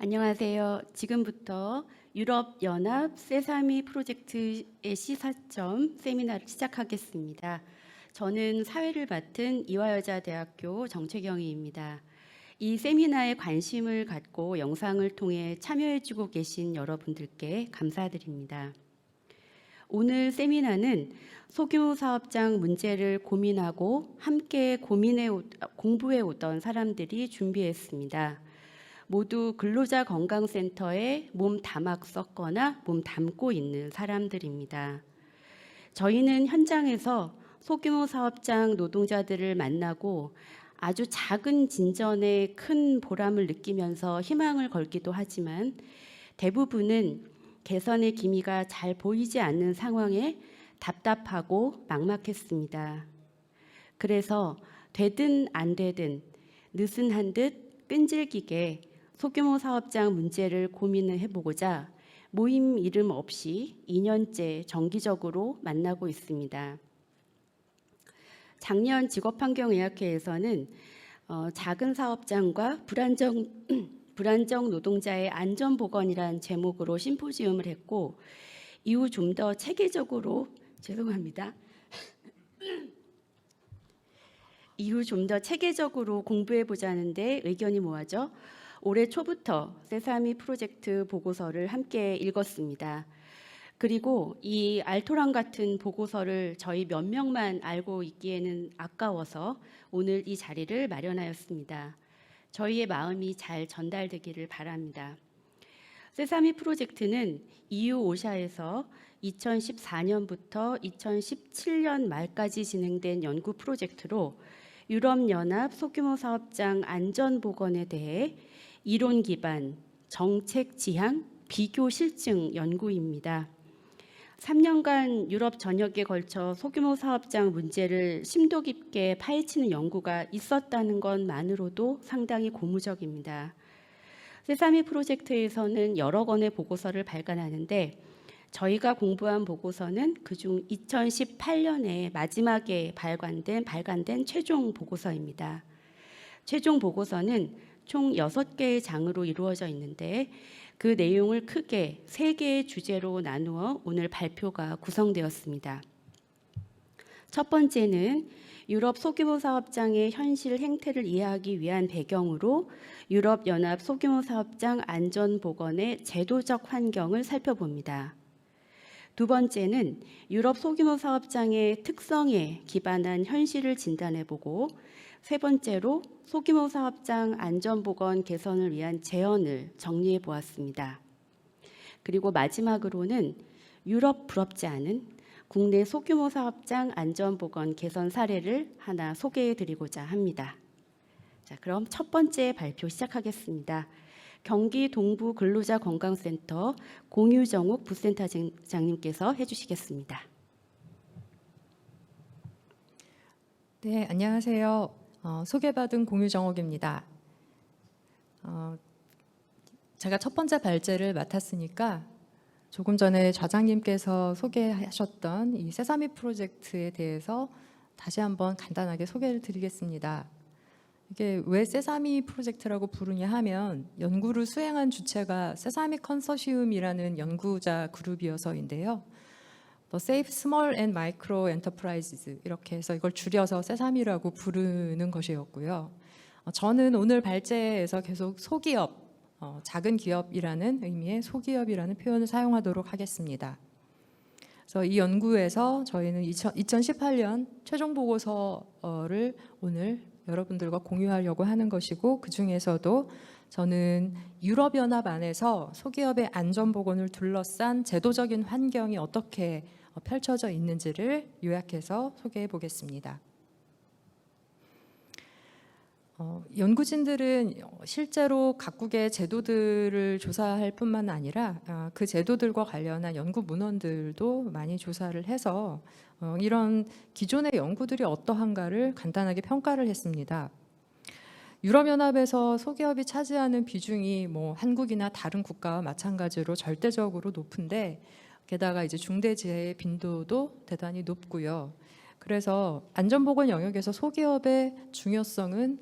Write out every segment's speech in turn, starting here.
안녕하세요. 지금부터 유럽연합 세사미 프로젝트의 시사점 세미나를 시작하겠습니다. 저는 사회를 맡은 이화여자대학교 정채경희입니다. 이 세미나에 관심을 갖고 영상을 통해 참여해주고 계신 여러분들께 감사드립니다. 오늘 세미나는 소규모 사업장 문제를 고민하고 함께 공부해 오던 사람들이 준비했습니다. 모두 근로자 건강센터에 몸 담악 썼거나 몸 담고 있는 사람들입니다. 저희는 현장에서 소규모 사업장 노동자들을 만나고 아주 작은 진전에 큰 보람을 느끼면서 희망을 걸기도 하지만 대부분은 개선의 기미가 잘 보이지 않는 상황에 답답하고 막막했습니다. 그래서 되든 안 되든 느슨한 듯 끈질기게 소규모 사업장 문제를 고민을 해보고자 모임 이름 없이 2년째 정기적으로 만나고 있습니다. 작년 직업환경의학회에서는 작은 사업장과 불안정 노동자의 안전보건이란 제목으로 심포지움을 했고 이후 좀 더 체계적으로 공부해보자는데 의견이 모아져 올해 초부터 세사미 프로젝트 보고서를 함께 읽었습니다. 그리고 이 알토란 같은 보고서를 저희 몇 명만 알고 있기에는 아까워서 오늘 이 자리를 마련하였습니다. 저희의 마음이 잘 전달되기를 바랍니다. 세사미 프로젝트는 EU 오샤에서 2014년부터 2017년 말까지 진행된 연구 프로젝트로 유럽연합 소규모 사업장 안전보건에 대해 이론 기반, 정책 지향, 비교 실증 연구입니다. 3년간 유럽 전역에 걸쳐 소규모 사업장 문제를 심도 깊게 파헤치는 연구가 있었다는 것만으로도 상당히 고무적입니다. 세사미 프로젝트에서는 여러 건의 보고서를 발간하는데 저희가 공부한 보고서는 그중 2018년에 마지막에 발간된 최종 보고서입니다. 최종 보고서는 총 6개의 장으로 이루어져 있는데 그 내용을 크게 3개의 주제로 나누어 오늘 발표가 구성되었습니다. 첫 번째는 유럽 소규모 사업장의 현실 행태를 이해하기 위한 배경으로 유럽연합 소규모 사업장 안전보건의 제도적 환경을 살펴봅니다. 두 번째는 유럽 소규모 사업장의 특성에 기반한 현실을 진단해보고 세 번째로 소규모 사업장 안전보건 개선을 위한 제언을 정리해 보았습니다. 그리고 마지막으로는 유럽 부럽지 않은 국내 소규모 사업장 안전보건 개선 사례를 하나 소개해 드리고자 합니다. 자, 그럼 첫 번째 발표 시작하겠습니다. 경기 동부 근로자 건강센터 공유정욱 부센터장님께서 해주시겠습니다. 네, 안녕하세요. 소개받은 공유정옥입니다. 제가 첫 번째 발제를 맡았으니까 조금 전에 좌장님께서 소개하셨던 이 세사미 프로젝트에 대해서 다시 한번 간단하게 소개를 드리겠습니다. 이게 왜 세사미 프로젝트라고 부르냐 하면 연구를 수행한 주체가 세사미 컨소시움이라는 연구자 그룹이어서인데요. The Safe Small and Micro Enterprises 이렇게 해서 이걸 줄여서 세사미라고 부르는 것이었고요. 저는 오늘 발제에서 계속 소기업, 작은 기업이라는 의미의 소기업이라는 표현을 사용하도록 하겠습니다. 그래서 이 연구에서 저희는 2018년 최종 보고서를 오늘 여러분들과 공유하려고 하는 것이고 그 중에서도 저는 유럽연합 안에서 소기업의 안전보건을 둘러싼 제도적인 환경이 어떻게 펼쳐져 있는지를 요약해서 소개해 보겠습니다. 연구진들은 실제로 각국의 제도들을 조사할 뿐만 아니라 그 제도들과 관련한 연구 문헌들도 많이 조사를 해서 이런 기존의 연구들이 어떠한가를 간단하게 평가를 했습니다. 유럽연합에서 소기업이 차지하는 비중이 한국이나 다른 국가와 마찬가지로 절대적으로 높은데 게다가 이제 중대재해의 빈도도 대단히 높고요. 그래서 안전보건 영역에서 소기업의 중요성은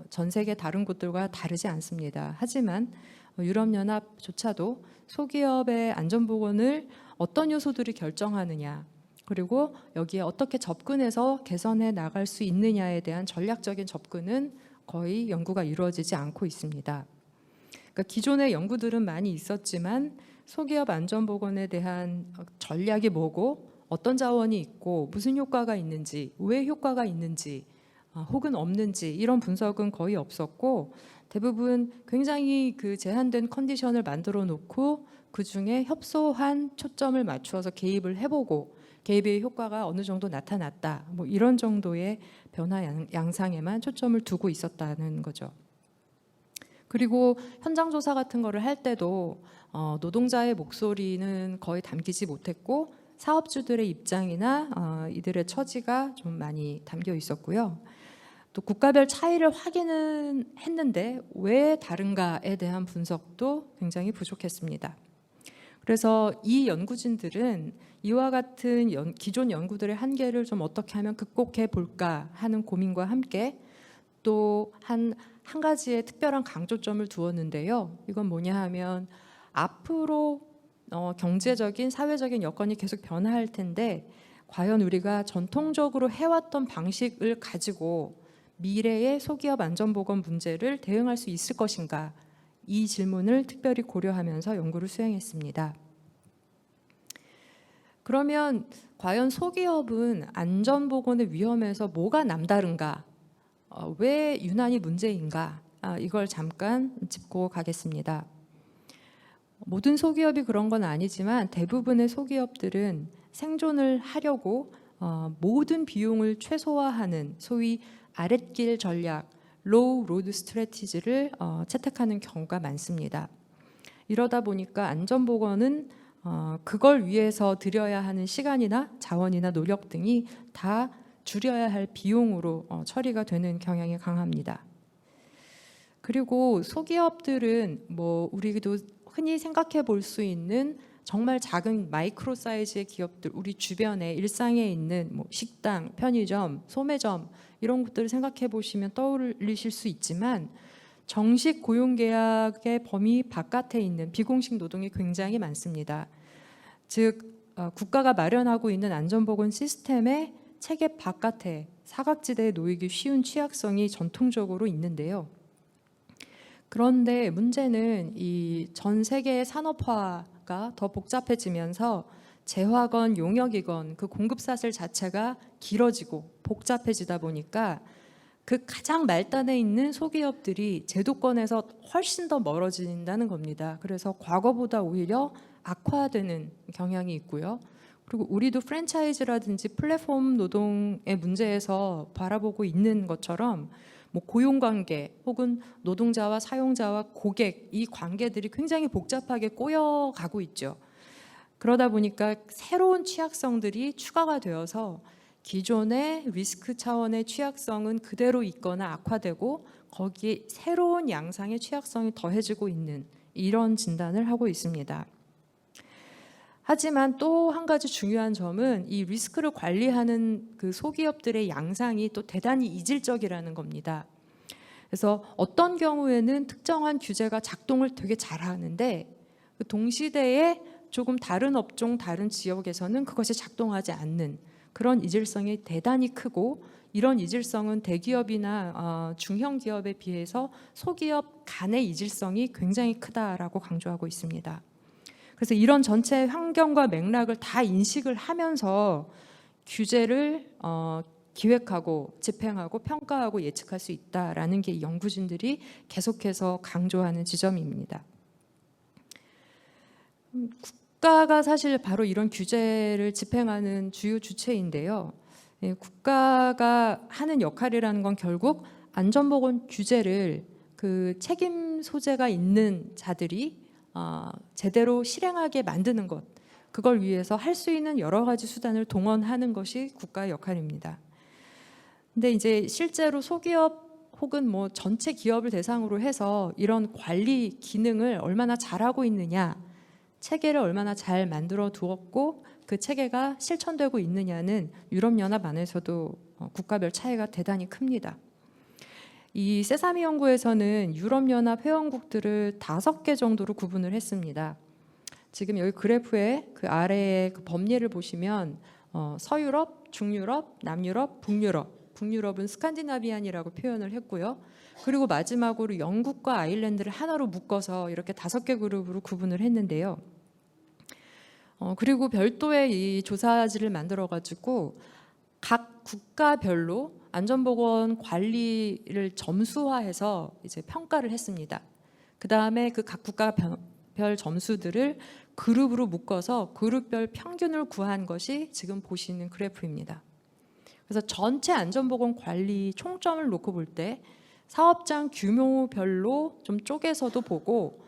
전 세계 다른 곳들과 다르지 않습니다. 하지만 유럽연합조차도 소기업의 안전보건을 어떤 요소들이 결정하느냐, 그리고 여기에 어떻게 접근해서 개선해 나갈 수 있느냐에 대한 전략적인 접근은 거의 연구가 이루어지지 않고 있습니다. 그러니까 기존의 연구들은 많이 있었지만 소기업 안전보건에 대한 전략이 뭐고 어떤 자원이 있고 무슨 효과가 있는지, 왜 효과가 있는지 혹은 없는지 이런 분석은 거의 없었고, 대부분 굉장히 그 제한된 컨디션을 만들어 놓고 그 중에 협소한 초점을 맞추어서 개입을 해보고 개입의 효과가 어느 정도 나타났다, 뭐 이런 정도의 변화 양상에만 초점을 두고 있었다는 거죠. 그리고 현장 조사 같은 거를 할 때도 노동자의 목소리는 거의 담기지 못했고 사업주들의 입장이나 이들의 처지가 좀 많이 담겨 있었고요. 또 국가별 차이를 확인은 했는데 왜 다른가에 대한 분석도 굉장히 부족했습니다. 그래서 이 연구진들은 이와 같은 기존 연구들의 한계를 좀 어떻게 하면 극복해 볼까 하는 고민과 함께 또 한 가지의 특별한 강조점을 두었는데요. 이건 뭐냐 하면 앞으로 경제적인 사회적인 여건이 계속 변화할 텐데 과연 우리가 전통적으로 해왔던 방식을 가지고 미래의 소기업 안전보건 문제를 대응할 수 있을 것인가, 이 질문을 특별히 고려하면서 연구를 수행했습니다. 그러면 과연 소기업은 안전보건의 위험에서 뭐가 남다른가, 왜 유난히 문제인가, 이걸 잠깐 짚고 가겠습니다. 모든 소기업이 그런 건 아니지만 대부분의 소기업들은 생존을 하려고 모든 비용을 최소화하는 소위 아랫길 전략, 로우 로드 스트래티지를 채택하는 경우가 많습니다. 이러다 보니까 안전보건은 그걸 위해서 들여야 하는 시간이나 자원이나 노력 등이 다 줄여야 할 비용으로 처리가 되는 경향이 강합니다. 그리고 소기업들은 뭐 우리도 흔히 생각해 볼 수 있는 정말 작은 마이크로 사이즈의 기업들, 우리 주변에 일상에 있는 뭐 식당, 편의점, 소매점 이런 것들을 생각해 보시면 떠올리실 수 있지만 정식 고용계약의 범위 바깥에 있는 비공식 노동이 굉장히 많습니다. 즉 국가가 마련하고 있는 안전보건 시스템의 체계 바깥에 사각지대에 놓이기 쉬운 취약성이 전통적으로 있는데요. 그런데 문제는 이 전 세계의 산업화가 더 복잡해지면서 재화건, 용역이건 그 공급사슬 자체가 길어지고 복잡해지다 보니까 그 가장 말단에 있는 소기업들이 제도권에서 훨씬 더 멀어진다는 겁니다. 그래서 과거보다 오히려 악화되는 경향이 있고요. 그리고 우리도 프랜차이즈라든지 플랫폼 노동의 문제에서 바라보고 있는 것처럼 뭐 고용관계 혹은 노동자와 사용자와 고객, 이 관계들이 굉장히 복잡하게 꼬여가고 있죠. 그러다 보니까 새로운 취약성들이 추가가 되어서 기존의 리스크 차원의 취약성은 그대로 있거나 악화되고 거기에 새로운 양상의 취약성이 더해지고 있는 이런 진단을 하고 있습니다. 하지만 또 한 가지 중요한 점은 이 리스크를 관리하는 그 소기업들의 양상이 또 대단히 이질적이라는 겁니다. 그래서 어떤 경우에는 특정한 규제가 작동을 되게 잘하는데 그 동시대에 조금 다른 업종, 다른 지역에서는 그것이 작동하지 않는 그런 이질성이 대단히 크고, 이런 이질성은 대기업이나 중형 기업에 비해서 소기업 간의 이질성이 굉장히 크다라고 강조하고 있습니다. 그래서 이런 전체 환경과 맥락을 다 인식을 하면서 규제를 기획하고 집행하고 평가하고 예측할 수 있다라는 게 연구진들이 계속해서 강조하는 지점입니다. 국가가 사실 바로 이런 규제를 집행하는 주요 주체인데요. 국가가 하는 역할이라는 건 결국 안전보건 규제를 그 책임 소재가 있는 자들이 제대로 실행하게 만드는 것, 그걸 위해서 할 수 있는 여러 가지 수단을 동원하는 것이 국가의 역할입니다. 근데 이제 실제로 소기업 혹은 뭐 전체 기업을 대상으로 해서 이런 관리 기능을 얼마나 잘하고 있느냐, 체계를 얼마나 잘 만들어 두었고 그 체계가 실천되고 있느냐는 유럽연합 안에서도 국가별 차이가 대단히 큽니다. 이 세사미 연구에서는 유럽연합 회원국들을 5개 정도로 구분을 했습니다. 지금 여기 그래프에 그 아래에 그 범례를 보시면 서유럽, 중유럽, 남유럽, 북유럽, 북유럽은 스칸디나비안이라고 표현을 했고요. 그리고 마지막으로 영국과 아일랜드를 하나로 묶어서 이렇게 5개 그룹으로 구분을 했는데요. 그리고 별도의 이 조사지를 만들어가지고 각 국가별로 안전보건 관리를 점수화해서 이제 평가를 했습니다. 그 다음에 그 각 국가별 점수들을 그룹으로 묶어서 그룹별 평균을 구한 것이 지금 보시는 그래프입니다. 그래서 전체 안전보건 관리 총점을 놓고 볼 때 사업장 규모별로 좀 쪼개서도 보고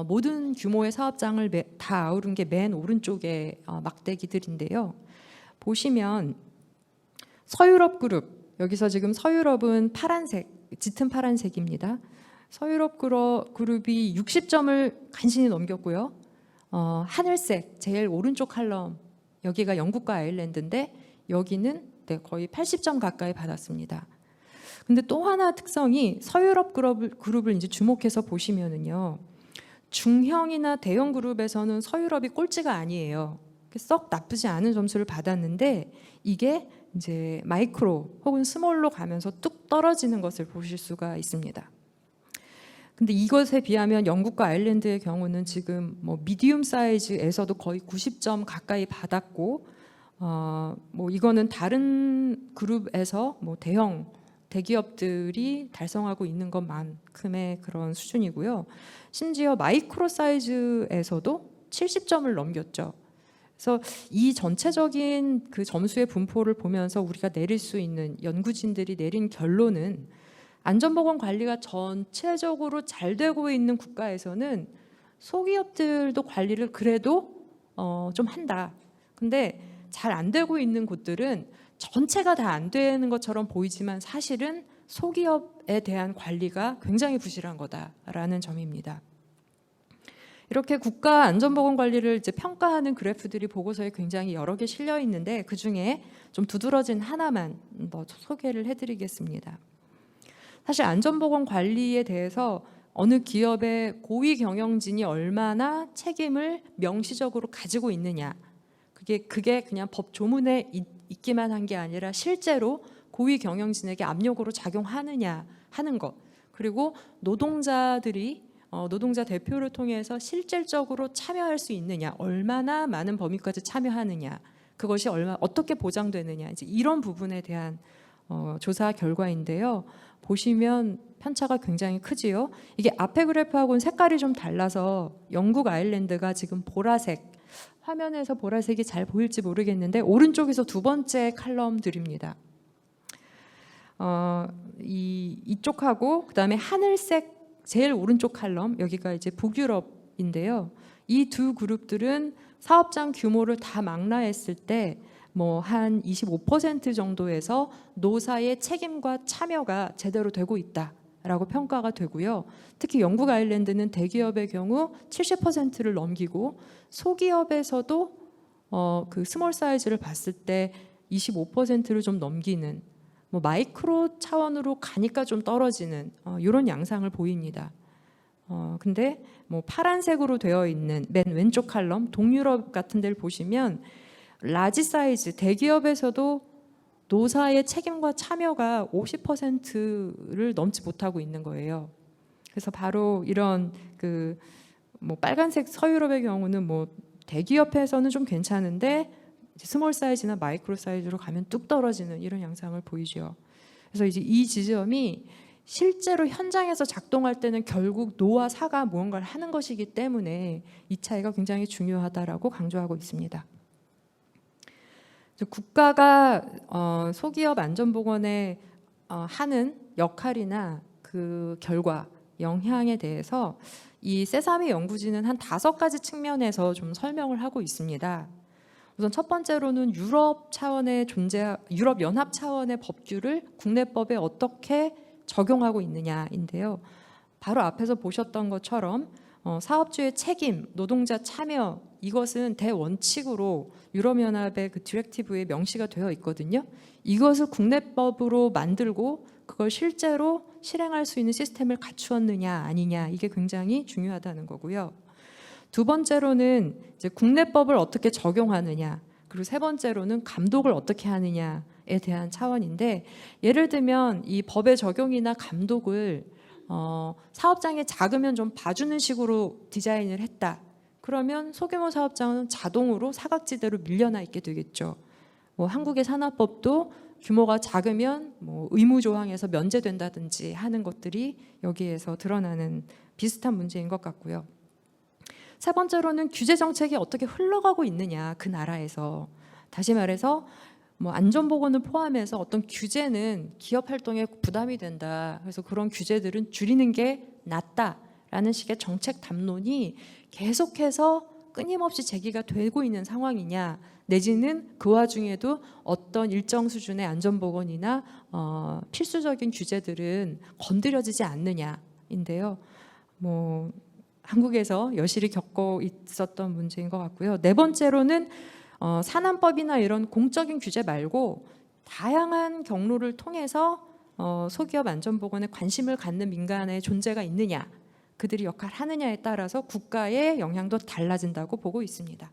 모든 규모의 사업장을 다 아우른 게 맨 오른쪽에 막대기들인데요. 보시면 서유럽 그룹, 여기서 지금 서유럽은 파란색, 짙은 파란색입니다. 서유럽 그룹이 60점을 간신히 넘겼고요. 하늘색, 제일 오른쪽 칼럼, 여기가 영국과 아일랜드인데 여기는 거의 80점 가까이 받았습니다. 근데 또 하나 특성이 서유럽 그룹을 이제 주목해서 보시면은요. 중형이나 대형 그룹에서는 서유럽이 꼴찌가 아니에요. 썩 나쁘지 않은 점수를 받았는데 이게 이제 마이크로 혹은 스몰로 가면서 뚝 떨어지는 것을 보실 수가 있습니다. 근데 이것에 비하면 영국과 아일랜드의 경우는 지금 뭐 미디움 사이즈에서도 거의 90점 가까이 받았고, 뭐 이거는 다른 그룹에서 뭐 대기업들이 달성하고 있는 것만큼의 그런 수준이고요. 심지어 마이크로 사이즈에서도 70점을 넘겼죠. 그래서 이 전체적인 그 점수의 분포를 보면서 우리가 내릴 수 있는 연구진들이 내린 결론은 안전보건 관리가 전체적으로 잘 되고 있는 국가에서는 소기업들도 관리를 그래도 좀 한다. 근데 잘 안 되고 있는 곳들은 전체가 다 안 되는 것처럼 보이지만 사실은 소기업에 대한 관리가 굉장히 부실한 거다라는 점입니다. 이렇게 국가 안전보건 관리를 이제 평가하는 그래프들이 보고서에 굉장히 여러 개 실려 있는데 그 중에 좀 두드러진 하나만 소개를 해드리겠습니다. 사실 안전보건 관리에 대해서 어느 기업의 고위 경영진이 얼마나 책임을 명시적으로 가지고 있느냐, 그게 그냥 법 조문에 있기만 한 게 아니라 실제로 고위 경영진에게 압력으로 작용하느냐 하는 것, 그리고 노동자들이 노동자 대표를 통해서 실질적으로 참여할 수 있느냐, 얼마나 많은 범위까지 참여하느냐, 그것이 어떻게 보장되느냐, 이제 이런 부분에 대한 조사 결과인데요. 보시면 편차가 굉장히 크지요. 이게 앞에 그래프하고는 색깔이 좀 달라서 영국 아일랜드가 지금 보라색, 화면에서 보라색이 잘 보일지 모르겠는데 오른쪽에서 두 번째 칼럼들입니다. 이쪽하고 그다음에 하늘색 제일 오른쪽 칼럼, 여기가 이제 북유럽인데요. 이 두 그룹들은 사업장 규모를 다 망라했을 때 뭐 한 25% 정도에서 노사의 책임과 참여가 제대로 되고 있다라고 평가가 되고요. 특히 영국 아일랜드는 대기업의 경우 70%를 넘기고 소기업에서도 그 스몰 사이즈를 봤을 때 25%를 좀 넘기는, 뭐 마이크로 차원으로 가니까 좀 떨어지는 이런 양상을 보입니다. 근데 뭐 파란색으로 되어 있는 맨 왼쪽 칼럼 동유럽 같은 데를 보시면 라지 사이즈 대기업에서도 노사의 책임과 참여가 50%를 넘지 못하고 있는 거예요. 그래서 바로 이런 그 뭐 빨간색 서유럽의 경우는 뭐 대기업에서는 좀 괜찮은데 스몰 사이즈나 마이크로 사이즈로 가면 뚝 떨어지는 이런 양상을 보이죠. 그래서 이제 이 지점이 실제로 현장에서 작동할 때는 결국 노와 사가 무언가를 하는 것이기 때문에 이 차이가 굉장히 중요하다라고 강조하고 있습니다. 국가가 소기업 안전보건에 하는 역할이나 그 결과, 영향에 대해서 이 세사미 연구진은 한 5가지 측면에서 좀 설명을 하고 있습니다. 우선 첫 번째로는 유럽 연합 차원의 법규를 국내법에 어떻게 적용하고 있느냐인데요. 바로 앞에서 보셨던 것처럼 사업주의 책임, 노동자 참여 이것은 대원칙으로 유럽연합의 그 디렉티브에 명시가 되어 있거든요. 이것을 국내법으로 만들고 그걸 실제로 실행할 수 있는 시스템을 갖추었느냐 아니냐 이게 굉장히 중요하다는 거고요. 두 번째로는 이제 국내법을 어떻게 적용하느냐, 그리고 세 번째로는 감독을 어떻게 하느냐에 대한 차원인데, 예를 들면 이 법의 적용이나 감독을 사업장이 작으면 좀 봐주는 식으로 디자인을 했다. 그러면 소규모 사업장은 자동으로 사각지대로 밀려나 있게 되겠죠. 뭐 한국의 산업법도 규모가 작으면 뭐 의무 조항에서 면제된다든지 하는 것들이 여기에서 드러나는 비슷한 문제인 것 같고요. 세 번째로는 규제 정책이 어떻게 흘러가고 있느냐, 그 나라에서. 다시 말해서 뭐 안전보건을 포함해서 어떤 규제는 기업 활동에 부담이 된다. 그래서 그런 규제들은 줄이는 게 낫다라는 식의 정책 담론이 계속해서 끊임없이 제기가 되고 있는 상황이냐, 내지는 그 와중에도 어떤 일정 수준의 안전보건이나 필수적인 규제들은 건드려지지 않느냐인데요. 뭐 한국에서 여실히 겪고 있었던 문제인 것 같고요. 네 번째로는 산안법이나 이런 공적인 규제 말고 다양한 경로를 통해서 소기업 안전보건에 관심을 갖는 민간의 존재가 있느냐, 그들이 역할을 하느냐에 따라서 국가의 영향도 달라진다고 보고 있습니다.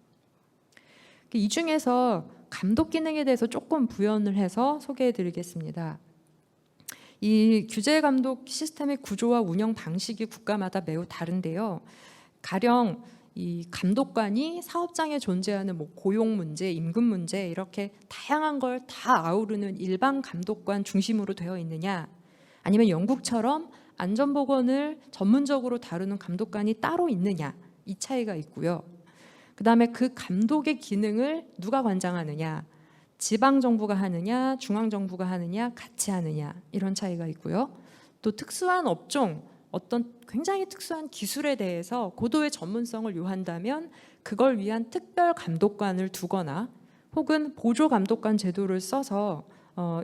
이 중에서 감독 기능에 대해서 조금 부연을 해서 소개해 드리겠습니다. 이 규제 감독 시스템의 구조와 운영 방식이 국가마다 매우 다른데요. 가령 이 감독관이 사업장에 존재하는 뭐 고용 문제, 임금 문제 이렇게 다양한 걸 다 아우르는 일반 감독관 중심으로 되어 있느냐, 아니면 영국처럼 안전보건을 전문적으로 다루는 감독관이 따로 있느냐, 이 차이가 있고요. 그다음에 그 감독의 기능을 누가 관장하느냐, 지방정부가 하느냐, 중앙정부가 하느냐, 같이 하느냐, 이런 차이가 있고요. 또 특수한 업종, 어떤 굉장히 특수한 기술에 대해서 고도의 전문성을 요한다면 그걸 위한 특별 감독관을 두거나 혹은 보조 감독관 제도를 써서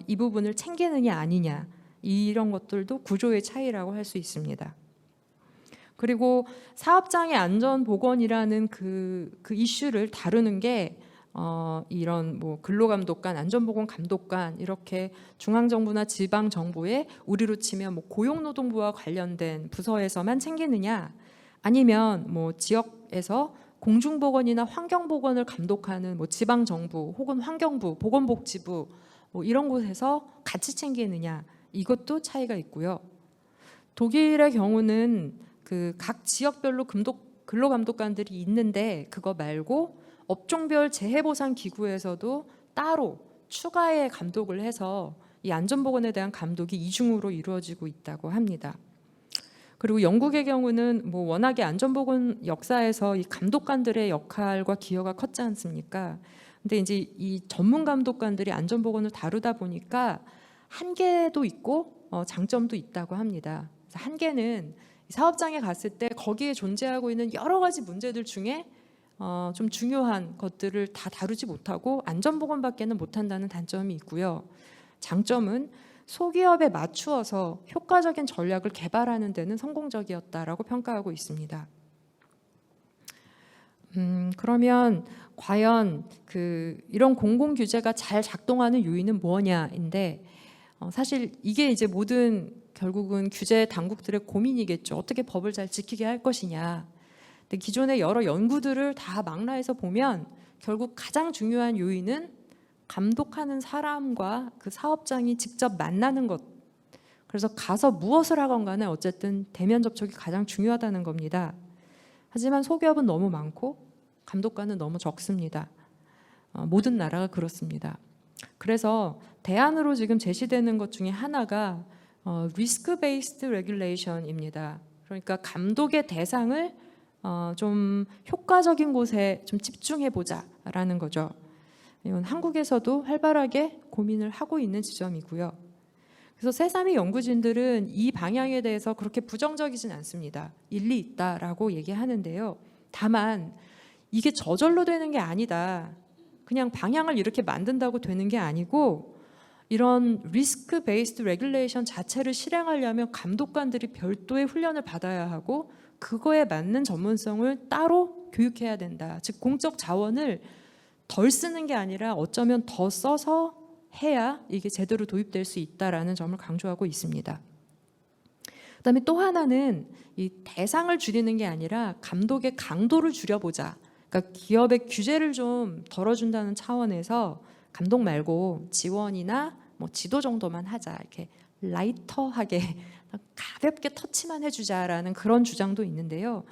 이 부분을 챙기느냐 아니냐, 이런 것들도 구조의 차이라고 할 수 있습니다. 그리고 사업장의 안전보건이라는 그 이슈를 다루는 게 이런 뭐 근로감독관, 안전보건 감독관 이렇게 중앙정부나 지방정부의 우리로 치면 뭐 고용노동부와 관련된 부서에서만 챙기느냐, 아니면 뭐 지역에서 공중보건이나 환경보건을 감독하는 뭐 지방정부 혹은 환경부, 보건복지부 뭐 이런 곳에서 같이 챙기느냐, 이것도 차이가 있고요. 독일의 경우는 그 각 지역별로 근로감독관들이 있는데 그거 말고 업종별 재해보상기구에서도 따로 추가의 감독을 해서 이 안전보건에 대한 감독이 이중으로 이루어지고 있다고 합니다. 그리고 영국의 경우는 뭐 워낙에 안전보건 역사에서 이 감독관들의 역할과 기여가 컸지 않습니까? 근데 이제 이 전문 감독관들이 안전보건을 다루다 보니까 한계도 있고 장점도 있다고 합니다. 그래서 한계는 사업장에 갔을 때 거기에 존재하고 있는 여러 가지 문제들 중에 좀 중요한 것들을 다 다루지 못하고 안전보건밖에는 못한다는 단점이 있고요. 장점은 소기업에 맞추어서 효과적인 전략을 개발하는 데는 성공적이었다라고 평가하고 있습니다. 그러면 과연 이런 공공 규제가 잘 작동하는 요인은 뭐냐인데, 사실 이게 이제 모든 결국은 규제 당국들의 고민이겠죠. 어떻게 법을 잘 지키게 할 것이냐. 근데 기존의 여러 연구들을 다 망라해서 보면 결국 가장 중요한 요인은 감독하는 사람과 그 사업장이 직접 만나는 것. 그래서 가서 무엇을 하건 간에 어쨌든 대면 접촉이 가장 중요하다는 겁니다. 하지만 소기업은 너무 많고 감독관은 너무 적습니다. 모든 나라가 그렇습니다. 그래서 대안으로 지금 제시되는 것 중에 하나가 리스크 베이스드 레귤레이션입니다. 그러니까 감독의 대상을 좀 효과적인 곳에 좀 집중해 보자라는 거죠. 이건 한국에서도 활발하게 고민을 하고 있는 지점이고요. 그래서 새삼이 연구진들은 이 방향에 대해서 그렇게 부정적이진 않습니다. 일리 있다라고 얘기하는데요. 다만 이게 저절로 되는 게 아니다. 그냥 방향을 이렇게 만든다고 되는 게 아니고 이런 리스크 베이스드 레귤레이션 자체를 실행하려면 감독관들이 별도의 훈련을 받아야 하고 그거에 맞는 전문성을 따로 교육해야 된다. 즉 공적 자원을 덜 쓰는 게 아니라 어쩌면 더 써서 해야 이게 제대로 도입될 수 있다라는 점을 강조하고 있습니다. 그다음에 또 하나는 이 대상을 줄이는 게 아니라 감독의 강도를 줄여보자. 그러니까 기업의 규제를 좀 덜어준다는 차원에서 감독 말고 지원이나 뭐 지도 정도만 하자. 이렇게 라이터하게 가볍게 터치만 해주자라는 그런 주장도 있는데요.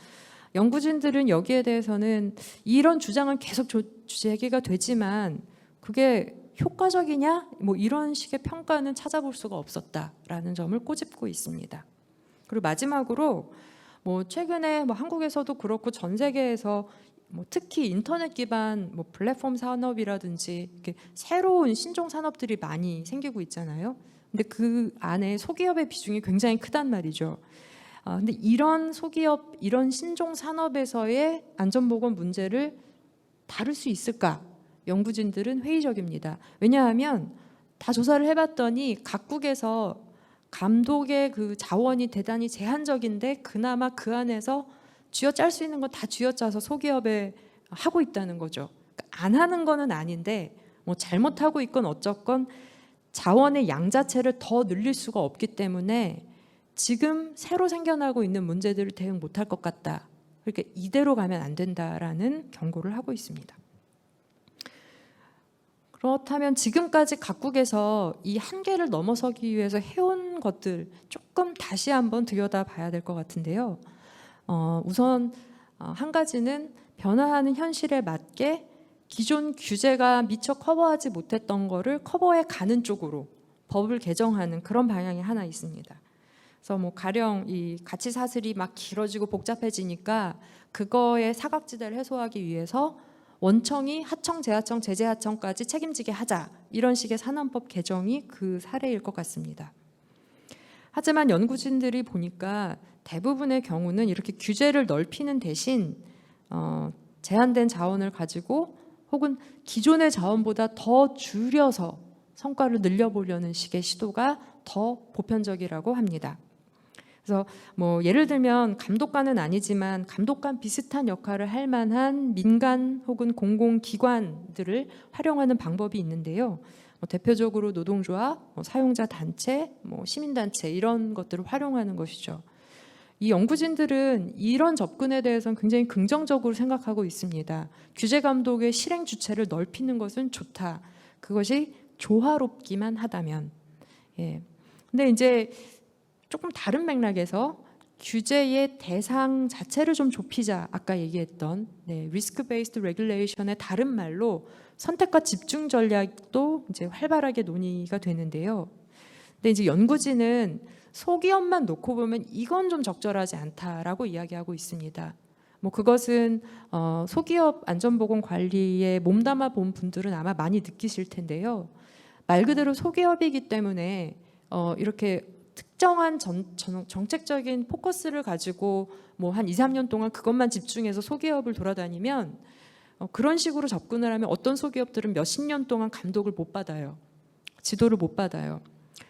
연구진들은 여기에 대해서는 이런 주장은 계속 제기가 되지만 그게 효과적이냐? 뭐 이런 식의 평가는 찾아볼 수가 없었다라는 점을 꼬집고 있습니다. 그리고 마지막으로 뭐 최근에 뭐 한국에서도 그렇고 전 세계에서 뭐 특히 인터넷 기반 뭐 플랫폼 산업이라든지 이렇게 새로운 신종 산업들이 많이 생기고 있잖아요. 근데 그 안에 소기업의 비중이 굉장히 크단 말이죠. 근데 이런 소기업, 이런 신종 산업에서의 안전보건 문제를 다룰 수 있을까? 연구진들은 회의적입니다. 왜냐하면 다 조사를 해봤더니 각국에서 감독의 그 자원이 대단히 제한적인데 그나마 그 안에서 쥐어짤 수 있는 건 다 쥐어짜서 소기업에 하고 있다는 거죠. 그러니까 안 하는 거는 아닌데 뭐 잘못하고 있건 어쨌건 자원의 양 자체를 더 늘릴 수가 없기 때문에 지금 새로 생겨나고 있는 문제들을 대응 못할 것 같다. 그러니까 이대로 가면 안 된다라는 경고를 하고 있습니다. 그렇다면 지금까지 각국에서 이 한계를 넘어서기 위해서 해온 것들 조금 다시 한번 들여다봐야 될 것 같은데요. 우선 한 가지는 변화하는 현실에 맞게 기존 규제가 미처 커버하지 못했던 거를 커버해 가는 쪽으로 법을 개정하는 그런 방향이 하나 있습니다. 그래서 뭐 가령 이 가치 사슬이 막 길어지고 복잡해지니까 그거의 사각지대를 해소하기 위해서 원청이 하청, 재하청, 제재하청까지 책임지게 하자 이런 식의 산안법 개정이 그 사례일 것 같습니다. 하지만 연구진들이 보니까 대부분의 경우는 이렇게 규제를 넓히는 대신 제한된 자원을 가지고 혹은 기존의 자원보다 더 줄여서 성과를 늘려보려는 식의 시도가 더 보편적이라고 합니다. 그래서 뭐 예를 들면 감독관은 아니지만 감독관 비슷한 역할을 할 만한 민간 혹은 공공기관들을 활용하는 방법이 있는데요. 대표적으로 노동조합, 사용자 단체, 시민단체 이런 것들을 활용하는 것이죠. 이 연구진들은 이런 접근에 대해서는 굉장히 긍정적으로 생각하고 있습니다. 규제 감독의 실행 주체를 넓히는 것은 좋다. 그것이 조화롭기만 하다면. 예. 근데 이제 조금 다른 맥락에서 규제의 대상 자체를 좀 좁히자. 아까 얘기했던 리스크 베이스드 레귤레이션의 다른 말로 선택과 집중 전략도 이제 활발하게 논의가 되는데요. 근데 이제 연구진은 소기업만 놓고 보면 이건 좀 적절하지 않다라고 이야기하고 있습니다. 뭐 그것은 소기업 안전보건 관리에 몸담아 본 분들은 아마 많이 느끼실 텐데요. 말 그대로 소기업이기 때문에 이렇게 특정한 정책적인 포커스를 가지고 뭐 한 2, 3년 동안 그것만 집중해서 소기업을 돌아다니면 그런 식으로 접근을 하면 어떤 소기업들은 몇십 년 동안 감독을 못 받아요. 지도를 못 받아요.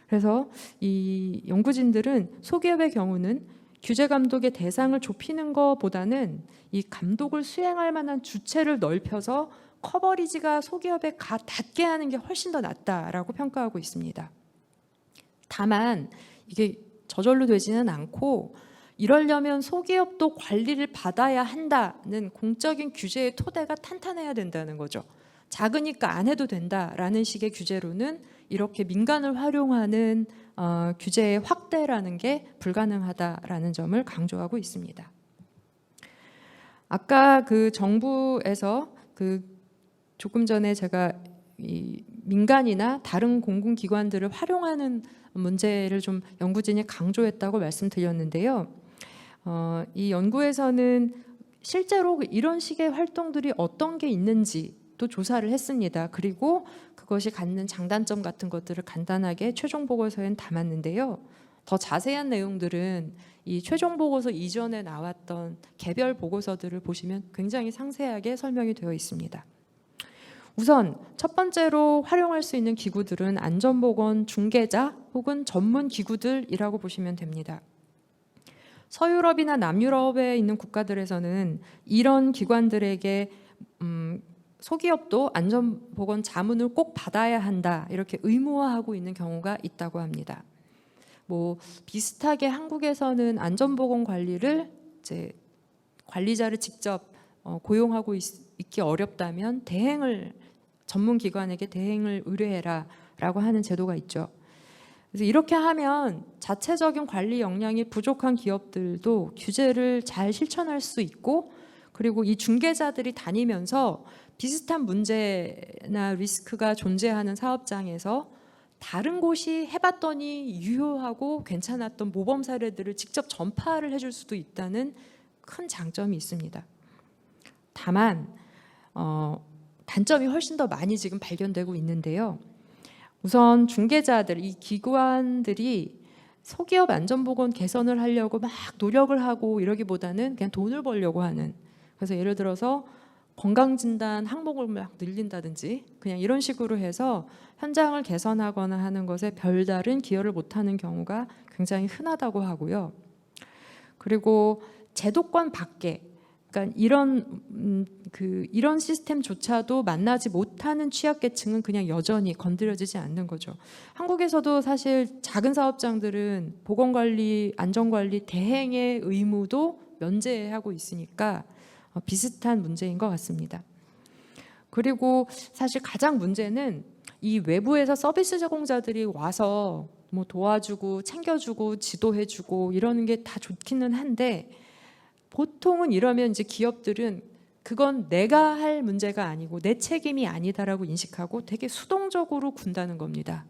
그래서 이 연구진들은 소기업의 경우는 규제 감독의 대상을 좁히는 것보다는 이 감독을 수행할 만한 주체를 넓혀서 커버리지가 소기업에 닿게 하는 게 훨씬 더 낫다라고 평가하고 있습니다. 다만 이게 저절로 되지는 않고 이러려면 소기업도 관리를 받아야 한다는 공적인 규제의 토대가 탄탄해야 된다는 거죠. 작으니까 안 해도 된다라는 식의 규제로는 이렇게 민간을 활용하는 규제의 확대라는 게 불가능하다라는 점을 강조하고 있습니다. 아까 그 정부에서 그 조금 전에 제가 이 민간이나 다른 공공기관들을 활용하는 문제를 좀 연구진이 강조했다고 말씀드렸는데요. 이 연구에서는 실제로 이런 식의 활동들이 어떤 게 있는지 또 조사를 했습니다. 그리고 그것이 갖는 장단점 같은 것들을 간단하게 최종 보고서엔 담았는데요. 더 자세한 내용들은 이 최종 보고서 이전에 나왔던 개별 보고서들을 보시면 굉장히 상세하게 설명이 되어 있습니다. 우선 첫 번째로 활용할 수 있는 기구들은 안전보건 중개자 혹은 전문 기구들이라고 보시면 됩니다. 서유럽이나 남유럽에 있는 국가들에서는 이런 기관들에게 소기업도 안전보건 자문을 꼭 받아야 한다 이렇게 의무화하고 있는 경우가 있다고 합니다. 뭐 비슷하게 한국에서는 안전보건 관리를 이제 관리자를 직접 고용하고 있기 어렵다면 전문 기관에게 대행을 의뢰해라라고 하는 제도가 있죠. 그래서 이렇게 하면 자체적인 관리 역량이 부족한 기업들도 규제를 잘 실천할 수 있고, 그리고 이 중개자들이 다니면서 비슷한 문제나 리스크가 존재하는 사업장에서 다른 곳이 해봤더니 유효하고 괜찮았던 모범 사례들을 직접 전파를 해줄 수도 있다는 큰 장점이 있습니다. 다만 단점이 훨씬 더 많이 지금 발견되고 있는데요. 우선 중개자들, 이 기관들이 소기업 안전보건 개선을 하려고 막 노력을 하고 이러기보다는 그냥 돈을 벌려고 하는, 그래서 예를 들어서 건강진단 항목을 막 늘린다든지 그냥 이런 식으로 해서 현장을 개선하거나 하는 것에 별다른 기여를 못하는 경우가 굉장히 흔하다고 하고요. 그리고 제도권 밖에, 그러니까 이런 시스템조차도 만나지 못하는 취약계층은 그냥 여전히 건드려지지 않는 거죠. 한국에서도 사실 작은 사업장들은 보건관리, 안전관리 대행의 의무도 면제하고 있으니까 비슷한 문제인 것 같습니다. 그리고 사실 가장 문제는 이 외부에서 서비스 제공자들이 와서 뭐 도와주고 챙겨주고 지도해주고 이러는 게 다 좋기는 한데, 보통은 이러면 이제 기업들은 그건 내가 할 문제가 아니고 내 책임이 아니다라고 인식하고 되게 수동적으로 군다는 겁니다.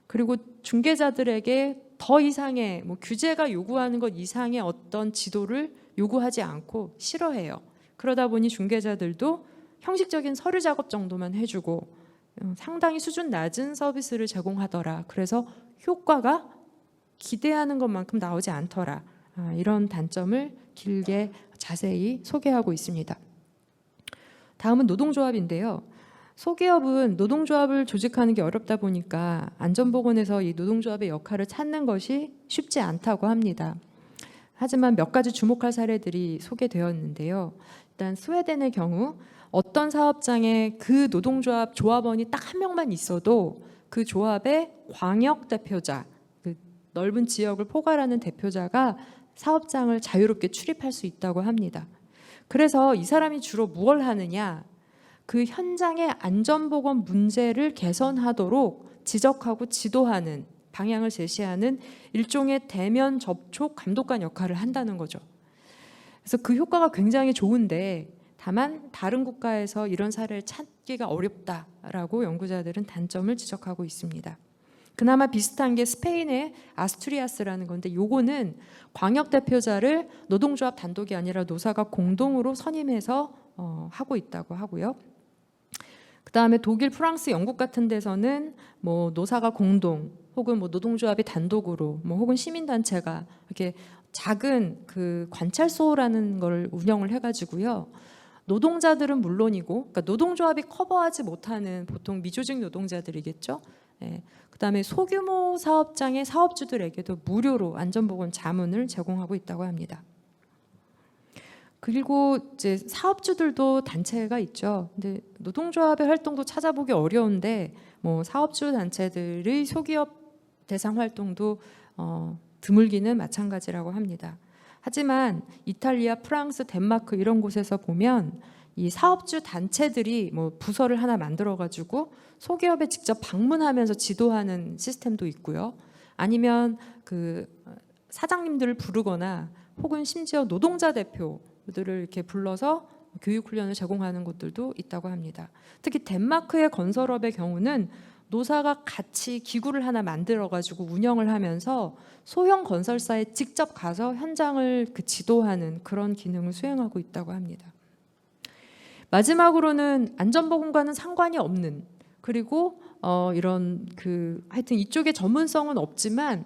그리고 중개자들에게 더 이상의 뭐 규제가 요구하는 것 이상의 어떤 지도를 요구하지 않고 싫어해요. 그러다 보니 중개자들도 형식적인 서류 작업 정도만 해주고 상당히 수준 낮은 서비스를 제공하더라. 그래서 효과가 기대하는 것만큼 나오지 않더라. 이런 단점을 길게 자세히 소개하고 있습니다. 다음은 노동조합인데요. 소기업은 노동조합을 조직하는 게 어렵다 보니까 안전보건에서 이 노동조합의 역할을 찾는 것이 쉽지 않다고 합니다. 하지만 몇 가지 주목할 사례들이 소개되었는데요. 일단 스웨덴의 경우 어떤 사업장에 그 노동조합 조합원이 딱 한 명만 있어도 그 조합의 광역 대표자, 그 넓은 지역을 포괄하는 대표자가 사업장을 자유롭게 출입할 수 있다고 합니다. 그래서 이 사람이 주로 무엇을 하느냐, 그 현장의 안전보건 문제를 개선하도록 지적하고 지도하는, 방향을 제시하는 일종의 대면 접촉 감독관 역할을 한다는 거죠. 그래서 그 효과가 굉장히 좋은데, 다만 다른 국가에서 이런 사례를 찾기가 어렵다라고 연구자들은 단점을 지적하고 있습니다. 그나마 비슷한 게 스페인의 아스투리아스라는 건데, 요거는 광역 대표자를 노동조합 단독이 아니라 노사가 공동으로 선임해서 하고 있다고 하고요. 그다음에 독일, 프랑스, 영국 같은 데서는 뭐 노사가 공동 혹은 뭐 노동조합이 단독으로 혹은 시민단체가 이렇게 작은 그 관찰소라는 걸 운영을 해가지고요. 노동자들은 물론이고, 그러니까 노동조합이 커버하지 못하는 보통 미조직 노동자들이겠죠. 예. 그다음에 소규모 사업장의 사업주들에게도 무료로 안전보건 자문을 제공하고 있다고 합니다. 그리고 이제 사업주들도 단체가 있죠. 근데 노동조합의 활동도 찾아보기 어려운데 뭐 사업주 단체들의 소기업 대상 활동도 드물기는 마찬가지라고 합니다. 하지만 이탈리아, 프랑스, 덴마크 이런 곳에서 보면 이 사업주 단체들이 뭐 부서를 하나 만들어가지고 소기업에 직접 방문하면서 지도하는 시스템도 있고요. 아니면 그 사장님들을 부르거나 혹은 심지어 노동자 대표들을 이렇게 불러서 교육 훈련을 제공하는 곳들도 있다고 합니다. 특히 덴마크의 건설업의 경우는 노사가 같이 기구를 하나 만들어가지고 운영을 하면서 소형 건설사에 직접 가서 현장을 지도하는 그런 기능을 수행하고 있다고 합니다. 마지막으로는 안전보건과는 상관이 없는, 그리고 이런 하여튼 이쪽에 전문성은 없지만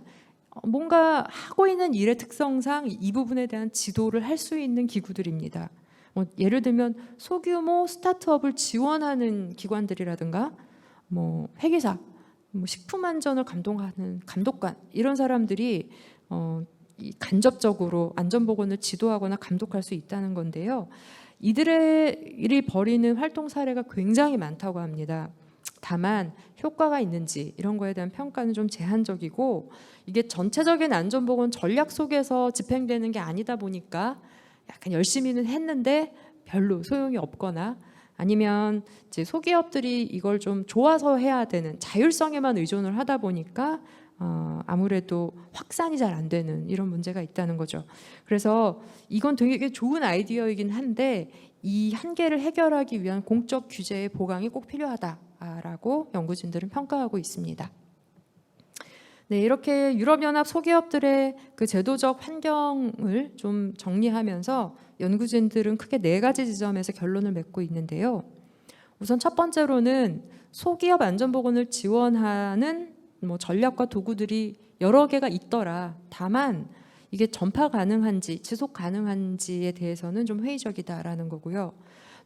뭔가 하고 있는 일의 특성상 이 부분에 대한 지도를 할 수 있는 기구들입니다. 예를 들면 소규모 스타트업을 지원하는 기관들이라든가 회계사, 식품 안전을 감독하는 감독관 이런 사람들이 이 간접적으로 안전보건을 지도하거나 감독할 수 있다는 건데요. 이들이 벌이는 활동 사례가 굉장히 많다고 합니다. 다만 효과가 있는지 이런 거에 대한 평가는 좀 제한적이고 이게 전체적인 안전보건 전략 속에서 집행되는 게 아니다 보니까 약간 열심히는 했는데 별로 소용이 없거나 아니면 이제 소기업들이 이걸 좀 좋아서 해야 되는 자율성에만 의존을 하다 보니까 아무래도 확산이 잘 안 되는 이런 문제가 있다는 거죠. 그래서 이건 되게 좋은 아이디어이긴 한데 이 한계를 해결하기 위한 공적 규제의 보강이 꼭 필요하다라고 연구진들은 평가하고 있습니다. 네, 이렇게 유럽연합 소기업들의 그 제도적 환경을 좀 정리하면서 연구진들은 크게 4가지 지점에서 결론을 맺고 있는데요. 우선 첫 번째로는 소기업 안전보건을 지원하는 전략과 도구들이 여러 개가 있더라. 다만 이게 전파 가능한지 지속 가능한지에 대해서는 좀 회의적이다라는 거고요.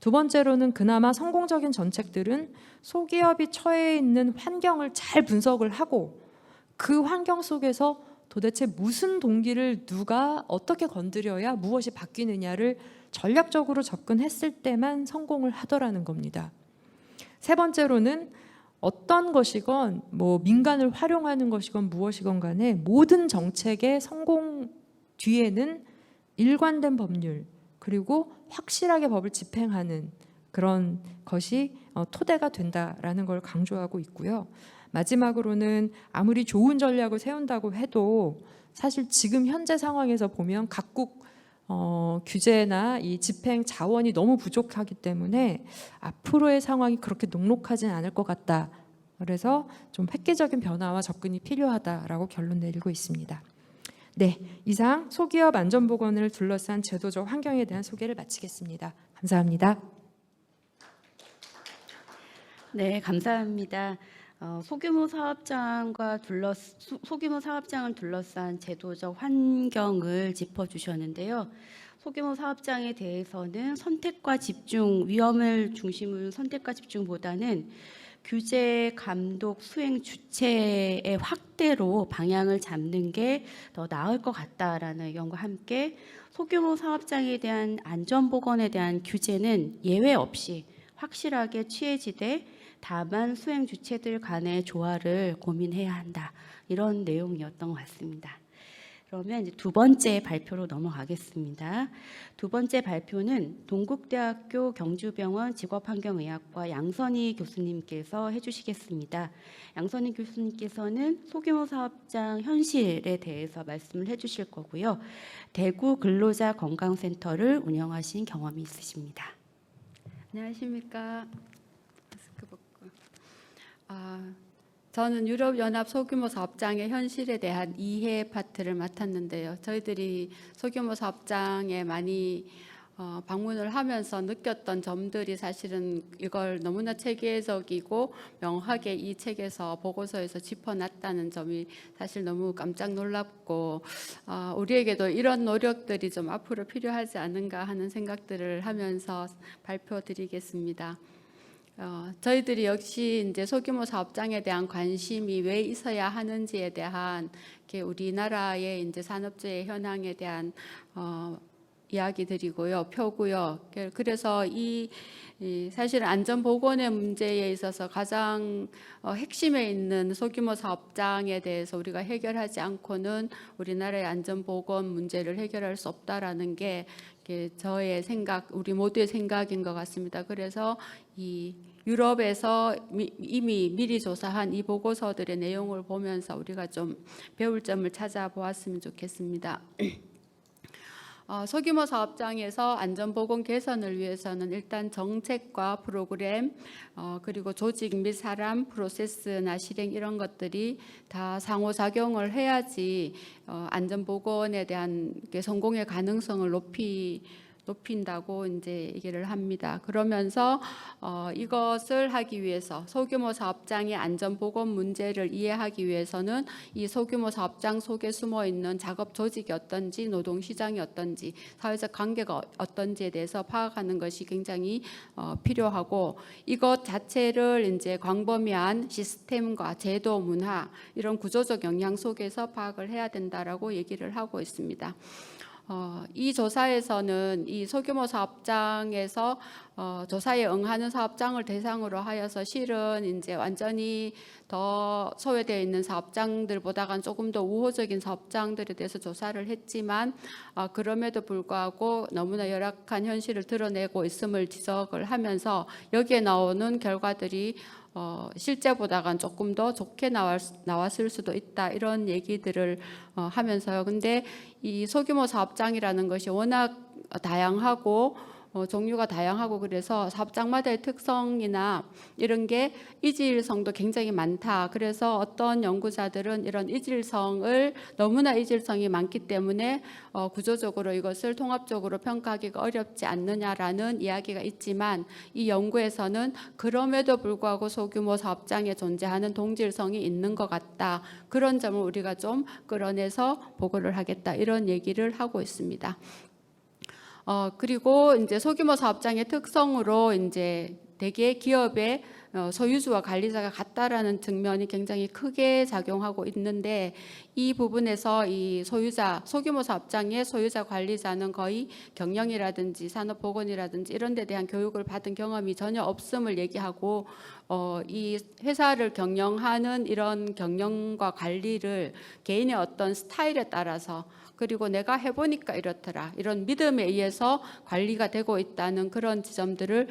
두 번째로는 그나마 성공적인 정책들은 소기업이 처해 있는 환경을 잘 분석을 하고 그 환경 속에서 도대체 무슨 동기를 누가 어떻게 건드려야 무엇이 바뀌느냐를 전략적으로 접근했을 때만 성공을 하더라는 겁니다. 세 번째로는 어떤 것이건 민간을 활용하는 것이건 무엇이건 간에 모든 정책의 성공 뒤에는 일관된 법률 그리고 확실하게 법을 집행하는 그런 것이 토대가 된다라는 걸 강조하고 있고요. 마지막으로는 아무리 좋은 전략을 세운다고 해도 사실 지금 현재 상황에서 보면 각국 규제나 이 집행 자원이 너무 부족하기 때문에 앞으로의 상황이 그렇게 녹록하진 않을 것 같다. 그래서 좀 획기적인 변화와 접근이 필요하다라고 결론 내리고 있습니다. 네, 이상 소기업 안전보건을 둘러싼 제도적 환경에 대한 소개를 마치겠습니다. 감사합니다. 네, 감사합니다. 소규모 사업장을 둘러싼 제도적 환경을 짚어주셨는데요. 소규모 사업장에 대해서는 위험을 중심으로 선택과 집중보다는 규제, 감독, 수행 주체의 확대로 방향을 잡는 게 더 나을 것 같다라는 의견과 함께 소규모 사업장에 대한 안전보건에 대한 규제는 예외 없이 확실하게 취해지되 다만 수행 주체들 간의 조화를 고민해야 한다. 이런 내용이었던 것 같습니다. 그러면 이제 두 번째 발표로 넘어가겠습니다. 두 번째 발표는 동국대학교 경주병원 직업환경의학과 양선희 교수님께서 해주시겠습니다. 양선희 교수님께서는 소규모 사업장 현실에 대해서 말씀을 해주실 거고요. 대구 근로자 건강센터를 운영하신 경험이 있으십니다. 안녕하십니까. 마스크 벗고. 저는 유럽연합 소규모 사업장의 현실에 대한 이해 파트를 맡았는데요. 저희들이 소규모 사업장에 많이 방문을 하면서 느꼈던 점들이 사실은 이걸 너무나 체계적이고 명확하게 이 책에서 보고서에서 짚어놨다는 점이 사실 너무 깜짝 놀랍고 우리에게도 이런 노력들이 좀 앞으로 필요하지 않은가 하는 생각들을 하면서 발표드리겠습니다. 저희들이 역시 이제 소규모 사업장에 대한 관심이 왜 있어야 하는지에 대한 우리나라의 이제 산업재해 현황에 대한 이야기드리고요, 표고요. 그래서 이 사실 안전보건의 문제에 있어서 가장 핵심에 있는 소규모 사업장에 대해서 우리가 해결하지 않고는 우리나라의 안전보건 문제를 해결할 수 없다라는 게 저의 생각, 우리 모두의 생각인 것 같습니다. 그래서 이 유럽에서 이미 미리 조사한 이 보고서들의 내용을 보면서 우리가 좀 배울 점을 찾아보았으면 좋겠습니다. 소규모 사업장에서 안전보건 개선을 위해서는 일단 정책과 프로그램 그리고 조직 및 사람, 프로세스나 실행 이런 것들이 다 상호작용을 해야지 안전보건에 대한 성공의 가능성을 높일 높인다고 이제 얘기를 합니다. 그러면서 이것을 하기 위해서 소규모 사업장의 안전 보건 문제를 이해하기 위해서는 이 소규모 사업장 속에 숨어 있는 작업 조직이 어떤지, 노동 시장이 어떤지, 사회적 관계가 어떤지에 대해서 파악하는 것이 굉장히 필요하고, 이것 자체를 이제 광범위한 시스템과 제도, 문화 이런 구조적 영향 속에서 파악을 해야 된다라고 얘기를 하고 있습니다. 이 조사에서는 이 소규모 사업장에서 조사에 응하는 사업장을 대상으로 하여서 실은 이제 완전히 더 소외되어 있는 사업장들보다는 조금 더 우호적인 사업장들에 대해서 조사를 했지만 그럼에도 불구하고 너무나 열악한 현실을 드러내고 있음을 지적을 하면서 여기에 나오는 결과들이 실제보다는 조금 더 좋게 나왔을 수도 있다, 이런 얘기들을 하면서요. 근데 이 소규모 사업장이라는 것이 워낙 다양하고 종류가 다양하고 그래서 사업장마다의 특성이나 이런 게 이질성도 굉장히 많다. 그래서 어떤 연구자들은 이런 이질성을 너무나 이질성이 많기 때문에 구조적으로 이것을 통합적으로 평가하기가 어렵지 않느냐라는 이야기가 있지만, 이 연구에서는 그럼에도 불구하고 소규모 사업장에 존재하는 동질성이 있는 것 같다. 그런 점을 우리가 좀 끌어내서 보고를 하겠다, 이런 얘기를 하고 있습니다. 그리고 이제 소규모 사업장의 특성으로 이제 대개 기업의 소유주와 관리자가 같다라는 측면이 굉장히 크게 작용하고 있는데, 이 부분에서 이 소규모 사업장의 소유자 관리자는 거의 경영이라든지 산업보건이라든지 이런 데 대한 교육을 받은 경험이 전혀 없음을 얘기하고, 이 회사를 경영하는 이런 경영과 관리를 개인의 어떤 스타일에 따라서, 그리고 내가 해보니까 이렇더라, 이런 믿음에 의해서 관리가 되고 있다는 그런 지점들을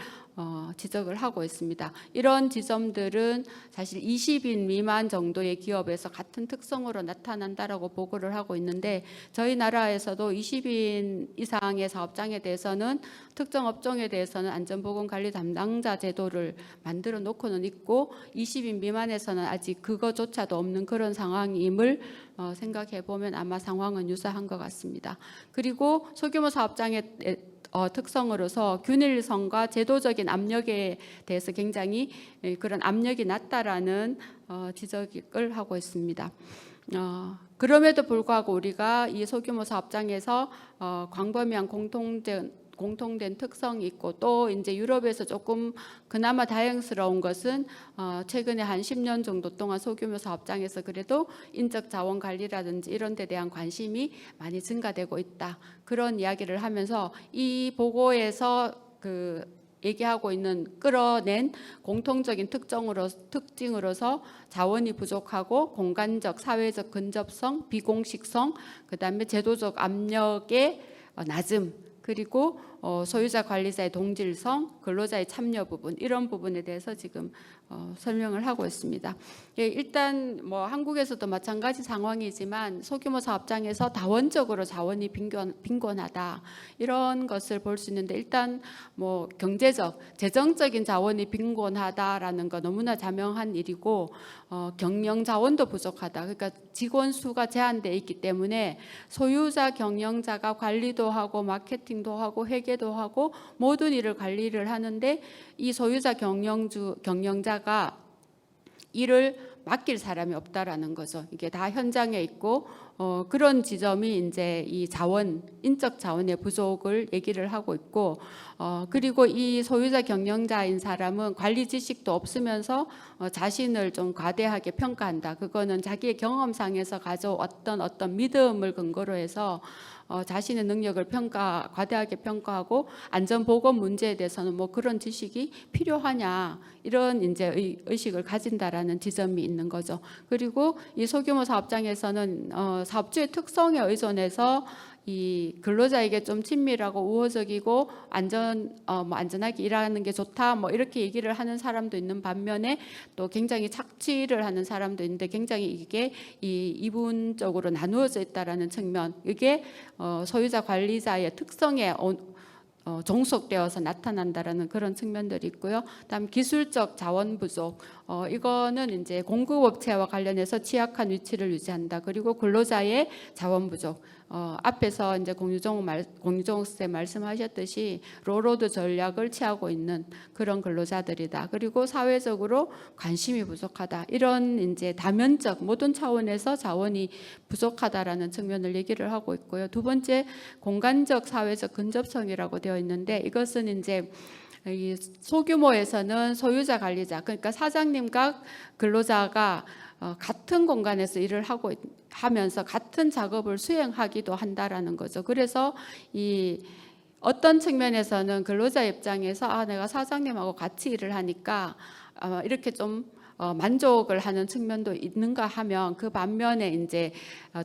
지적을 하고 있습니다. 이런 지점들은 사실 20인 미만 정도의 기업에서 같은 특성으로 나타난다라고 보고를 하고 있는데, 저희 나라에서도 20인 이상의 사업장에 대해서는 특정 업종에 대해서는 안전보건관리 담당자 제도를 만들어 놓고는 있고, 20인 미만에서는 아직 그거조차도 없는 그런 상황임을 생각해 보면 아마 상황은 유사한 것 같습니다. 그리고 소규모 사업장의 특성으로서 균일성과 제도적인 압력에 대해서 굉장히 그런 압력이 낮다라는 지적을 하고 있습니다. 그럼에도 불구하고 우리가 이 소규모 사업장에서 광범위한 공통된 특성이 있고, 또 이제 유럽에서 조금 그나마 다행스러운 것은 최근에 한 10년 정도 동안 소규모 사업장에서 그래도 인적 자원 관리라든지 이런 데 대한 관심이 많이 증가되고 있다, 그런 이야기를 하면서 이 보고에서 얘기하고 있는 끌어낸 공통적인 특징으로서 자원이 부족하고 공간적, 사회적 근접성, 비공식성, 그다음에 제도적 압력의 낮음, 그리고 소유자 관리자의 동질성, 근로자의 참여 부분, 이런 부분에 대해서 지금 설명을 하고 있습니다. 예, 일단 뭐 한국에서도 마찬가지 상황이지만 소규모 사업장에서 다원적으로 자원이 빈곤하다, 이런 것을 볼 수 있는데, 일단 뭐 경제적, 재정적인 자원이 빈곤하다라는 거 너무나 자명한 일이고, 경영 자원도 부족하다. 그러니까 직원 수가 제한되어 있기 때문에 소유자 경영자가 관리도 하고 마케팅도 하고 회계도 하고 모든 일을 관리를 하는데, 이 소유자 경영자가 일을 맡길 사람이 없다라는 거죠. 이게 다 현장에 있고, 그런 지점이 이제 이 인적 자원의 부족을 얘기를 하고 있고, 그리고 이 소유자 경영자인 사람은 관리 지식도 없으면서 자신을 좀 과대하게 평가한다. 그거는 자기의 경험상에서 가져왔던 어떤 믿음을 근거로 해서 자신의 능력을 과대하게 평가하고, 안전보건 문제에 대해서는 뭐 그런 지식이 필요하냐, 이런 이제 의식을 가진다라는 지점이 있는 거죠. 그리고 이 소규모 사업장에서는 사업주의 특성에 의존해서 이 근로자에게 좀 친밀하고 우호적이고 안전하게 일하는 게 좋다, 뭐 이렇게 얘기를 하는 사람도 있는 반면에, 또 굉장히 착취를 하는 사람도 있는데, 굉장히 이게 이분적으로 나누어져 있다라는 측면, 이게 소유자 관리자의 특성에 종속되어서 나타난다라는 그런 측면들이 있고요. 다음 기술적 자원 부족, 이거는 이제 공급업체와 관련해서 취약한 위치를 유지한다. 그리고 근로자의 자원 부족. 앞에서 이제 공유정 쌤 말씀하셨듯이 로로드 전략을 취하고 있는 그런 근로자들이다. 그리고 사회적으로 관심이 부족하다. 이런 이제 다면적 모든 차원에서 자원이 부족하다라는 측면을 얘기를 하고 있고요. 두 번째, 공간적 사회적 근접성이라고 되어 있는데 이것은 이제 이 소규모에서는 소유자 관리자, 그러니까 사장님과 근로자가 같은 공간에서 일을 하면서 같은 작업을 수행하기도 한다라는 거죠. 그래서 이 어떤 측면에서는 근로자 입장에서 내가 사장님하고 같이 일을 하니까 이렇게 좀 만족을 하는 측면도 있는가 하면 그 반면에 이제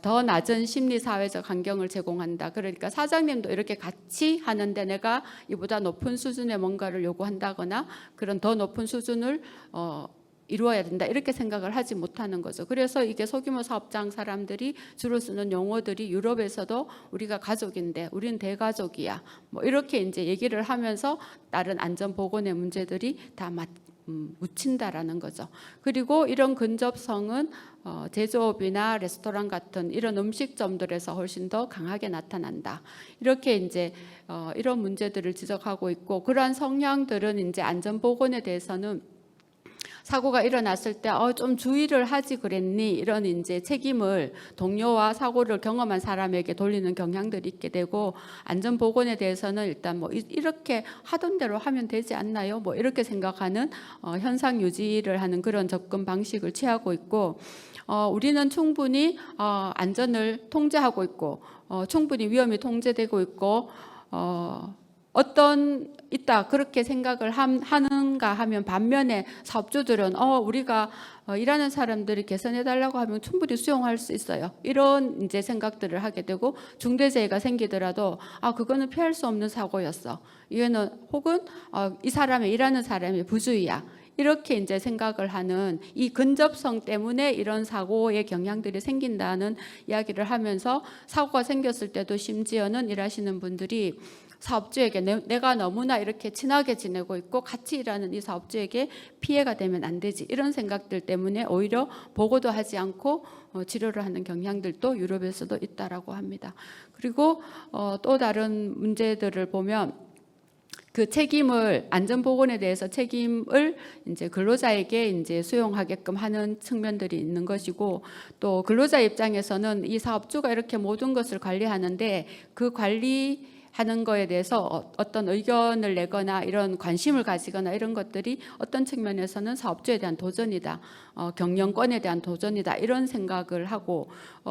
더 낮은 심리 사회적 환경을 제공한다. 그러니까 사장님도 이렇게 같이 하는데 내가 이보다 높은 수준의 뭔가를 요구한다거나 그런 더 높은 수준을 이루어야 된다 이렇게 생각을 하지 못하는 거죠. 그래서 이게 소규모 사업장 사람들이 주로 쓰는 용어들이 유럽에서도 우리가 가족인데 우리는 대가족이야 뭐 이렇게 이제 얘기를 하면서 다른 안전 보건의 문제들이 다 묻힌다라는 거죠. 그리고 이런 근접성은 제조업이나 레스토랑 같은 이런 음식점들에서 훨씬 더 강하게 나타난다. 이렇게 이제 이런 문제들을 지적하고 있고, 그러한 성향들은 이제 안전보건에 대해서는 사고가 일어났을 때 좀 주의를 하지 그랬니 이런 이제 책임을 동료와 사고를 경험한 사람에게 돌리는 경향들이 있게 되고, 안전보건에 대해서는 일단 뭐 이렇게 하던 대로 하면 되지 않나요? 뭐 이렇게 생각하는 현상 유지를 하는 그런 접근 방식을 취하고 있고, 우리는 충분히 안전을 통제하고 있고 충분히 위험이 통제되고 있고 있다 그렇게 생각을 하는가 하면, 반면에 사업주들은 우리가 일하는 사람들이 개선해 달라고 하면 충분히 수용할 수 있어요. 이런 이제 생각들을 하게 되고, 중대재해가 생기더라도 그거는 피할 수 없는 사고였어. 이거는 혹은 이 사람이 일하는 사람이 부주의야. 이렇게 이제 생각을 하는 이 근접성 때문에 이런 사고의 경향들이 생긴다는 이야기를 하면서, 사고가 생겼을 때도 심지어는 일하시는 분들이 사업주에게 내가 너무나 이렇게 친하게 지내고 있고 같이 일하는 이 사업주에게 피해가 되면 안 되지, 이런 생각들 때문에 오히려 보고도 하지 않고 치료를 하는 경향들도 유럽에서도 있다라고 합니다. 그리고 또 다른 문제들을 보면 그 책임을, 안전보건에 대해서 책임을 이제 근로자에게 이제 수용하게끔 하는 측면들이 있는 것이고, 또 근로자 입장에서는 이 사업주가 이렇게 모든 것을 관리하는데 그 관리하는 거에 대해서 어떤 의견을 내거나 이런 관심을 가지거나 이런 것들이 어떤 측면에서는 사업주에 대한 도전이다, 경영권에 대한 도전이다, 이런 생각을 하고,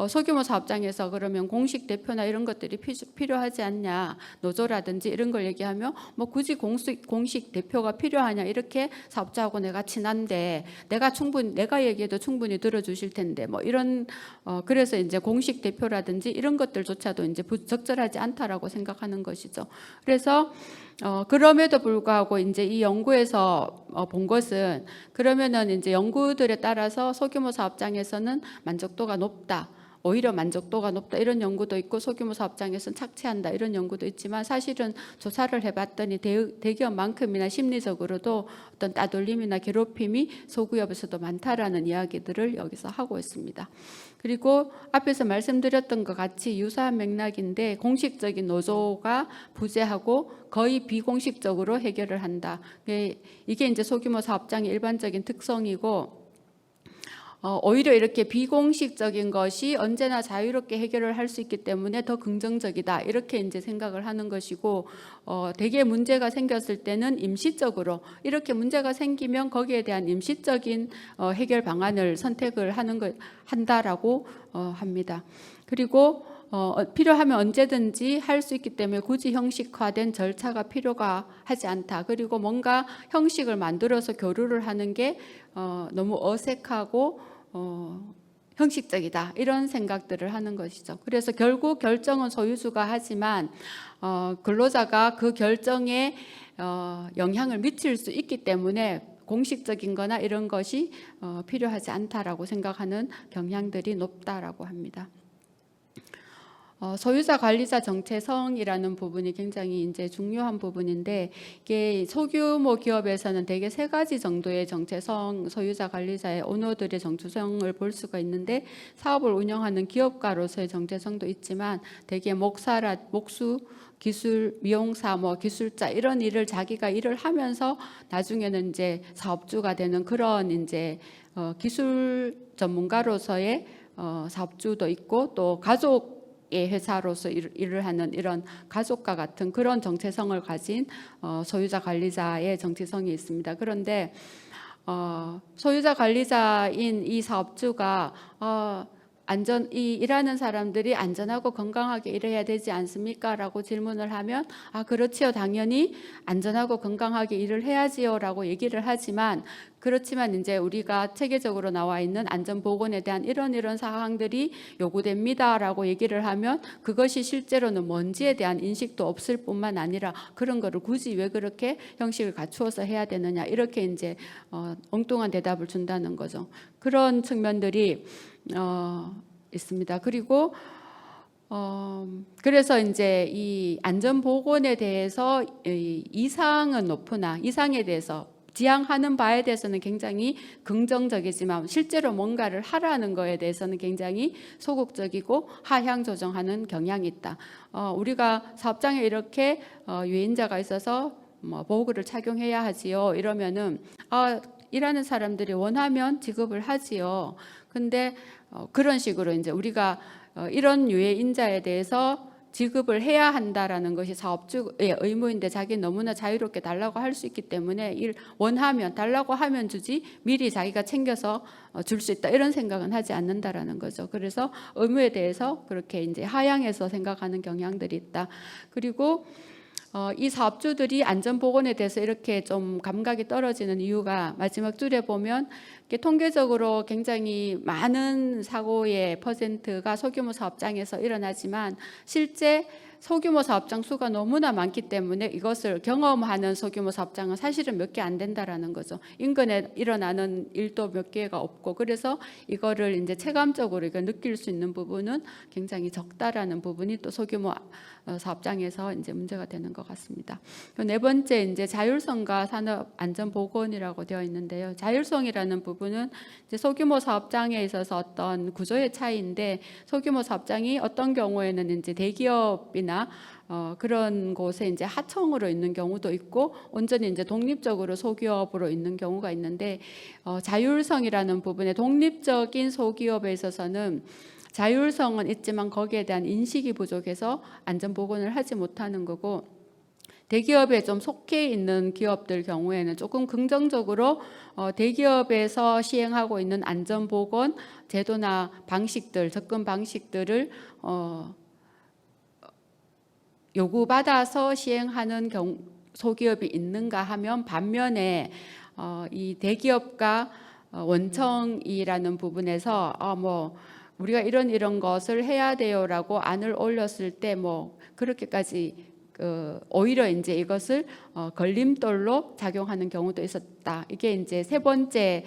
소규모 사업장에서 그러면 공식 대표나 이런 것들이 필요하지 않냐, 노조라든지 이런 걸 얘기하면 뭐 굳이 공식 대표가 필요하냐, 이렇게 사업자하고 내가 친한데 내가 얘기해도 충분히 들어주실 텐데 뭐 이런 그래서 이제 공식 대표라든지 이런 것들조차도 이제 적절하지 않다라고 생각하는 것이죠. 그래서 그럼에도 불구하고 이제 이 연구에서 본 것은, 그러면은 이제 연구들에 따라서 소규모 사업장에서는 만족도가 높다, 오히려 만족도가 높다, 이런 연구도 있고 소규모 사업장에서는 착취한다, 이런 연구도 있지만, 사실은 조사를 해봤더니 대기업만큼이나 심리적으로도 어떤 따돌림이나 괴롭힘이 소기업에서도 많다라는 이야기들을 여기서 하고 있습니다. 그리고 앞에서 말씀드렸던 것 같이 유사한 맥락인데, 공식적인 노조가 부재하고 거의 비공식적으로 해결을 한다. 이게 이제 소규모 사업장의 일반적인 특성이고, 오히려 이렇게 비공식적인 것이 언제나 자유롭게 해결을 할 수 있기 때문에 더 긍정적이다, 이렇게 이제 생각을 하는 것이고, 대개 문제가 생겼을 때는 임시적으로 이렇게 문제가 생기면 거기에 대한 임시적인 해결 방안을 선택을 한다라고 합니다. 그리고 필요하면 언제든지 할 수 있기 때문에 굳이 형식화된 절차가 필요가 하지 않다. 그리고 뭔가 형식을 만들어서 교류를 하는 게 너무 어색하고 형식적이다, 이런 생각들을 하는 것이죠. 그래서 결국 결정은 소유주가 하지만 근로자가 그 결정에 영향을 미칠 수 있기 때문에 공식적인 거나 이런 것이 필요하지 않다라고 생각하는 경향들이 높다라고 합니다. 소유자 관리자 정체성이라는 부분이 굉장히 이제 중요한 부분인데, 이게 소규모 기업에서는 대개 세 가지 정도의 정체성, 소유자 관리자의 오너들의 정체성을 볼 수가 있는데, 사업을 운영하는 기업가로서의 정체성도 있지만 대개 목수, 기술, 미용사, 뭐 기술자 이런 일을 자기가 일을 하면서 나중에는 이제 사업주가 되는 그런 이제 기술 전문가로서의 사업주도 있고, 또 가족의 회사로서 일을 하는 이런 가족과 같은 그런 정체성을 가진 소유자 관리자의 정체성이 있습니다. 그런데 소유자 관리자인 이 사업주가 이 일하는 사람들이 안전하고 건강하게 일해야 되지 않습니까? 라고 질문을 하면 그렇지요. 당연히 안전하고 건강하게 일을 해야지요. 라고 얘기를 하지만, 그렇지만 이제 우리가 체계적으로 나와 있는 안전보건에 대한 이런 사항들이 요구됩니다. 라고 얘기를 하면 그것이 실제로는 뭔지에 대한 인식도 없을 뿐만 아니라 그런 거를 굳이 왜 그렇게 형식을 갖추어서 해야 되느냐, 이렇게 이제 엉뚱한 대답을 준다는 거죠. 그런 측면들이 있습니다. 그리고 그래서 이제 이 안전보건에 대해서 이상은 높으나 이상에 대해서 지향하는 바에 대해서는 굉장히 긍정적이지만, 실제로 뭔가를 하라는 거에 대해서는 굉장히 소극적이고 하향 조정하는 경향이 있다. 우리가 사업장에 이렇게 유인자가 있어서 뭐 보호구를 착용해야 하지요. 이러면은 일하는 사람들이 원하면 지급을 하지요. 근데 그런 식으로 이제 우리가 이런 유해 인자에 대해서 지급을 해야 한다라는 것이 사업주의 의무인데, 자기는 너무나 자유롭게 달라고 할 수 있기 때문에 원하면 달라고 하면 주지 미리 자기가 챙겨서 줄 수 있다, 이런 생각은 하지 않는다라는 거죠. 그래서 의무에 대해서 그렇게 이제 하향해서 생각하는 경향들이 있다. 그리고 이 사업주들이 안전보건에 대해서 이렇게 좀 감각이 떨어지는 이유가, 마지막 줄에 보면 통계적으로 굉장히 많은 사고의 퍼센트가 소규모 사업장에서 일어나지만, 실제 소규모 사업장 수가 너무나 많기 때문에 이것을 경험하는 소규모 사업장은 사실은 몇 개 안 된다라는 거죠. 인근에 일어나는 일도 몇 개가 없고, 그래서 이거를 이제 체감적으로 느낄 수 있는 부분은 굉장히 적다라는 부분이 또 소규모 사업장에서 이제 문제가 되는 것 같습니다. 네 번째, 이제 자율성과 산업 안전 보건이라고 되어 있는데요. 자율성이라는 부분은 이제 소규모 사업장에 있어서 어떤 구조의 차이인데, 소규모 사업장이 어떤 경우에는 이제 대기업이나 그런 곳에 이제 하청으로 있는 경우도 있고, 온전히 이제 독립적으로 소기업으로 있는 경우가 있는데, 자율성이라는 부분에 독립적인 소기업에 있어서는 자율성은 있지만 거기에 대한 인식이 부족해서 안전보건을 하지 못하는 거고, 대기업에 좀 속해 있는 기업들 경우에는 조금 긍정적으로 대기업에서 시행하고 있는 안전보건 제도나 방식들, 접근 방식들을 요구받아서 시행하는 소기업이 있는가 하면, 반면에 이 대기업과 원청이라는 부분에서 뭐 우리가 이런 것을 해야 돼요라고 안을 올렸을 때 뭐 그렇게까지 오히려 이제 이것을 걸림돌로 작용하는 경우도 있었다. 이게 이제 세 번째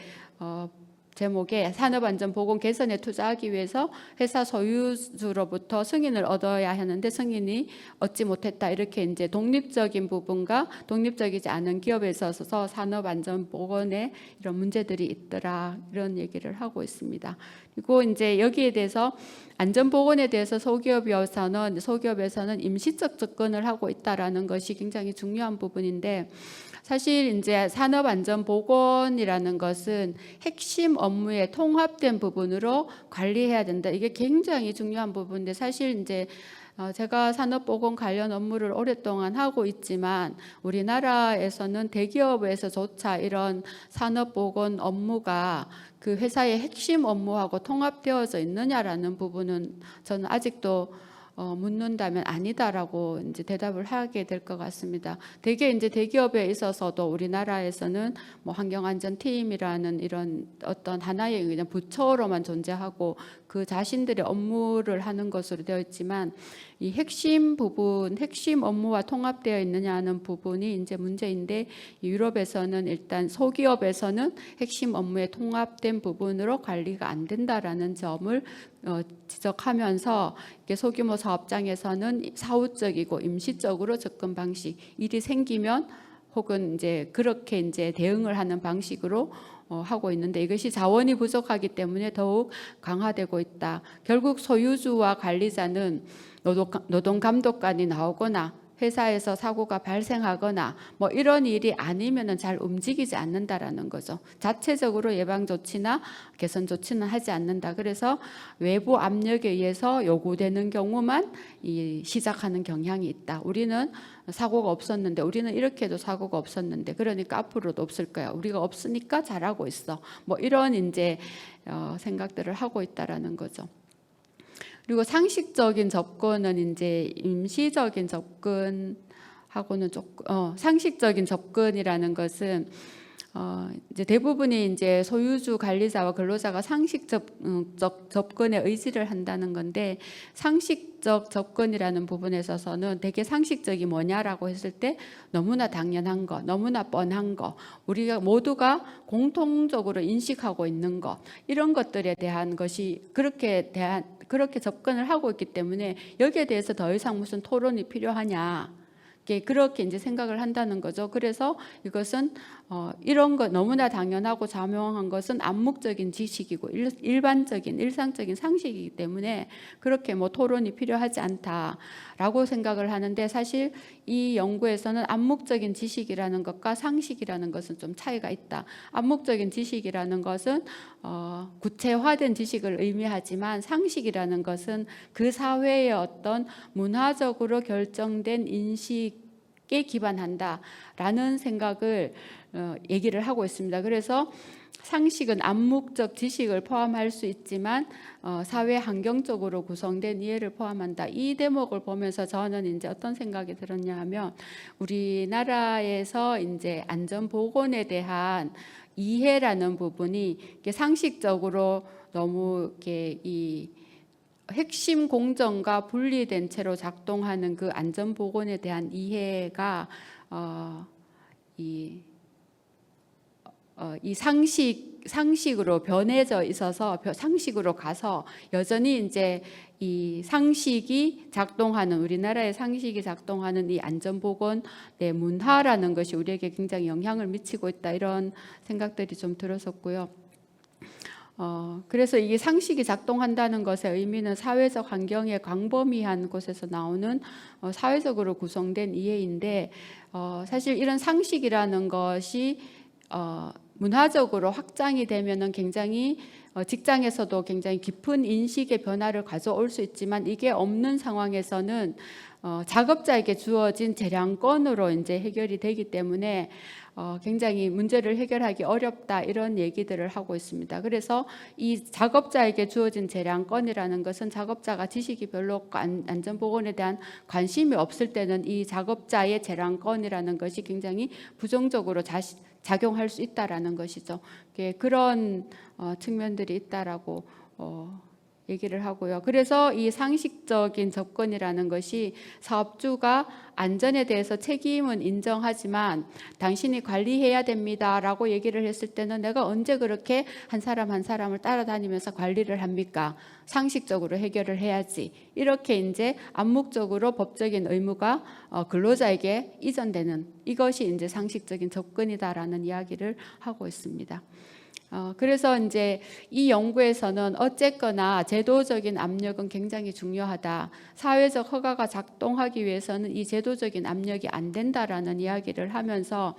제목에 산업안전보건 개선에 투자하기 위해서 회사 소유주로부터 승인을 얻어야 하는데 승인이 얻지 못했다. 이렇게 이제 독립적인 부분과 독립적이지 않은 기업에 있어서 산업안전보건에 이런 문제들이 있더라, 이런 얘기를 하고 있습니다. 그리고 이제 여기에 대해서 안전보건에 대해서 소기업에서는 임시적 접근을 하고 있다라는 것이 굉장히 중요한 부분인데, 사실 이제 산업안전보건이라는 것은 핵심 업무에 통합된 부분으로 관리해야 된다. 이게 굉장히 중요한 부분인데, 사실 이제 제가 산업보건 관련 업무를 오랫동안 하고 있지만 우리나라에서는 대기업에서조차 이런 산업보건 업무가 그 회사의 핵심 업무하고 통합되어져 있느냐라는 부분은 저는 아직도 묻는다면 아니다라고 이제 대답을 하게 될 것 같습니다. 대개 이제 대기업에 있어서도 우리나라에서는 뭐 환경안전팀이라는 이런 어떤 하나의 그냥 부처로만 존재하고 그 자신들의 업무를 하는 것으로 되어 있지만, 이 핵심 부분, 핵심 업무와 통합되어 있느냐 하는 부분이 이제 문제인데, 유럽에서는 일단 소기업에서는 핵심 업무에 통합된 부분으로 관리가 안 된다라는 점을 지적하면서 이게 소규모 사업장에서는 사후적이고 임시적으로 접근 방식, 일이 생기면 혹은 이제 그렇게 이제 대응을 하는 방식으로 하고 있는데 이것이 자원이 부족하기 때문에 더욱 강화되고 있다. 결국 소유주와 관리자는 노동 감독관이 나오거나 회사에서 사고가 발생하거나 뭐 이런 일이 아니면은 잘 움직이지 않는다라는 거죠. 자체적으로 예방 조치나 개선 조치는 하지 않는다. 그래서 외부 압력에 의해서 요구되는 경우만 시작하는 경향이 있다. 우리는 사고가 없었는데, 우리는 이렇게 해도 사고가 없었는데, 그러니까 앞으로도 없을 거야. 우리가 없으니까 잘하고 있어. 뭐 이런 이제 생각들을 하고 있다라는 거죠. 그리고 상식적인 접근은 이제 임시적인 접근하고는 조금 상식적인 접근이라는 것은 이제 대부분이 이제 소유주 관리자와 근로자가 상식적 접근에 의지를 한다는 건데, 상식적 접근이라는 부분에 있어서는 되게 상식적이 뭐냐라고 했을 때 너무나 당연한 거, 너무나 뻔한 거, 우리가 모두가 공통적으로 인식하고 있는 것, 이런 것들에 대한 것이 그렇게 접근을 하고 있기 때문에 여기에 대해서 더 이상 무슨 토론이 필요하냐, 그렇게 이제 생각을 한다는 거죠. 그래서 이것은 이런 것 너무나 당연하고 자명한 것은 암묵적인 지식이고 일반적인 일상적인 상식이기 때문에 그렇게 뭐 토론이 필요하지 않다라고 생각을 하는데, 사실 이 연구에서는 암묵적인 지식이라는 것과 상식이라는 것은 좀 차이가 있다. 암묵적인 지식이라는 것은 구체화된 지식을 의미하지만, 상식이라는 것은 그 사회의 어떤 문화적으로 결정된 인식에 기반한다라는 생각을 얘기를 하고 있습니다. 그래서 상식은 암묵적 지식을 포함할 수 있지만 사회 환경적으로 구성된 이해를 포함한다. 이 대목을 보면서 저는 이제 어떤 생각이 들었냐 하면, 우리나라에서 이제 안전보건에 대한 이해라는 부분이 상식적으로 너무 이렇게 이 핵심 공정과 분리된 채로 작동하는 그 안전보건에 대한 이해가 이 상식으로 변해져 있어서 상식으로 가서 여전히 이제 이 상식이 작동하는, 우리나라의 상식이 작동하는 이 안전보건의 문화라는 것이 우리에게 굉장히 영향을 미치고 있다, 이런 생각들이 좀 들었었고요. 그래서 이게 상식이 작동한다는 것의 의미는 사회적 환경의 광범위한 곳에서 나오는 사회적으로 구성된 이해인데, 사실 이런 상식이라는 것이 문화적으로 확장이 되면은 굉장히 직장에서도 굉장히 깊은 인식의 변화를 가져올 수 있지만, 이게 없는 상황에서는 작업자에게 주어진 재량권으로 이제 해결이 되기 때문에 굉장히 문제를 해결하기 어렵다, 이런 얘기들을 하고 있습니다. 그래서 이 작업자에게 주어진 재량권이라는 것은 작업자가 지식이 별로 없고 안전보건에 대한 관심이 없을 때는 이 작업자의 재량권이라는 것이 굉장히 부정적으로 작용할 수 있다라는 것이죠. 그런 측면들이 있다라고 얘기를 하고요. 그래서 이 상식적인 접근이라는 것이 사업주가 안전에 대해서 책임은 인정하지만 당신이 관리해야 됩니다라고 얘기를 했을 때는 내가 언제 그렇게 한 사람 한 사람을 따라다니면서 관리를 합니까? 상식적으로 해결을 해야지. 이렇게 이제 암묵적으로 법적인 의무가 근로자에게 이전되는, 이것이 이제 상식적인 접근이다라는 이야기를 하고 있습니다. 그래서 이제 이 연구에서는 어쨌거나 제도적인 압력은 굉장히 중요하다. 사회적 허가가 작동하기 위해서는 이 제도적인 압력이 안 된다라는 이야기를 하면서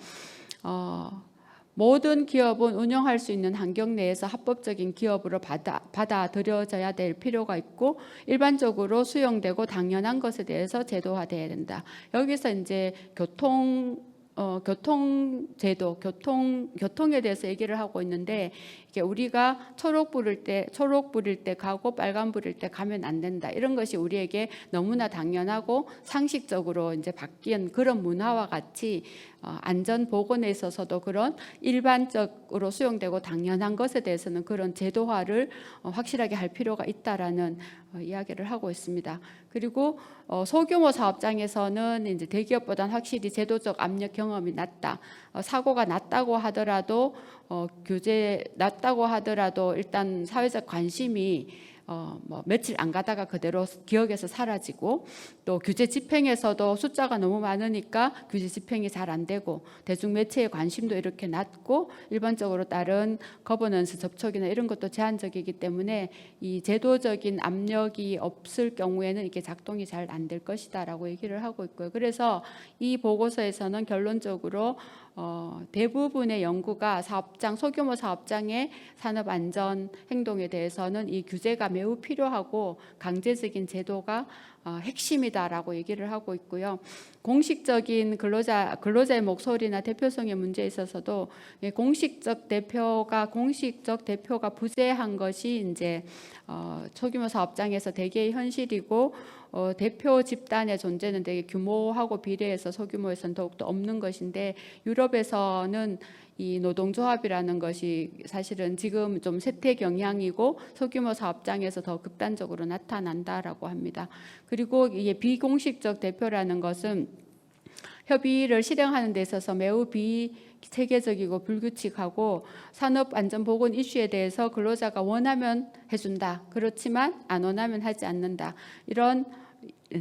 모든 기업은 운영할 수 있는 환경 내에서 합법적인 기업으로 받아들여져야 될 필요가 있고, 일반적으로 수용되고 당연한 것에 대해서 제도화돼야 된다. 여기서 이제 교통제도, 교통에 대해서 얘기를 하고 있는데, 이게 우리가 초록 불일 때 가고 빨간 불일 때 가면 안 된다, 이런 것이 우리에게 너무나 당연하고 상식적으로 이제 바뀐 그런 문화와 같이 안전 보건에 있어서도 그런 일반적으로 수용되고 당연한 것에 대해서는 그런 제도화를 확실하게 할 필요가 있다라는 이야기를 하고 있습니다. 그리고 소규모 사업장에서는 이제 대기업보다는 확실히 제도적 압력 경험이 낮다. 사고가 낮다고 하더라도 규제 낮다고 하더라도 일단 사회적 관심이 뭐 며칠 안 가다가 그대로 기억에서 사라지고, 또 규제 집행에서도 숫자가 너무 많으니까 규제 집행이 잘 안 되고, 대중 매체의 관심도 이렇게 낮고, 일반적으로 다른 거버넌스 접촉이나 이런 것도 제한적이기 때문에 이 제도적인 압력이 없을 경우에는 이게 작동이 잘 안 될 것이다라고 얘기를 하고 있고요. 그래서 이 보고서에서는 결론적으로 대부분의 연구가 소규모 사업장의 산업 안전 행동에 대해서는 이 규제가 매우 필요하고 강제적인 제도가 핵심이다라고 얘기를 하고 있고요. 공식적인 근로자의 목소리나 대표성의 문제에 있어서도 공식적 대표가 부재한 것이 이제 소규모 사업장에서 대개의 현실이고, 대표 집단의 존재는 되게 규모하고 비례해서 소규모에서는 더욱더 없는 것인데, 유럽에서는 이 노동조합이라는 것이 사실은 지금 좀 쇠퇴 경향이고 소규모 사업장에서 더 극단적으로 나타난다라고 합니다. 그리고 이게 비공식적 대표라는 것은 협의를 실행하는 데 있어서 매우 비체계적이고 불규칙하고, 산업안전보건 이슈에 대해서 근로자가 원하면 해준다, 그렇지만 안 원하면 하지 않는다, 이런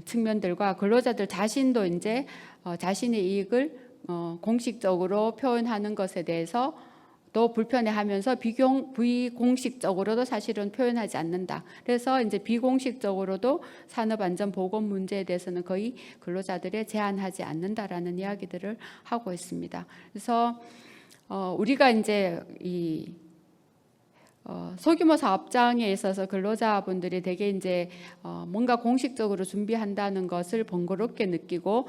측면들과 근로자들 자신도 이제 자신의 이익을 공식적으로 표현하는 것에 대해서 또 불편해하면서 비공식적으로도 사실은 표현하지 않는다. 그래서 이제 비공식적으로도 산업안전보건 문제에 대해서는 거의 근로자들에 제한하지 않는다라는 이야기들을 하고 있습니다. 그래서 우리가 이제 이 소규모 사업장에 있어서 근로자분들이 되게 이제 뭔가 공식적으로 준비한다는 것을 번거롭게 느끼고,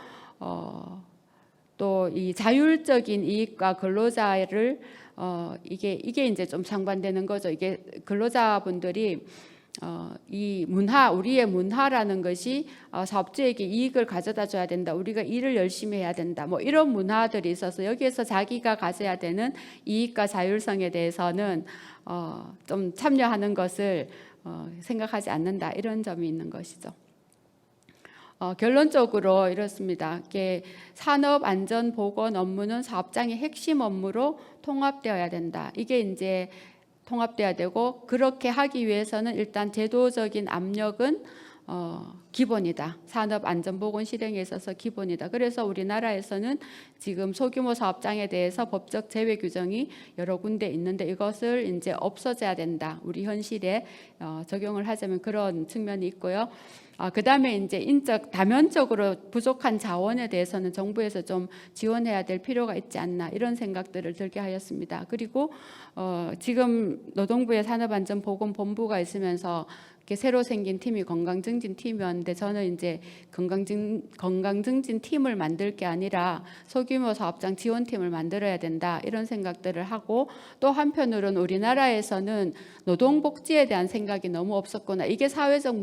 또 이 자율적인 이익과 근로자를 이게 이제 좀 상반되는 거죠. 이게 근로자분들이 이 우리의 문화라는 것이 사업주에게 이익을 가져다 줘야 된다, 우리가 일을 열심히 해야 된다, 뭐 이런 문화들이 있어서 여기에서 자기가 가져야 되는 이익과 자율성에 대해서는 좀 참여하는 것을 생각하지 않는다, 이런 점이 있는 것이죠. 결론적으로 이렇습니다. 산업안전보건 업무는 사업장의 핵심 업무로 통합되어야 된다. 이게 이제 통합돼야 되고, 그렇게 하기 위해서는 일단 제도적인 압력은 기본이다. 산업안전보건 실행에 있어서 기본이다. 그래서 우리나라에서는 지금 소규모 사업장에 대해서 법적 제외 규정이 여러 군데 있는데, 이것을 이제 없어져야 된다. 우리 현실에 적용을 하자면 그런 측면이 있고요. 그다음에 이제 다면적으로 부족한 자원에 대해서는 정부에서 좀 지원해야 될 필요가 있지 않나, 이런 생각들을 들게 하였습니다. 그리고 지금 노동부의 산업안전보건본부가 있으면서 이렇게 새로 생긴 팀이 건강증진 팀이었는데, 저는 이제 건강증진 팀을 만들 게 아니라 소규모 사업장 지원팀을 만들어야 된다, 이런 생각들을 하고, 또 한편으로는 우리나라에서는 노동복지에 대한 생각이 너무 없었구나, 이게 사회적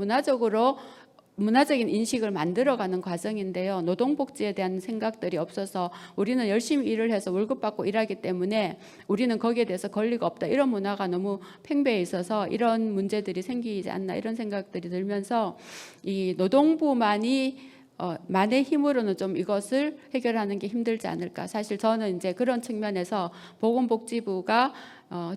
문화적인 인식을 만들어가는 과정인데요. 노동복지에 대한 생각들이 없어서 우리는 열심히 일을 해서 월급 받고 일하기 때문에 우리는 거기에 대해서 권리가 없다, 이런 문화가 너무 팽배해 있어서 이런 문제들이 생기지 않나, 이런 생각들이 들면서 이 노동부만의 힘으로는 좀 이것을 해결하는 게 힘들지 않을까. 사실 저는 이제 그런 측면에서 보건복지부가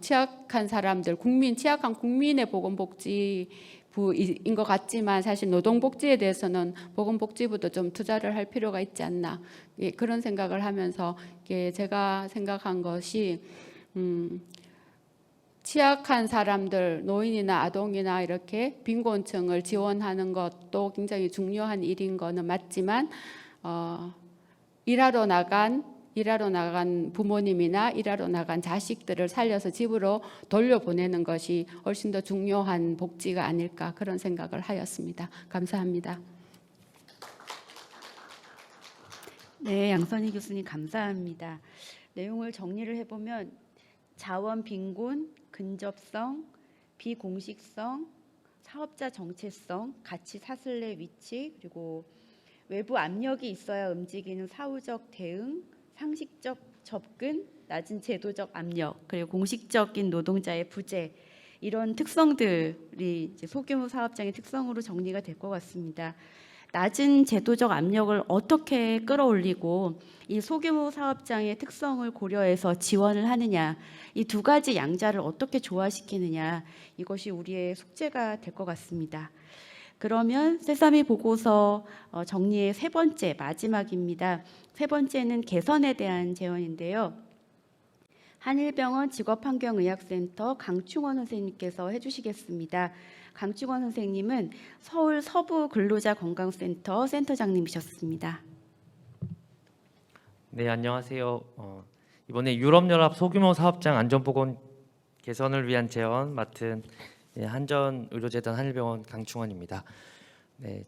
취약한 사람들, 취약한 국민의 보건복지 부인 것 같지만, 사실 노동복지에 대해서는 보건복지부도 좀 투자를 할 필요가 있지 않나, 그런 생각을 하면서 제가 생각한 것이, 취약한 사람들, 노인이나 아동이나 이렇게 빈곤층을 지원하는 것도 굉장히 중요한 일인 거는 맞지만, 일하러 나간 부모님이나 일하러 나간 자식들을 살려서 집으로 돌려보내는 것이 훨씬 더 중요한 복지가 아닐까, 그런 생각을 하였습니다. 감사합니다. 네, 양선희 교수님 감사합니다. 내용을 정리를 해보면 자원 빈곤, 근접성, 비공식성, 사업자 정체성, 가치 사슬의 위치, 그리고 외부 압력이 있어야 움직이는 사후적 대응, 상식적 접근, 낮은 제도적 압력, 그리고 공식적인 노동자의 부재, 이런 특성들이 이제 소규모 사업장의 특성으로 정리가 될 것 같습니다. 낮은 제도적 압력을 어떻게 끌어올리고 이 소규모 사업장의 특성을 고려해서 지원을 하느냐, 이 두 가지 양자를 어떻게 조화시키느냐, 이것이 우리의 숙제가 될 것 같습니다. 그러면 세사미 보고서 정리의 세 번째, 마지막입니다. 세 번째는 개선에 대한 제언인데요. 한일병원 직업환경의학센터 강충원 선생님께서 해주시겠습니다. 강충원 선생님은 서울 서부근로자건강센터 센터장님이셨습니다. 네, 안녕하세요. 이번에 유럽연합 소규모 사업장 안전보건 개선을 위한 제언 맡은 한전의료재단 한일병원 강충원입니다. 네,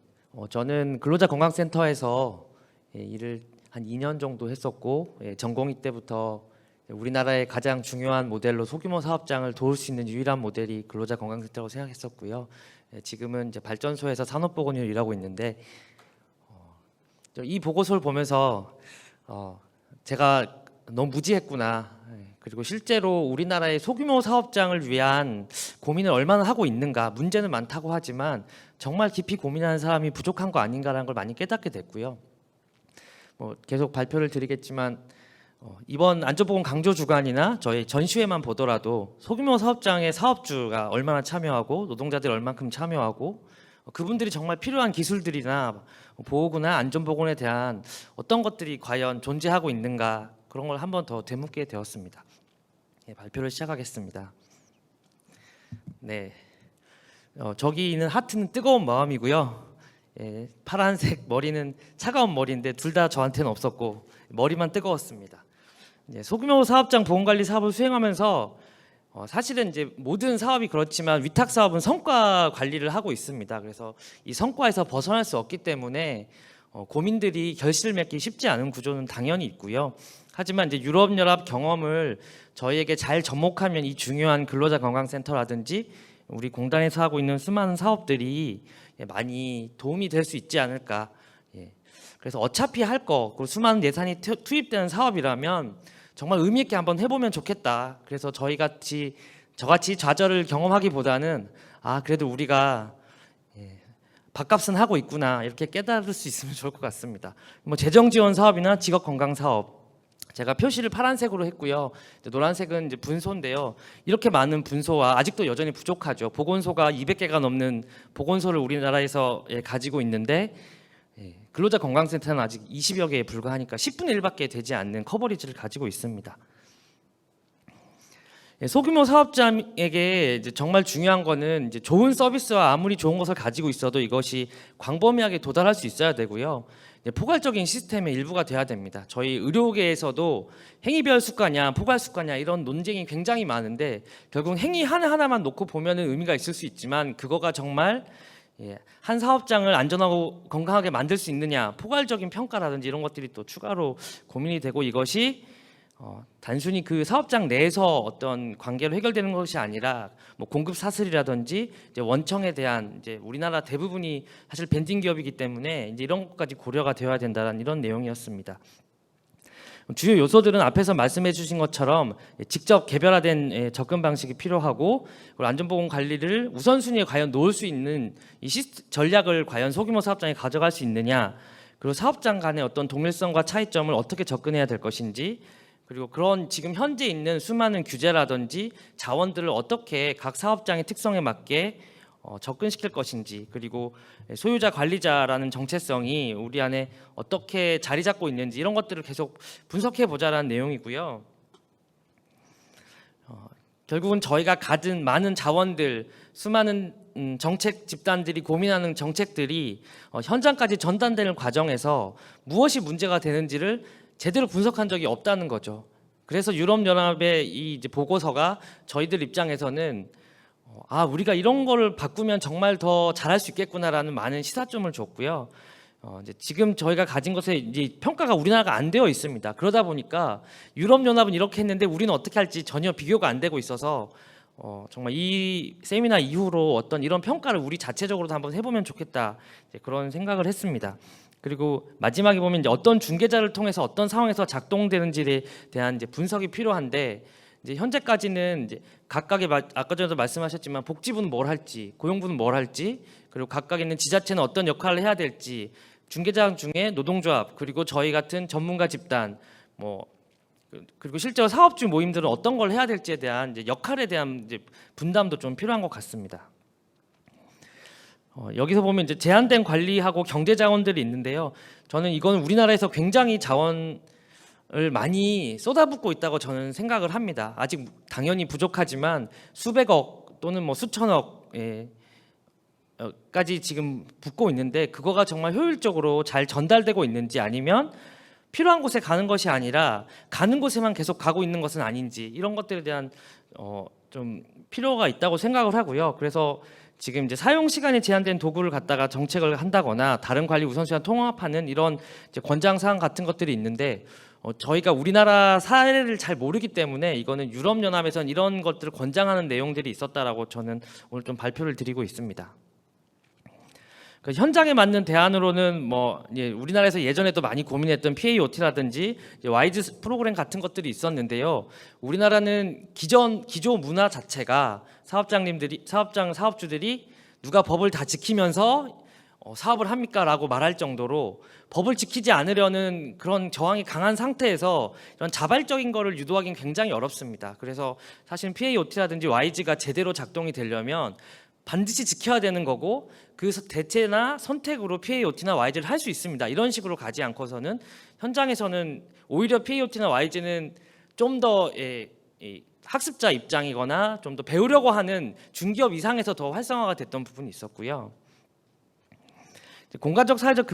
저는 근로자건강센터에서 일을 한 2년 정도 했었고, 전공의 때부터 우리나라의 가장 중요한 모델로 소규모 사업장을 도울 수 있는 유일한 모델이 근로자건강센터라고 생각했었고요. 지금은 이제 발전소에서 산업보건의로 일하고 있는데, 이 보고서를 보면서 제가 너무 무지했구나. 그리고 실제로 우리나라의 소규모 사업장을 위한 고민을 얼마나 하고 있는가. 문제는 많다고 하지만 정말 깊이 고민하는 사람이 부족한 거 아닌가라는 걸 많이 깨닫게 됐고요. 계속 발표를 드리겠지만 이번 안전보건 강조 주간이나 저희 전시회만 보더라도 소규모 사업장의 사업주가 얼마나 참여하고 노동자들이 얼만큼 참여하고 그분들이 정말 필요한 기술들이나 보호구나 안전보건에 대한 어떤 것들이 과연 존재하고 있는가, 그런 걸 한 번 더 되묻게 되었습니다. 발표를 시작하겠습니다. 네, 저기 있는 하트는 뜨거운 마음이고요. 파란색 머리는 차가운 머리인데 둘 다 저한테는 없었고 머리만 뜨거웠습니다. 소규모 사업장 보건관리 사업을 수행하면서 사실은 이제 모든 사업이 그렇지만 위탁 사업은 성과 관리를 하고 있습니다. 그래서 이 성과에서 벗어날 수 없기 때문에 고민들이 결실을 맺기 쉽지 않은 구조는 당연히 있고요. 하지만 이제 유럽연합 경험을 저희에게 잘 접목하면 이 중요한 근로자건강센터라든지 우리 공단에서 하고 있는 수많은 사업들이 많이 도움이 될 수 있지 않을까. 그래서 어차피 할 거, 그리고 수많은 예산이 투입되는 사업이라면 정말 의미 있게 한번 해보면 좋겠다. 그래서 저같이 좌절을 경험하기보다는 그래도 우리가 밥값은 하고 있구나, 이렇게 깨달을 수 있으면 좋을 것 같습니다. 재정 지원 사업이나 직업 건강 사업, 제가 표시를 파란색으로 했고요. 노란색은 이제 분소인데요. 이렇게 많은 분소와 아직도 여전히 부족하죠. 보건소가 200개가 넘는 보건소를 우리나라에서 가지고 있는데 근로자건강센터는 아직 20여 개에 불과하니까 10분의 1밖에 되지 않는 커버리지를 가지고 있습니다. 소규모 사업자에게 이제 정말 중요한 거는 이제 좋은 서비스와 아무리 좋은 것을 가지고 있어도 이것이 광범위하게 도달할 수 있어야 되고요. 포괄적인 시스템의 일부가 돼야 됩니다. 저희 의료계에서도 행위별 수가냐 포괄 수가냐 이런 논쟁이 굉장히 많은데 결국 행위 하나하나만 놓고 보면은 의미가 있을 수 있지만 그거가 정말 한 사업장을 안전하고 건강하게 만들 수 있느냐, 포괄적인 평가라든지 이런 것들이 또 추가로 고민이 되고, 이것이 단순히 그 사업장 내에서 어떤 관계로 해결되는 것이 아니라 공급 사슬이라든지 이제 원청에 대한 이제 우리나라 대부분이 사실 벤딩 기업이기 때문에 이제 이런 것까지 고려가 되어야 된다는 이런 내용이었습니다. 주요 요소들은 앞에서 말씀해 주신 것처럼 직접 개별화된 접근 방식이 필요하고, 그리고 안전보건 관리를 우선순위에 과연 놓을 수 있는 이 전략을 과연 소규모 사업장에 가져갈 수 있느냐, 그리고 사업장 간의 어떤 동일성과 차이점을 어떻게 접근해야 될 것인지, 그리고 그런 지금 현재 있는 수많은 규제라든지 자원들을 어떻게 각 사업장의 특성에 맞게 접근시킬 것인지, 그리고 소유자 관리자라는 정체성이 우리 안에 어떻게 자리 잡고 있는지 이런 것들을 계속 분석해 보자라는 내용이고요. 결국은 저희가 가진 많은 자원들, 수많은 정책 집단들이 고민하는 정책들이 현장까지 전달되는 과정에서 무엇이 문제가 되는지를 제대로 분석한 적이 없다는 거죠. 그래서 유럽연합의 이 이제 보고서가 저희들 입장에서는 우리가 이런 거를 바꾸면 정말 더 잘할 수 있겠구나라는 많은 시사점을 줬고요. 이제 지금 저희가 가진 것에 이제 평가가 우리나라가 안 되어 있습니다. 그러다 보니까 유럽연합은 이렇게 했는데 우리는 어떻게 할지 전혀 비교가 안 되고 있어서 정말 이 세미나 이후로 어떤 이런 평가를 우리 자체적으로도 한번 해보면 좋겠다, 이제 그런 생각을 했습니다. 그리고 마지막에 보면 이제 어떤 중개자를 통해서 어떤 상황에서 작동되는지에 대한 이제 분석이 필요한데, 이제 현재까지는 이제 각각의 아까 전에도 말씀하셨지만 복지부는 뭘 할지, 고용부는 뭘 할지, 그리고 각각 있는 지자체는 어떤 역할을 해야 될지, 중개장 중에 노동조합 그리고 저희 같은 전문가 집단 그리고 실제로 사업주 모임들은 어떤 걸 해야 될지에 대한 이제 역할에 대한 이제 분담도 좀 필요한 것 같습니다. 여기서 보면 이제 제한된 관리하고 경제 자원들이 있는데요. 저는 이건 우리나라에서 굉장히 자원을 많이 쏟아붓고 있다고 저는 생각을 합니다. 아직 당연히 부족하지만 수백억 또는 뭐 수천억 까지 지금 붓고 있는데 그거가 정말 효율적으로 잘 전달되고 있는지 아니면 필요한 곳에 가는 것이 아니라 가는 곳에만 계속 가고 있는 것은 아닌지 이런 것들에 대한 좀 필요가 있다고 생각을 하고요. 그래서 지금 이제 사용 시간이 제한된 도구를 갖다가 정책을 한다거나 다른 관리 우선순위와 통합하는 이런 이제 권장 사항 같은 것들이 있는데 저희가 우리나라 사례를 잘 모르기 때문에 이거는 유럽 연합에서는 이런 것들을 권장하는 내용들이 있었다라고 저는 오늘 좀 발표를 드리고 있습니다. 그 현장에 맞는 대안으로는 우리나라에서 예전에도 많이 고민했던 PAOT라든지 와이즈 프로그램 같은 것들이 있었는데요. 우리나라는 기조 문화 자체가 사업주들이 누가 법을 다 지키면서 사업을 합니까라고 말할 정도로 법을 지키지 않으려는 그런 저항이 강한 상태에서 이런 자발적인 거를 유도하기는 굉장히 어렵습니다. 그래서 사실 PAOT라든지 와이즈가 제대로 작동이 되려면 반드시 지켜야 되는 거고 그 대체나 선택으로 PAOT나 와이즈를 할 수 있습니다. 이런 식으로 가지 않고서는 현장에서는 오히려 PAOT나 와이즈는 좀 더 학습자 입장이거나 좀 더 배우려고 하는 중기업 이상에서 더 활성화가 됐던 부분이 있었고요. 공간적 사회적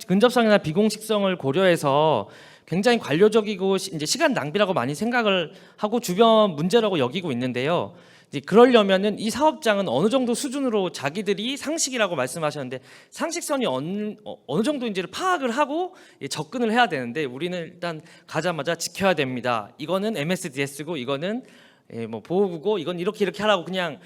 근접성이나 비공식성을 고려해서 굉장히 관료적이고 이제 시간 낭비라고 많이 생각을 하고 주변 문제라고 여기고 있는데요. 이제 그러려면은 이 사업장은 어느 정도 수준으로 자기들이 상식이라고 말씀하셨는데 상식선이 어느 정도인지를 파악을 하고 접근을 해야 되는데 우리는 일단 가자마자 지켜야 됩니다. 이거는 MSDS고 이거는 보호구고 이건 이렇게 하라고 그냥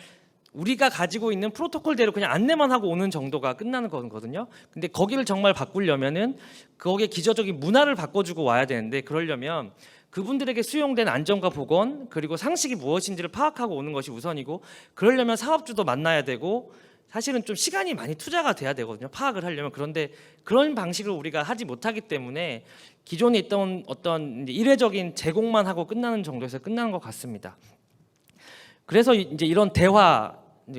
우리가 가지고 있는 프로토콜대로 그냥 안내만 하고 오는 정도가 끝나는 거거든요. 근데 거기를 정말 바꾸려면은 거기에 기저적인 문화를 바꿔주고 와야 되는데 그러려면 그분들에게 수용된 안전과 보건 그리고 상식이 무엇인지를 파악하고 오는 것이 우선이고 그러려면 사업주도 만나야 되고 사실은 좀 시간이 많이 투자가 돼야 되거든요. 파악을 하려면. 그런데 그런 방식을 우리가 하지 못하기 때문에 기존에 있던 어떤 일회적인 제공만 하고 끝나는 정도에서 끝나는 것 같습니다. 그래서 이제 이런 대화,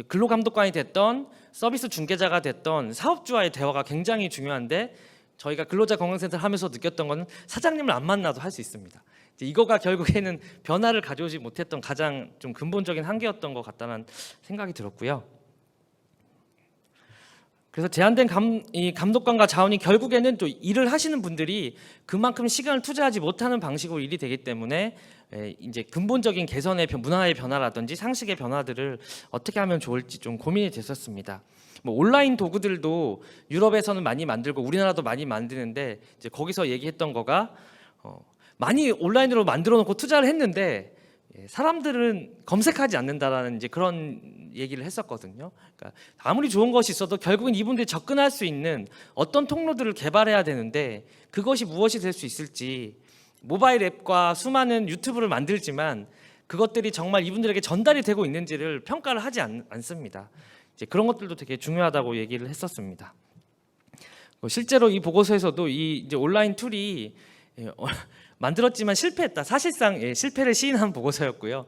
근로감독관이 됐던 서비스 중개자가 됐던 사업주와의 대화가 굉장히 중요한데 저희가 근로자 건강센터를 하면서 느꼈던 거는 사장님을 안 만나도 할 수 있습니다. 이거가 결국에는 변화를 가져오지 못했던 가장 좀 근본적인 한계였던 것 같다는 생각이 들었고요. 그래서 제한된 감독관과 자원이 결국에는 또 일을 하시는 분들이 그만큼 시간을 투자하지 못하는 방식으로 일이 되기 때문에 이제 근본적인 개선의 문화의 변화라든지 상식의 변화들을 어떻게 하면 좋을지 좀 고민이 됐었습니다. 온라인 도구들도 유럽에서는 많이 만들고 우리나라도 많이 만드는데 이제 거기서 얘기했던 거가 많이 온라인으로 만들어 놓고 투자를 했는데 사람들은 검색하지 않는다라는 이제 그런 얘기를 했었거든요. 그러니까 아무리 좋은 것이 있어도 결국은 이분들이 접근할 수 있는 어떤 통로들을 개발해야 되는데 그것이 무엇이 될 수 있을지 모바일 앱과 수많은 유튜브를 만들지만 그것들이 정말 이분들에게 전달이 되고 있는지를 평가를 하지 않습니다. 이제 그런 것들도 되게 중요하다고 얘기를 했었습니다. 실제로 이 보고서에서도 이 이제 온라인 툴이 만들었지만 실패했다. 사실상 실패를 시인한 보고서였고요.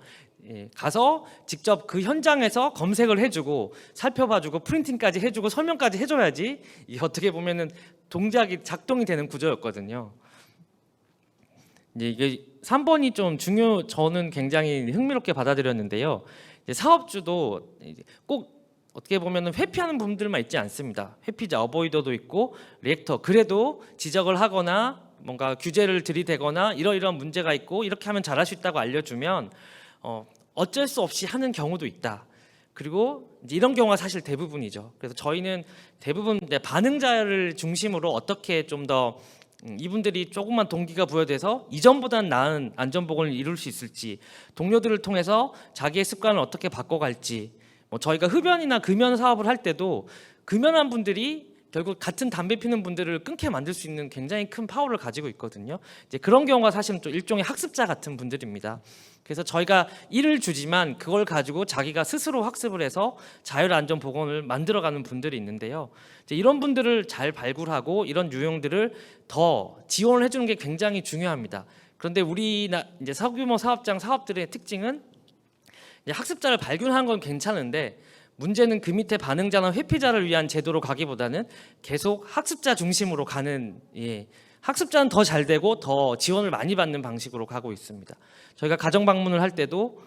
가서 직접 그 현장에서 검색을 해주고 살펴봐주고 프린팅까지 해주고 설명까지 해줘야지 어떻게 보면은 동작이 작동이 되는 구조였거든요. 이게 3번이 좀 저는 굉장히 흥미롭게 받아들였는데요. 사업주도 꼭 어떻게 보면 회피하는 부분들만 있지 않습니다. 회피자 어보이더도 있고 리액터 그래도 지적을 하거나 뭔가 규제를 들이대거나 이러이러한 문제가 있고 이렇게 하면 잘할 수 있다고 알려주면 어쩔 수 없이 하는 경우도 있다. 그리고 이제 이런 경우가 사실 대부분이죠. 그래서 저희는 대부분 반응자를 중심으로 어떻게 좀 더 이분들이 조금만 동기가 부여돼서 이전보다는 나은 안전보건을 이룰 수 있을지 동료들을 통해서 자기의 습관을 어떻게 바꿔갈지 저희가 흡연이나 금연 사업을 할 때도 금연한 분들이 결국 같은 담배 피는 분들을 끊게 만들 수 있는 굉장히 큰 파워를 가지고 있거든요. 이제 그런 경우가 사실은 또 일종의 학습자 같은 분들입니다. 그래서 저희가 일을 주지만 그걸 가지고 자기가 스스로 학습을 해서 자율안전보건을 만들어가는 분들이 있는데요. 이제 이런 분들을 잘 발굴하고 이런 유형들을 더 지원을 해주는 게 굉장히 중요합니다. 그런데 우리나 이제 소규모 사업장 사업들의 특징은 이제 학습자를 발굴하는 건 괜찮은데 문제는 그 밑에 반응자나 회피자를 위한 제도로 가기보다는 계속 학습자 중심으로 가는, 학습자는 더 잘 되고 더 지원을 많이 받는 방식으로 가고 있습니다. 저희가 가정 방문을 할 때도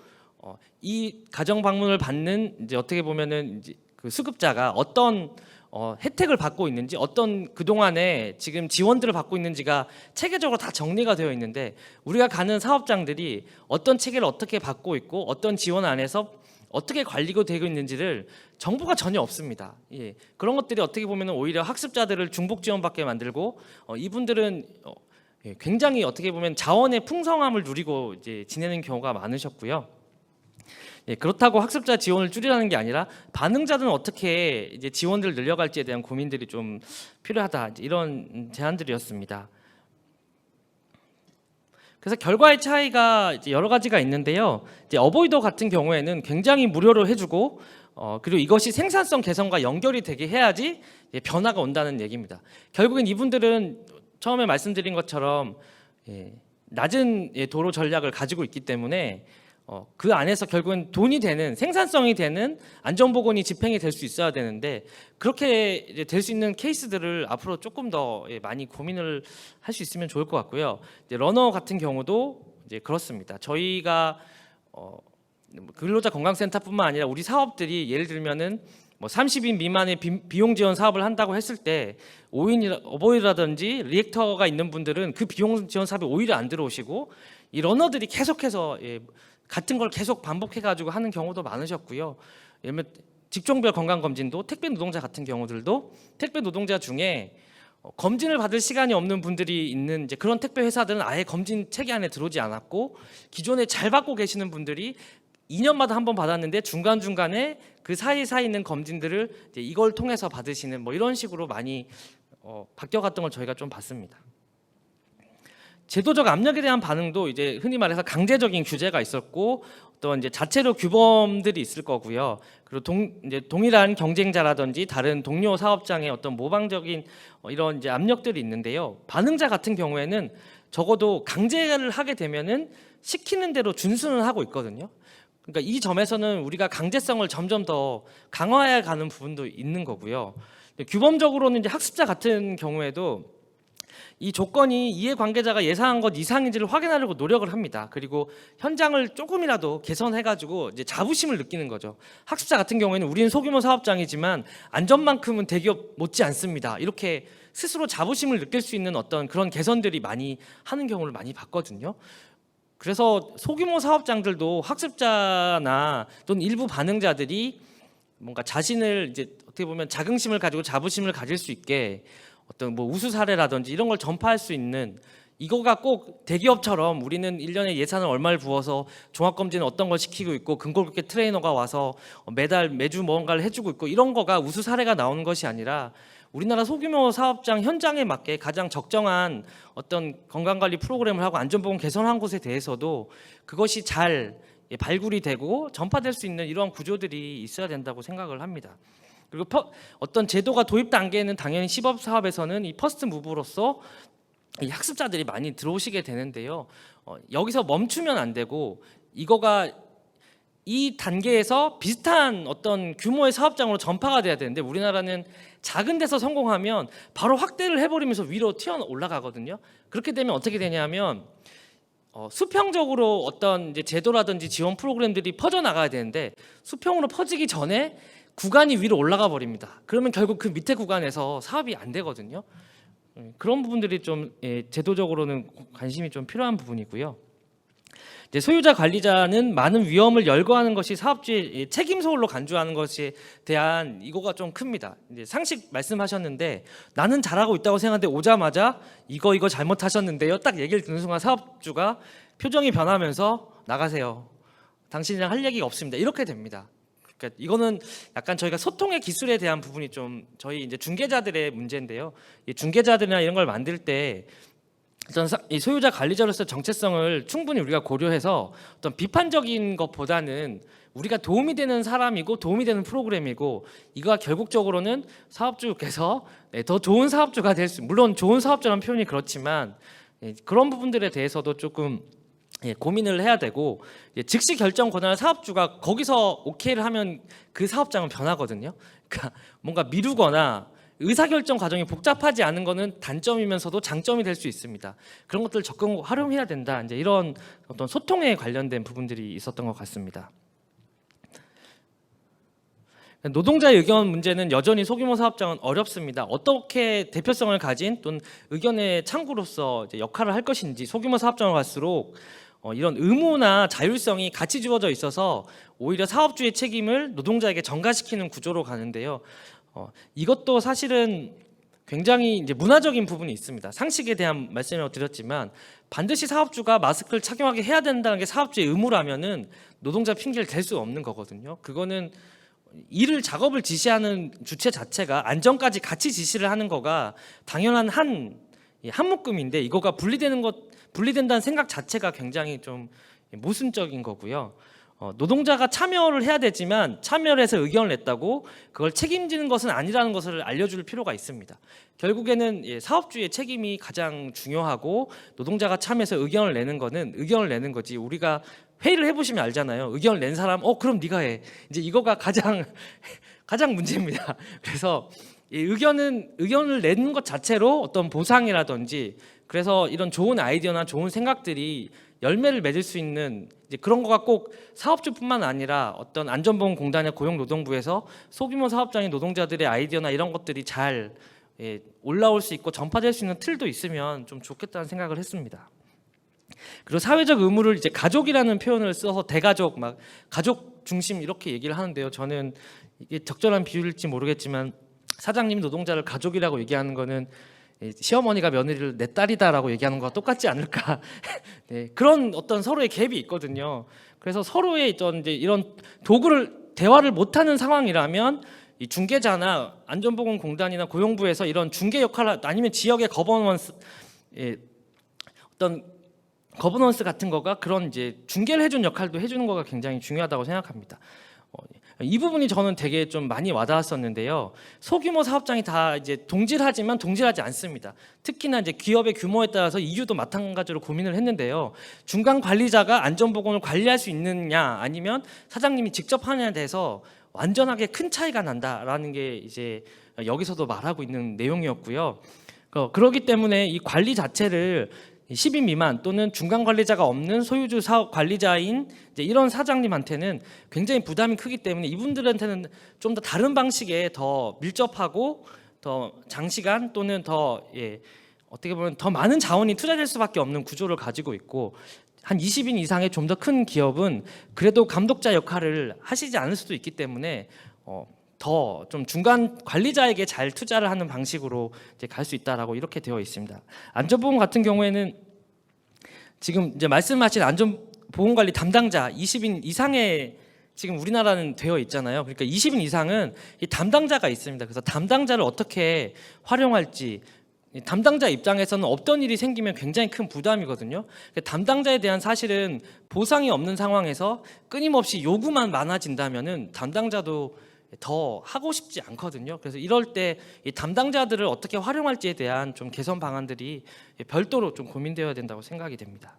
이 가정 방문을 받는 이제 어떻게 보면은 이제 그 수급자가 어떤 혜택을 받고 있는지, 어떤 그동안에 지금 지원들을 받고 있는지가 체계적으로 다 정리가 되어 있는데 우리가 가는 사업장들이 어떤 체계를 어떻게 받고 있고 어떤 지원 안에서 어떻게 관리가 되고 있는지를 정보가 전혀 없습니다. 그런 것들이 어떻게 보면 오히려 학습자들을 중복 지원받게 만들고 이분들은 굉장히 어떻게 보면 자원의 풍성함을 누리고 이제 지내는 경우가 많으셨고요. 그렇다고 학습자 지원을 줄이라는 게 아니라 반응자들은 어떻게 이제 지원들을 늘려갈지에 대한 고민들이 좀 필요하다, 이런 제안들이었습니다. 그래서 결과의 차이가 이제 여러 가지가 있는데요. 이제 어보이더 같은 경우에는 굉장히 무료로 해주고 그리고 이것이 생산성 개선과 연결이 되게 해야지 변화가 온다는 얘기입니다. 결국엔 이분들은 처음에 말씀드린 것처럼 낮은 도로 전략을 가지고 있기 때문에 그 안에서 결국은 돈이 되는, 생산성이 되는 안전보건이 집행이 될 수 있어야 되는데 그렇게 될 수 있는 케이스들을 앞으로 조금 더 많이 고민을 할 수 있으면 좋을 것 같고요. 이제 러너 같은 경우도 이제 그렇습니다. 저희가 근로자 건강센터뿐만 아니라 우리 사업들이 예를 들면은 뭐 30인 미만의 비용 지원 사업을 한다고 했을 때 5인 어버이라든지 리액터가 있는 분들은 그 비용 지원 사업에 오히려 안 들어오시고 이 러너들이 계속해서 같은 걸 계속 반복해가지고 하는 경우도 많으셨고요. 예를 들면 직종별 건강검진도 택배 노동자 같은 경우들도 택배 노동자 중에 검진을 받을 시간이 없는 분들이 있는 이제 그런 택배 회사들은 아예 검진 체계 안에 들어오지 않았고 기존에 잘 받고 계시는 분들이 2년마다 한 번 받았는데 중간중간에 그 사이사이 있는 검진들을 이제 이걸 통해서 받으시는 뭐 이런 식으로 많이 바뀌어갔던 걸 저희가 좀 봤습니다. 제도적 압력에 대한 반응도 이제 흔히 말해서 강제적인 규제가 있었고 또 이제 자체로 규범들이 있을 거고요. 그리고 이제 동일한 경쟁자라든지 다른 동료 사업장의 어떤 모방적인 이런 이제 압력들이 있는데요. 반응자 같은 경우에는 적어도 강제를 하게 되면은 시키는 대로 준수는 하고 있거든요. 그러니까 이 점에서는 우리가 강제성을 점점 더 강화해 가는 부분도 있는 거고요. 규범적으로는 이제 학습자 같은 경우에도 이 조건이 이해관계자가 예상한 것 이상인지를 확인하려고 노력을 합니다. 그리고 현장을 조금이라도 개선해가지고 이제 자부심을 느끼는 거죠. 학습자 같은 경우에는 우리는 소규모 사업장이지만 안전만큼은 대기업 못지 않습니다. 이렇게 스스로 자부심을 느낄 수 있는 어떤 그런 개선들이 많이 하는 경우를 많이 봤거든요. 그래서 소규모 사업장들도 학습자나 또는 일부 반응자들이 뭔가 자신을 이제 어떻게 보면 자긍심을 가지고 자부심을 가질 수 있게 어떤 뭐 우수 사례라든지 이런 걸 전파할 수 있는, 이거가 꼭 대기업처럼 우리는 1년에 예산을 얼마를 부어서 종합검진은 어떤 걸 시키고 있고 근골격계 트레이너가 와서 매주 뭔가를 해주고 있고 이런 거가 우수 사례가 나오는 것이 아니라 우리나라 소규모 사업장 현장에 맞게 가장 적정한 어떤 건강관리 프로그램을 하고 안전보건 개선한 곳에 대해서도 그것이 잘 발굴이 되고 전파될 수 있는 이러한 구조들이 있어야 된다고 생각을 합니다. 그리고 어떤 제도가 도입 단계에는 당연히 시범 사업에서는 이 퍼스트 무브로서 이 학습자들이 많이 들어오시게 되는데요. 여기서 멈추면 안 되고 이거가 이 단계에서 비슷한 어떤 규모의 사업장으로 전파가 돼야 되는데 우리나라는 작은 데서 성공하면 바로 확대를 해버리면서 위로 튀어 올라가거든요. 그렇게 되면 어떻게 되냐면 수평적으로 어떤 이제 제도라든지 지원 프로그램들이 퍼져 나가야 되는데 수평으로 퍼지기 전에 구간이 위로 올라가 버립니다. 그러면 결국 그 밑에 구간에서 사업이 안 되거든요. 그런 부분들이 좀 제도적으로는 관심이 좀 필요한 부분이고요. 이제 소유자 관리자는 많은 위험을 열거하는 것이 사업주의 책임 소홀로 간주하는 것에 대한 이거가 좀 큽니다. 이제 상식 말씀하셨는데 나는 잘하고 있다고 생각하는데 오자마자 이거 잘못하셨는데요. 딱 얘기를 듣는 순간 사업주가 표정이 변하면서 나가세요. 당신이랑 할 얘기가 없습니다. 이렇게 됩니다. 그러니까 이거는 약간 저희가 소통의 기술에 대한 부분이 좀 저희 이제 중개자들의 문제인데요. 이 중개자들이나 이런 걸 만들 때 이 소유자 관리자로서 정체성을 충분히 우리가 고려해서 어떤 비판적인 것보다는 우리가 도움이 되는 사람이고 도움이 되는 프로그램이고 이거가 결국적으로는 사업주께서 더 좋은 사업주가 될 수, 물론 좋은 사업주라는 표현이 그렇지만 그런 부분들에 대해서도 조금 고민을 해야 되고, 즉시 결정 권한을 사업주가 거기서 오케이를 하면 그 사업장은 변하거든요. 그러니까 뭔가 미루거나 의사결정 과정이 복잡하지 않은 거는 단점이면서도 장점이 될 수 있습니다. 그런 것들을 적극 활용해야 된다. 이제 이런 어떤 소통에 관련된 부분들이 있었던 것 같습니다. 노동자의 의견 문제는 여전히 소규모 사업장은 어렵습니다. 어떻게 대표성을 가진 또는 의견의 창구로서 이제 역할을 할 것인지, 소규모 사업장을 갈수록 이런 의무나 자율성이 같이 주어져 있어서 오히려 사업주의 책임을 노동자에게 전가시키는 구조로 가는데요. 이것도 사실은 굉장히 이제 문화적인 부분이 있습니다. 상식에 대한 말씀을 드렸지만 반드시 사업주가 마스크를 착용하게 해야 된다는 게 사업주의 의무라면은 노동자 핑계를 댈 수 없는 거거든요. 그거는 일을 작업을 지시하는 주체 자체가 안전까지 같이 지시를 하는 거가 당연한 한 묶음인데 이거가 분리된다는 생각 자체가 굉장히 좀 모순적인 거고요. 노동자가 참여를 해야 되지만 참여를 해서 의견을 냈다고 그걸 책임지는 것은 아니라는 것을 알려줄 필요가 있습니다. 결국에는 사업주의 책임이 가장 중요하고 노동자가 참여해서 의견을 내는 거는 의견을 내는 거지, 우리가 회의를 해보시면 알잖아요. 의견을 낸 사람 그럼 네가 해, 이제 이거가 가장 문제입니다. 그래서 의견을 내는 것 자체로 어떤 보상이라든지, 그래서 이런 좋은 아이디어나 좋은 생각들이 열매를 맺을 수 있는 이제 그런 거가 꼭 사업주뿐만 아니라 어떤 안전보건공단이나 고용노동부에서 소규모 사업장의 노동자들의 아이디어나 이런 것들이 잘 올라올 수 있고 전파될 수 있는 틀도 있으면 좀 좋겠다는 생각을 했습니다. 그리고 사회적 의무를 이제 가족이라는 표현을 써서 대가족, 막 가족 중심 이렇게 얘기를 하는데요. 저는 이게 적절한 비유일지 모르겠지만 사장님 노동자를 가족이라고 얘기하는 거는 시어머니가 며느리를 내 딸이다라고 얘기하는 거와 똑같지 않을까. 네, 그런 어떤 서로의 갭이 있거든요. 그래서 서로의 이제 이런 대화를 못하는 상황이라면 이 중개자나 안전보건공단이나 고용부에서 이런 중개 역할을, 아니면 지역의 거버넌스, 어떤 거버넌스 같은 거가 그런 이제 중개를 해준 역할도 해주는 거가 굉장히 중요하다고 생각합니다. 이 부분이 저는 되게 좀 많이 와닿았었는데요. 소규모 사업장이 다 이제 동질하지만 동질하지 않습니다. 특히나 이제 기업의 규모에 따라서 이유도 마찬가지로 고민을 했는데요. 중간 관리자가 안전보건을 관리할 수 있느냐 아니면 사장님이 직접 하느냐에 대해서 완전하게 큰 차이가 난다라는 게 이제 여기서도 말하고 있는 내용이었고요. 그렇기 때문에 이 관리 자체를 10인 미만 또는 중간 관리자가 없는 소유주 사업 관리자인 이제 이런 사장님한테는 굉장히 부담이 크기 때문에 이분들한테는 좀 더 다른 방식의 더 밀접하고 더 장시간 또는 더 어떻게 보면 더 많은 자원이 투자될 수밖에 없는 구조를 가지고 있고, 한 20인 이상의 좀 더 큰 기업은 그래도 감독자 역할을 하시지 않을 수도 있기 때문에 더 좀 중간 관리자에게 잘 투자를 하는 방식으로 이제 갈 수 있다라고 이렇게 되어 있습니다. 안전보건 같은 경우에는 지금 이제 말씀하신 안전보건관리 담당자 20인 이상의 지금 우리나라는 되어 있잖아요. 그러니까 20인 이상은 이 담당자가 있습니다. 그래서 담당자를 어떻게 활용할지, 담당자 입장에서는 없던 일이 생기면 굉장히 큰 부담이거든요. 담당자에 대한 사실은 보상이 없는 상황에서 끊임없이 요구만 많아진다면은 담당자도 더 하고 싶지 않거든요. 그래서 이럴 때 이 담당자들을 어떻게 활용할지에 대한 좀 개선 방안들이 별도로 좀 고민되어야 된다고 생각이 됩니다.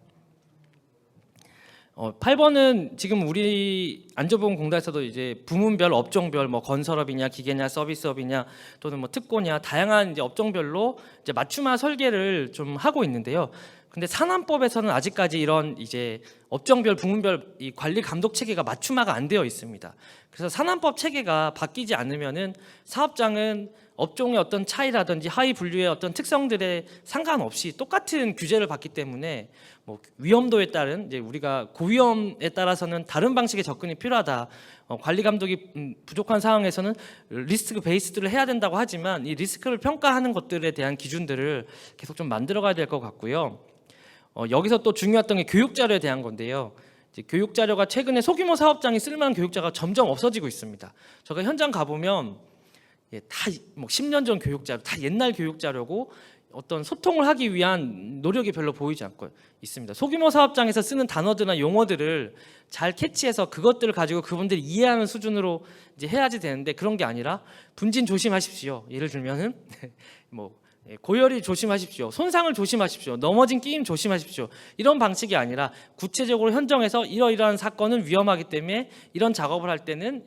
8번은 지금 우리 안전보건공단에서도 이제 부문별, 업종별, 뭐 건설업이냐, 기계냐, 서비스업이냐, 또는 뭐 특고냐, 다양한 이제 업종별로 이제 맞춤화 설계를 좀 하고 있는데요. 근데 산안법에서는 아직까지 이런 이제 업종별, 부문별 이 관리 감독 체계가 맞춤화가 안 되어 있습니다. 그래서 산안법 체계가 바뀌지 않으면은 사업장은 업종의 어떤 차이라든지 하위 분류의 어떤 특성들에 상관없이 똑같은 규제를 받기 때문에 뭐 위험도에 따른 이제 우리가 고위험에 따라서는 다른 방식의 접근이 필요하다. 관리 감독이 부족한 상황에서는 리스크 베이스드를 해야 된다고 하지만 이 리스크를 평가하는 것들에 대한 기준들을 계속 좀 만들어가야 될 것 같고요. 여기서 또 중요했던 게 교육 자료에 대한 건데요. 이제 교육 자료가 최근에 소규모 사업장이 쓸만한 교육 자료가 점점 없어지고 있습니다. 제가 현장 가보면 다뭐 10년 전 교육 자료, 다 옛날 교육 자료고 어떤 소통을 하기 위한 노력이 별로 보이지 않고 있습니다. 소규모 사업장에서 쓰는 단어들이나 용어들을 잘 캐치해서 그것들을 가지고 그분들이 이해하는 수준으로 이제 해야지 되는데 그런 게 아니라 분진 조심하십시오. 예를 들면은 뭐 고열이 조심하십시오. 손상을 조심하십시오. 넘어진 끼임 조심하십시오. 이런 방식이 아니라 구체적으로 현장에서 이러이러한 사건은 위험하기 때문에 이런 작업을 할 때는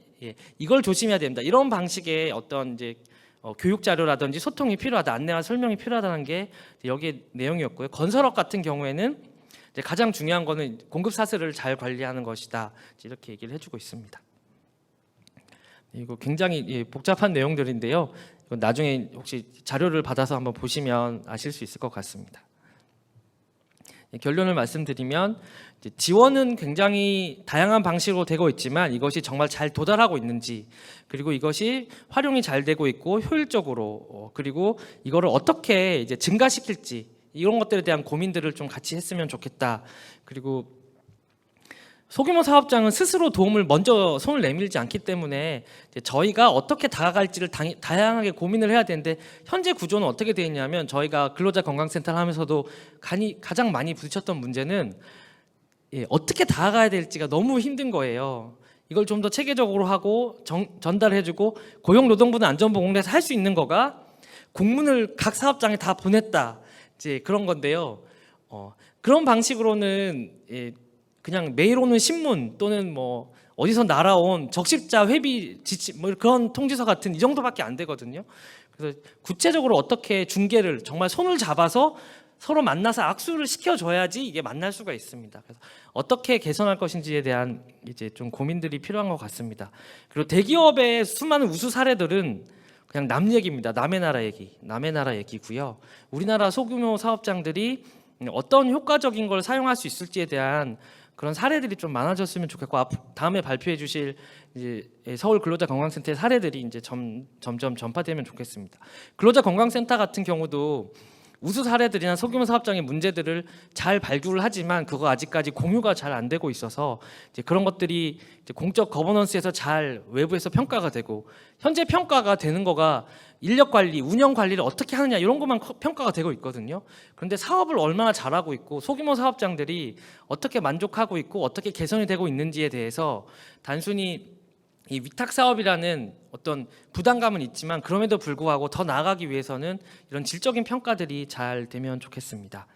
이걸 조심해야 됩니다. 이런 방식의 어떤 이제 교육 자료라든지 소통이 필요하다, 안내와 설명이 필요하다는 게 여기에 내용이었고요. 건설업 같은 경우에는 이제 가장 중요한 거는 공급 사슬을 잘 관리하는 것이다. 이렇게 얘기를 해주고 있습니다. 이거 굉장히 복잡한 내용들인데요. 이건 나중에 혹시 자료를 받아서 한번 보시면 아실 수 있을 것 같습니다. 결론을 말씀드리면 지원은 굉장히 다양한 방식으로 되고 있지만 이것이 정말 잘 도달하고 있는지, 그리고 이것이 활용이 잘 되고 있고 효율적으로, 그리고 이거를 어떻게 이제 증가시킬지, 이런 것들에 대한 고민들을 좀 같이 했으면 좋겠다. 그리고 소규모 사업장은 스스로 도움을 먼저 손을 내밀지 않기 때문에 저희가 어떻게 다가갈지를 다양하게 고민을 해야 되는데, 현재 구조는 어떻게 되어 있냐면, 저희가 근로자 건강센터를 하면서도 가장 많이 부딪혔던 문제는 어떻게 다가가야 될지가 너무 힘든 거예요. 이걸 좀 더 체계적으로 하고 전달해주고 고용노동부는 안전보건에서 할 수 있는 거가 공문을 각 사업장에 다 보냈다, 이제 그런 건데요. 그런 방식으로는 그냥 매일 오는 신문 또는 뭐 어디서 날아온 적십자 회비 지침 뭐 그런 통지서 같은 이 정도밖에 안 되거든요. 그래서 구체적으로 어떻게 중개를 정말 손을 잡아서 서로 만나서 악수를 시켜줘야지 이게 만날 수가 있습니다. 그래서 어떻게 개선할 것인지에 대한 이제 좀 고민들이 필요한 것 같습니다. 그리고 대기업의 수많은 우수 사례들은 그냥 남 얘기입니다. 남의 나라 얘기고요. 우리나라 소규모 사업장들이 어떤 효과적인 걸 사용할 수 있을지에 대한 그런 사례들이 좀 많아졌으면 좋겠고, 다음에 발표해 주실 이제 서울 근로자 건강센터의 사례들이 이제 점점 전파되면 좋겠습니다. 근로자 건강센터 같은 경우도 우수 사례들이나 소규모 사업장의 문제들을 잘 발굴을 하지만 그거 아직까지 공유가 잘 안 되고 있어서 이제 그런 것들이 이제 공적 거버넌스에서 잘 외부에서 평가가 되고, 현재 평가가 되는 거가 인력 관리, 운영 관리를 어떻게 하느냐 이런 것만 평가가 되고 있거든요. 그런데 사업을 얼마나 잘하고 있고 소규모 사업장들이 어떻게 만족하고 있고 어떻게 개선이 되고 있는지에 대해서 단순히 이 위탁 사업이라는 어떤 부담감은 있지만 그럼에도 불구하고 더 나아가기 위해서는 이런 질적인 평가들이 잘 되면 좋겠습니다.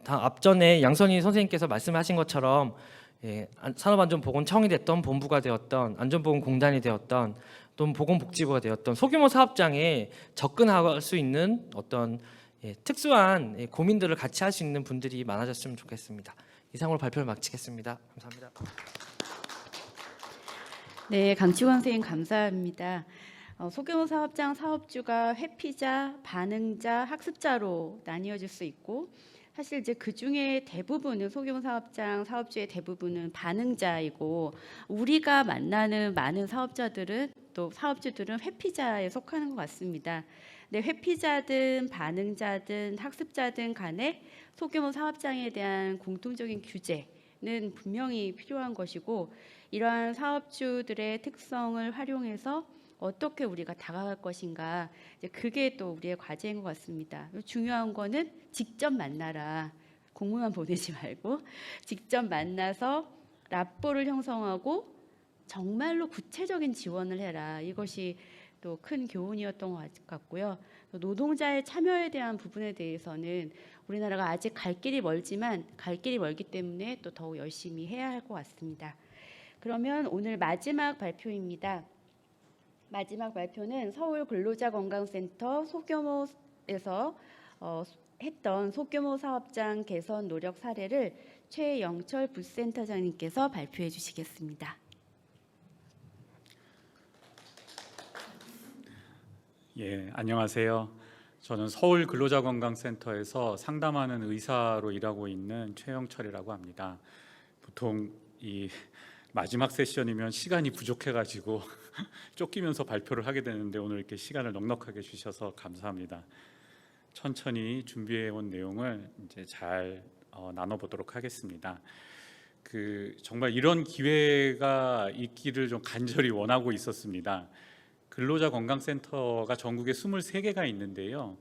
앞전에 양선희 선생님께서 말씀하신 것처럼 산업안전보건청이 됐던 본부가 되었던 안전보건공단이 되었던 또는 보건복지부가 되었던 소규모 사업장에 접근할 수 있는 어떤 특수한 고민들을 같이 할 수 있는 분들이 많아졌으면 좋겠습니다. 이상으로 발표를 마치겠습니다. 감사합니다. 네, 강치원 선생님 감사합니다. 소규모 사업장 사업주가 회피자, 반응자, 학습자로 나뉘어질 수 있고, 사실 이제 그 중에 대부분은 소규모 사업장 사업주의 대부분은 반응자이고, 우리가 만나는 많은 사업자들은 또 사업주들은 회피자에 속하는 것 같습니다. 네, 회피자든 반응자든 학습자든 간에 소규모 사업장에 대한 공통적인 규제는 분명히 필요한 것이고, 이러한 사업주들의 특성을 활용해서 어떻게 우리가 다가갈 것인가, 이제 그게 또 우리의 과제인 것 같습니다. 중요한 거는 직접 만나라. 공문만 보내지 말고 직접 만나서 라포를 형성하고 정말로 구체적인 지원을 해라. 이것이 또 큰 교훈이었던 것 같고요. 노동자의 참여에 대한 부분에 대해서는 우리나라가 아직 갈 길이 멀지만 갈 길이 멀기 때문에 또 더욱 열심히 해야 할 것 같습니다. 그러면 오늘 마지막 발표입니다. 마지막 발표는 서울 근로자건강센터 소규모에서 했던 소규모 사업장 개선 노력 사례를 최영철 부센터장님께서 발표해 주시겠습니다. 예, 안녕하세요. 저는 서울 근로자건강센터에서 상담하는 의사로 일하고 있는 최영철이라고 합니다. 보통 이 마지막 세션이면 시간이 부족해가지고 쫓기면서 발표를 하게 되는데 오늘 이렇게 시간을 넉넉하게 주셔서 감사합니다. 천천히 준비해 온 내용을 이제 잘 나눠보도록 하겠습니다. 정말 이런 기회가 있기를 좀 간절히 원하고 있었습니다. 근로자 건강센터가 전국에 23개가 있는데요.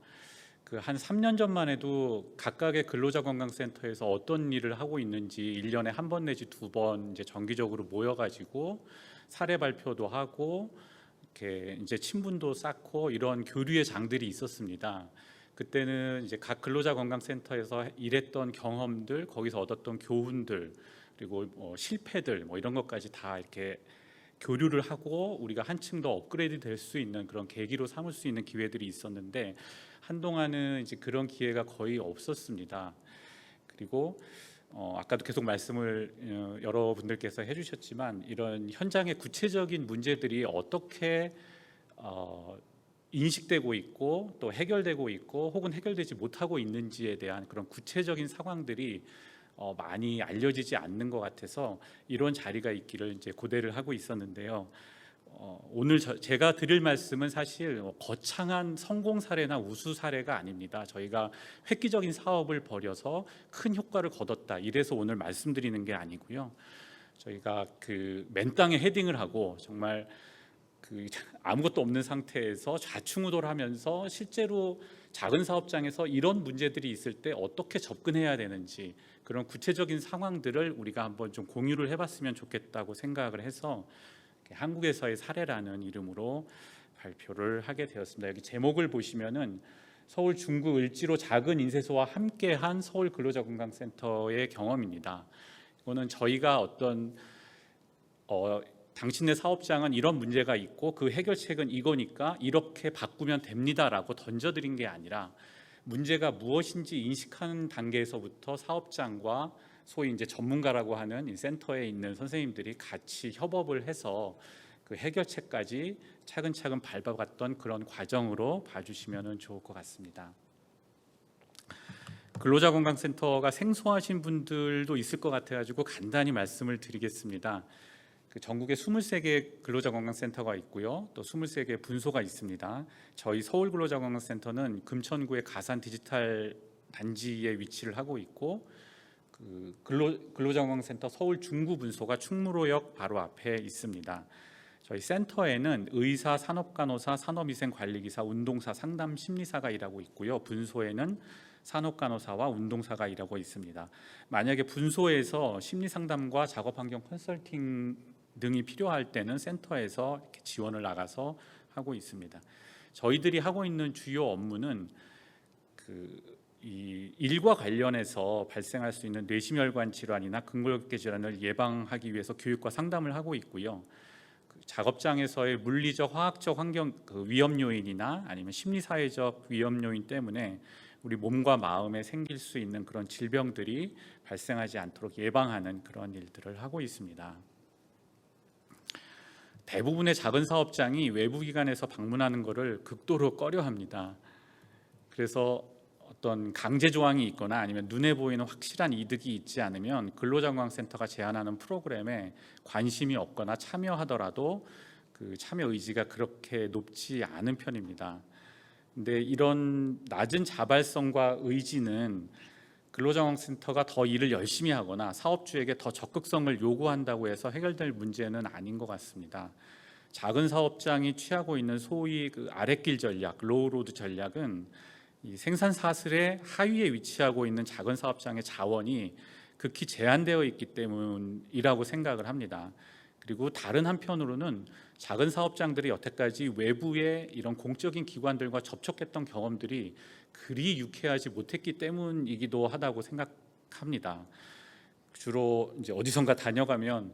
한 3년 전만 해도 각각의 근로자 건강센터에서 어떤 일을 하고 있는지 1년에 한 번 내지 2번 이제 정기적으로 모여가지고 사례 발표도 하고 이렇게 이제 친분도 쌓고 이런 교류의 장들이 있었습니다. 그때는 이제 각 근로자 건강센터에서 일했던 경험들, 거기서 얻었던 교훈들, 그리고 실패들 이런 것까지 다 이렇게 교류를 하고 우리가 한층 더 업그레이드 될 수 있는 그런 계기로 삼을 수 있는 기회들이 있었는데 한동안은 이제 그런 기회가 거의 없었습니다. 그리고 아까도 계속 말씀을 여러분들께서 해주셨지만 이런 현장의 구체적인 문제들이 어떻게 인식되고 있고 또 해결되고 있고 혹은 해결되지 못하고 있는지에 대한 그런 구체적인 상황들이 많이 알려지지 않는 것 같아서 이런 자리가 있기를 이제 고대를 하고 있었는데요. 오늘 제가 드릴 말씀은 사실 거창한 성공 사례나 우수 사례가 아닙니다. 저희가 획기적인 사업을 벌여서 큰 효과를 거뒀다 이래서 오늘 말씀드리는 게 아니고요. 저희가 맨 땅에 헤딩을 하고 정말 아무것도 없는 상태에서 좌충우돌하면서 실제로 작은 사업장에서 이런 문제들이 있을 때 어떻게 접근해야 되는지 그런 구체적인 상황들을 우리가 한번 좀 공유를 해봤으면 좋겠다고 생각을 해서 한국에서의 사례라는 이름으로 발표를 하게 되었습니다. 여기 제목을 보시면은 서울 중구 을지로 작은 인쇄소와 함께한 서울 근로자 건강센터의 경험입니다. 이거는 저희가 당신네 사업장은 이런 문제가 있고 그 해결책은 이거니까 이렇게 바꾸면 됩니다라고 던져드린 게 아니라 문제가 무엇인지 인식하는 단계에서부터 사업장과 소위 이제 전문가라고 하는 이 센터에 있는 선생님들이 같이 협업을 해서 그 해결책까지 차근차근 밟아갔던 그런 과정으로 봐주시면 좋을 것 같습니다. 근로자 건강센터가 생소하신 분들도 있을 것 같아가지고 간단히 말씀을 드리겠습니다. 전국에 23개 근로자 건강센터가 있고요. 또 23개 분소가 있습니다. 저희 서울 근로자 건강센터는 금천구의 가산 디지털 단지에 위치를 하고 있고 근로자 건강센터 서울 중구 분소가 충무로역 바로 앞에 있습니다. 저희 센터에는 의사, 산업간호사, 산업위생관리기사, 운동사, 상담 심리사가 일하고 있고요. 분소에는 산업간호사와 운동사가 일하고 있습니다. 만약에 분소에서 심리상담과 작업환경 컨설팅 등이 필요할 때는 센터에서 이렇게 지원을 나가서 하고 있습니다. 저희들이 하고 있는 주요 업무는 이 일과 관련해서 발생할 수 있는 뇌심혈관 질환이나 근골격계 질환을 예방하기 위해서 교육과 상담을 하고 있고요. 작업장에서의 물리적, 화학적 환경 위험 요인이나 아니면 심리사회적 위험 요인 때문에 우리 몸과 마음에 생길 수 있는 그런 질병들이 발생하지 않도록 예방하는 그런 일들을 하고 있습니다. 대부분의 작은 사업장이 외부 기관에서 방문하는 것을 극도로 꺼려합니다. 그래서 어떤 강제 조항이 있거나 아니면 눈에 보이는 확실한 이득이 있지 않으면 근로자건강센터가 제안하는 프로그램에 관심이 없거나 참여하더라도 그 참여 의지가 그렇게 높지 않은 편입니다. 근데 이런 낮은 자발성과 의지는 근로자건강센터가 더 일을 열심히 하거나 사업주에게 더 적극성을 요구한다고 해서 해결될 문제는 아닌 것 같습니다. 작은 사업장이 취하고 있는 소위 아랫길 전략, 로우로드 전략은 이 생산 사슬의 하위에 위치하고 있는 작은 사업장의 자원이 극히 제한되어 있기 때문이라고 생각을 합니다. 그리고 다른 한편으로는 작은 사업장들이 여태까지 외부의 이런 공적인 기관들과 접촉했던 경험들이 그리 유쾌하지 못했기 때문이기도 하다고 생각합니다. 주로 이제 어디선가 다녀가면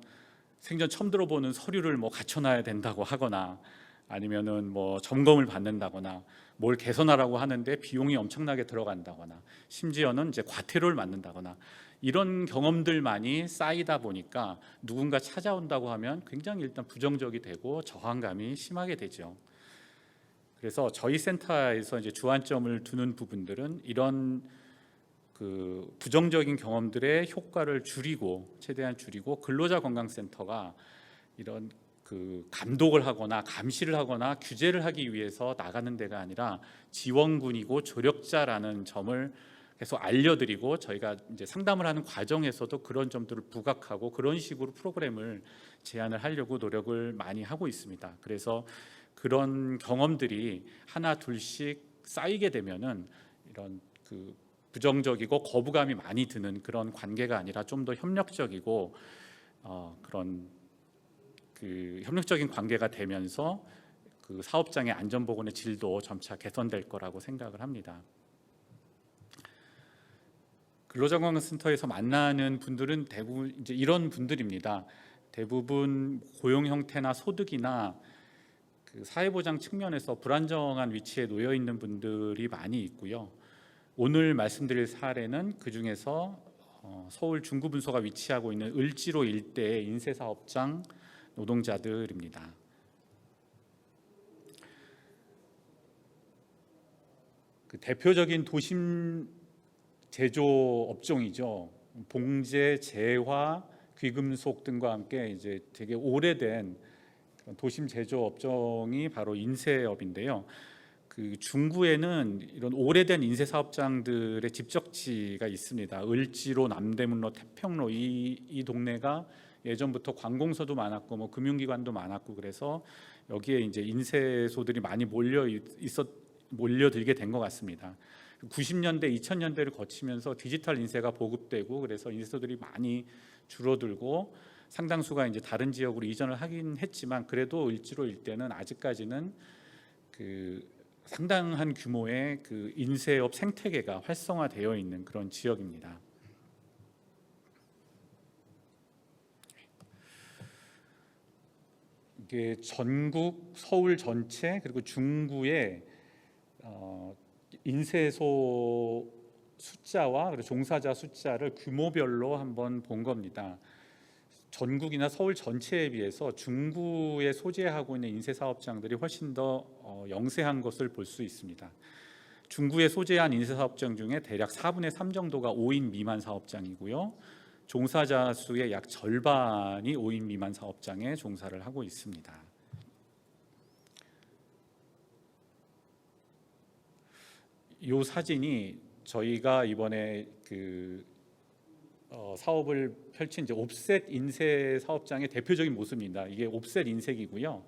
생전 처음 들어보는 서류를 갖춰놔야 된다고 하거나 아니면은 점검을 받는다거나 뭘 개선하라고 하는데 비용이 엄청나게 들어간다거나 심지어는 이제 과태료를 맞는다거나 이런 경험들만이 쌓이다 보니까 누군가 찾아온다고 하면 굉장히 일단 부정적이 되고 저항감이 심하게 되죠. 그래서 저희 센터에서 이제 주안점을 두는 부분들은 이런 부정적인 경험들의 효과를 최대한 줄이고 근로자 건강센터가 이런 감독을 하거나 감시를 하거나 규제를 하기 위해서 나가는 데가 아니라 지원군이고 조력자라는 점을 계속 알려드리고 저희가 이제 상담을 하는 과정에서도 그런 점들을 부각하고 그런 식으로 프로그램을 제안을 하려고 노력을 많이 하고 있습니다. 그래서 그런 경험들이 하나 둘씩 쌓이게 되면은 이런 그 부정적이고 거부감이 많이 드는 그런 관계가 아니라 좀 더 협력적이고 그런 그 협력적인 관계가 되면서 그 사업장의 안전보건의 질도 점차 개선될 거라고 생각을 합니다. 근로자건강센터에서 만나는 분들은 대부분 이제 이런 분들입니다. 대부분 고용 형태나 소득이나 그 사회보장 측면에서 불안정한 위치에 놓여 있는 분들이 많이 있고요. 오늘 말씀드릴 사례는 그 중에서 서울 중구분소가 위치하고 있는 을지로 일대의 인쇄사업장 노동자들입니다. 그 대표적인 도심 제조 업종이죠. 봉제, 재화, 귀금속 등과 함께 이제 되게 오래된 도심 제조 업종이 바로 인쇄업인데요. 그 중구에는 이런 오래된 인쇄 사업장들의 집적지가 있습니다. 을지로, 남대문로, 태평로 이 동네가 예전부터 관공서도 많았고 뭐 금융기관도 많았고 그래서 여기에 이제 인쇄소들이 많이 몰려들게 된 것 같습니다. 90년대, 2000년대를 거치면서 디지털 인쇄가 보급되고 그래서 인쇄소들이 많이 줄어들고 상당수가 이제 다른 지역으로 이전을 하긴 했지만 그래도 을지로 일대는 아직까지는 그 상당한 규모의 그 인쇄업 생태계가 활성화되어 있는 그런 지역입니다. 이게 전국, 서울 전체 그리고 중구의 인쇄소 숫자와 그리고 종사자 숫자를 규모별로 한번 본 겁니다. 전국이나 서울 전체에 비해서 중구에 소재하고 있는 인쇄 사업장들이 훨씬 더 영세한 것을 볼 수 있습니다. 중구에 소재한 인쇄 사업장 중에 대략 4분의 3 정도가 5인 미만 사업장이고요. 종사자 수의 약 절반이 5인 미만 사업장에 종사를 하고 있습니다. 이 사진이 저희가 이번에 그 사업을 펼친 이제 옵셋 인쇄 사업장의 대표적인 모습입니다. 이게 옵셋 인쇄기고요.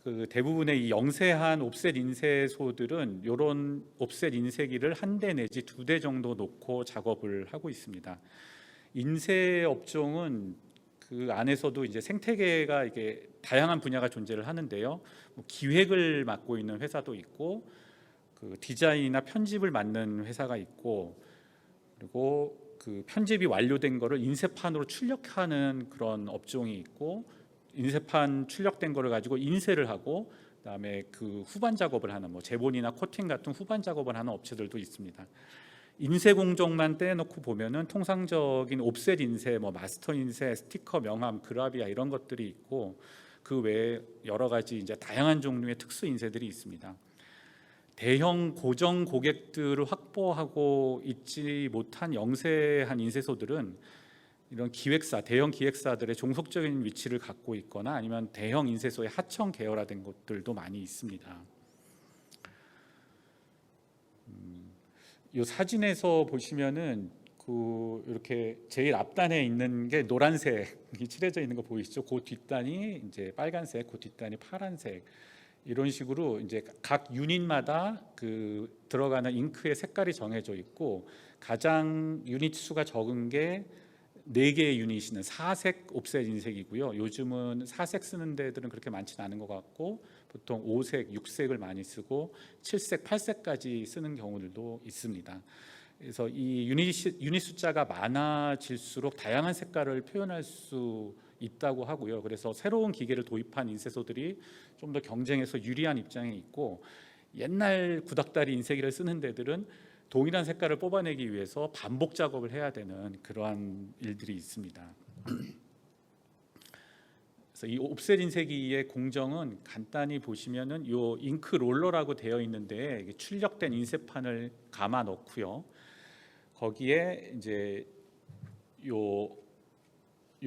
그 대부분의 이 영세한 옵셋 인쇄소들은 이런 옵셋 인쇄기를 한 대 내지 2대 정도 놓고 작업을 하고 있습니다. 인쇄 업종은 그 안에서도 이제 생태계가 이게 다양한 분야가 존재를 하는데요. 뭐 기획을 맡고 있는 회사도 있고, 그 디자인이나 편집을 맡는 회사가 있고, 그리고 그 편집이 완료된 거를 인쇄판으로 출력하는 그런 업종이 있고, 인쇄판 출력된 거를 가지고 인쇄를 하고 그다음에 그 후반 작업을 하는 뭐 제본이나 코팅 같은 후반 작업을 하는 업체들도 있습니다. 인쇄 공정만 떼놓고 보면은 통상적인 옵셋 인쇄, 뭐 마스터 인쇄, 스티커, 명함, 그라비아 이런 것들이 있고 그 외에 여러 가지 이제 다양한 종류의 특수 인쇄들이 있습니다. 대형 고정 고객들을 확보하고 있지 못한 영세한 인쇄소들은 이런 기획사, 대형 기획사들의 종속적인 위치를 갖고 있거나 아니면 대형 인쇄소의 하청 계열화된 곳들도 많이 있습니다. 이 사진에서 보시면은 그 이렇게 제일 앞단에 있는 게 노란색이 칠해져 있는 거 보이시죠? 그 뒷단이 이제 빨간색, 그 뒷단이 파란색. 이런 식으로 이제 각 유닛마다 그 들어가는 잉크의 색깔이 정해져 있고 가장 유닛 수가 적은 게 4개의 유닛이는 4색 옵셋 인쇄기고요. 요즘은 4색 쓰는 데들은 그렇게 많지는 않은 것 같고 보통 5색, 6색을 많이 쓰고 7색, 8색까지 쓰는 경우들도 있습니다. 그래서 이 유닛 숫자가 많아질수록 다양한 색깔을 표현할 수 있다고 하고요. 그래서 새로운 기계를 도입한 인쇄소들이 좀 더 경쟁에서 유리한 입장에 있고 옛날 구닥다리 인쇄기를 쓰는 데들은 동일한 색깔을 뽑아내기 위해서 반복 작업을 해야 되는 그러한 일들이 있습니다. 그래서 이 옵셋 인쇄기의 공정은 간단히 보시면은 이 잉크 롤러라고 되어 있는데 출력된 인쇄판을 감아 넣고요. 거기에 이제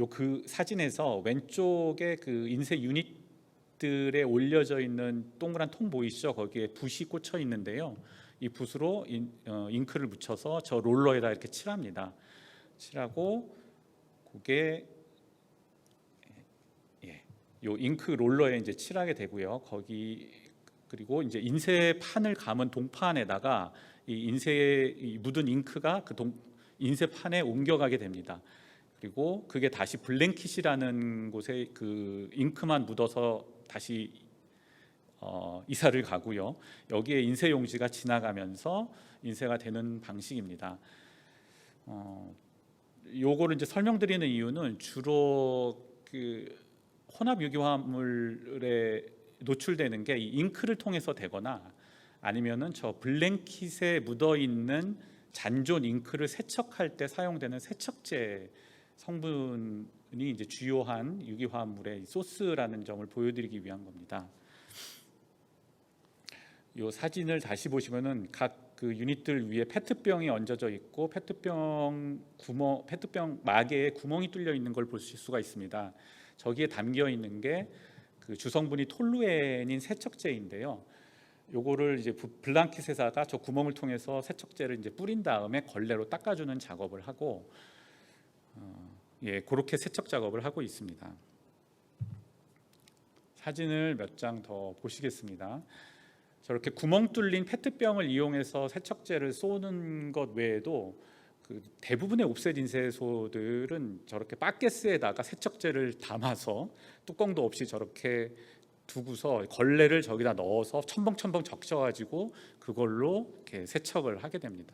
그 사진에서 왼쪽에 그 인쇄 유닛들에 올려져 있는 동그란 통 보이시죠? 거기에 붓이 꽂혀 있는데요. 이 붓으로 잉크를 묻혀서 저 롤러에다 이렇게 칠합니다. 칠하고 그게 요 잉크 롤러에 이제 칠하게 되고요. 거기 그리고 이제 인쇄판을 감은 동판에다가 이 이 묻은 잉크가 그 인쇄판에 옮겨가게 됩니다. 그리고 그게 다시 블랭킷이라는 곳에 그 잉크만 묻어서 다시 이사를 가고요. 여기에 인쇄 용지가 지나가면서 인쇄가 되는 방식입니다. 요거를 이제 설명드리는 이유는 주로 그 혼합 유기화물에 노출되는 게 이 잉크를 통해서 되거나 아니면은 저 블랭킷에 묻어 있는 잔존 잉크를 세척할 때 사용되는 세척제 성분이 이제 주요한 유기화합물의 소스라는 점을 보여드리기 위한 겁니다. 이 사진을 다시 보시면은 각 그 유닛들 위에 페트병이 얹어져 있고 페트병 막에 구멍이 뚫려 있는 걸 보실 수가 있습니다. 저기에 담겨 있는 게 그 주성분이 톨루엔인 세척제인데요. 요거를 이제 블랑킷에다가 저 구멍을 통해서 세척제를 이제 뿌린 다음에 걸레로 닦아주는 작업을 하고 그렇게 세척 작업을 하고 있습니다. 사진을 몇 장 더 보시겠습니다. 저렇게 구멍 뚫린 페트병을 이용해서 세척제를 쏘는 것 외에도 그 대부분의 옵셋 인쇄소들은 저렇게 바켓스에다가 세척제를 담아서 뚜껑도 없이 저렇게 두고서 걸레를 저기다 넣어서 첨벙첨벙 적셔가지고 그걸로 이렇게 세척을 하게 됩니다.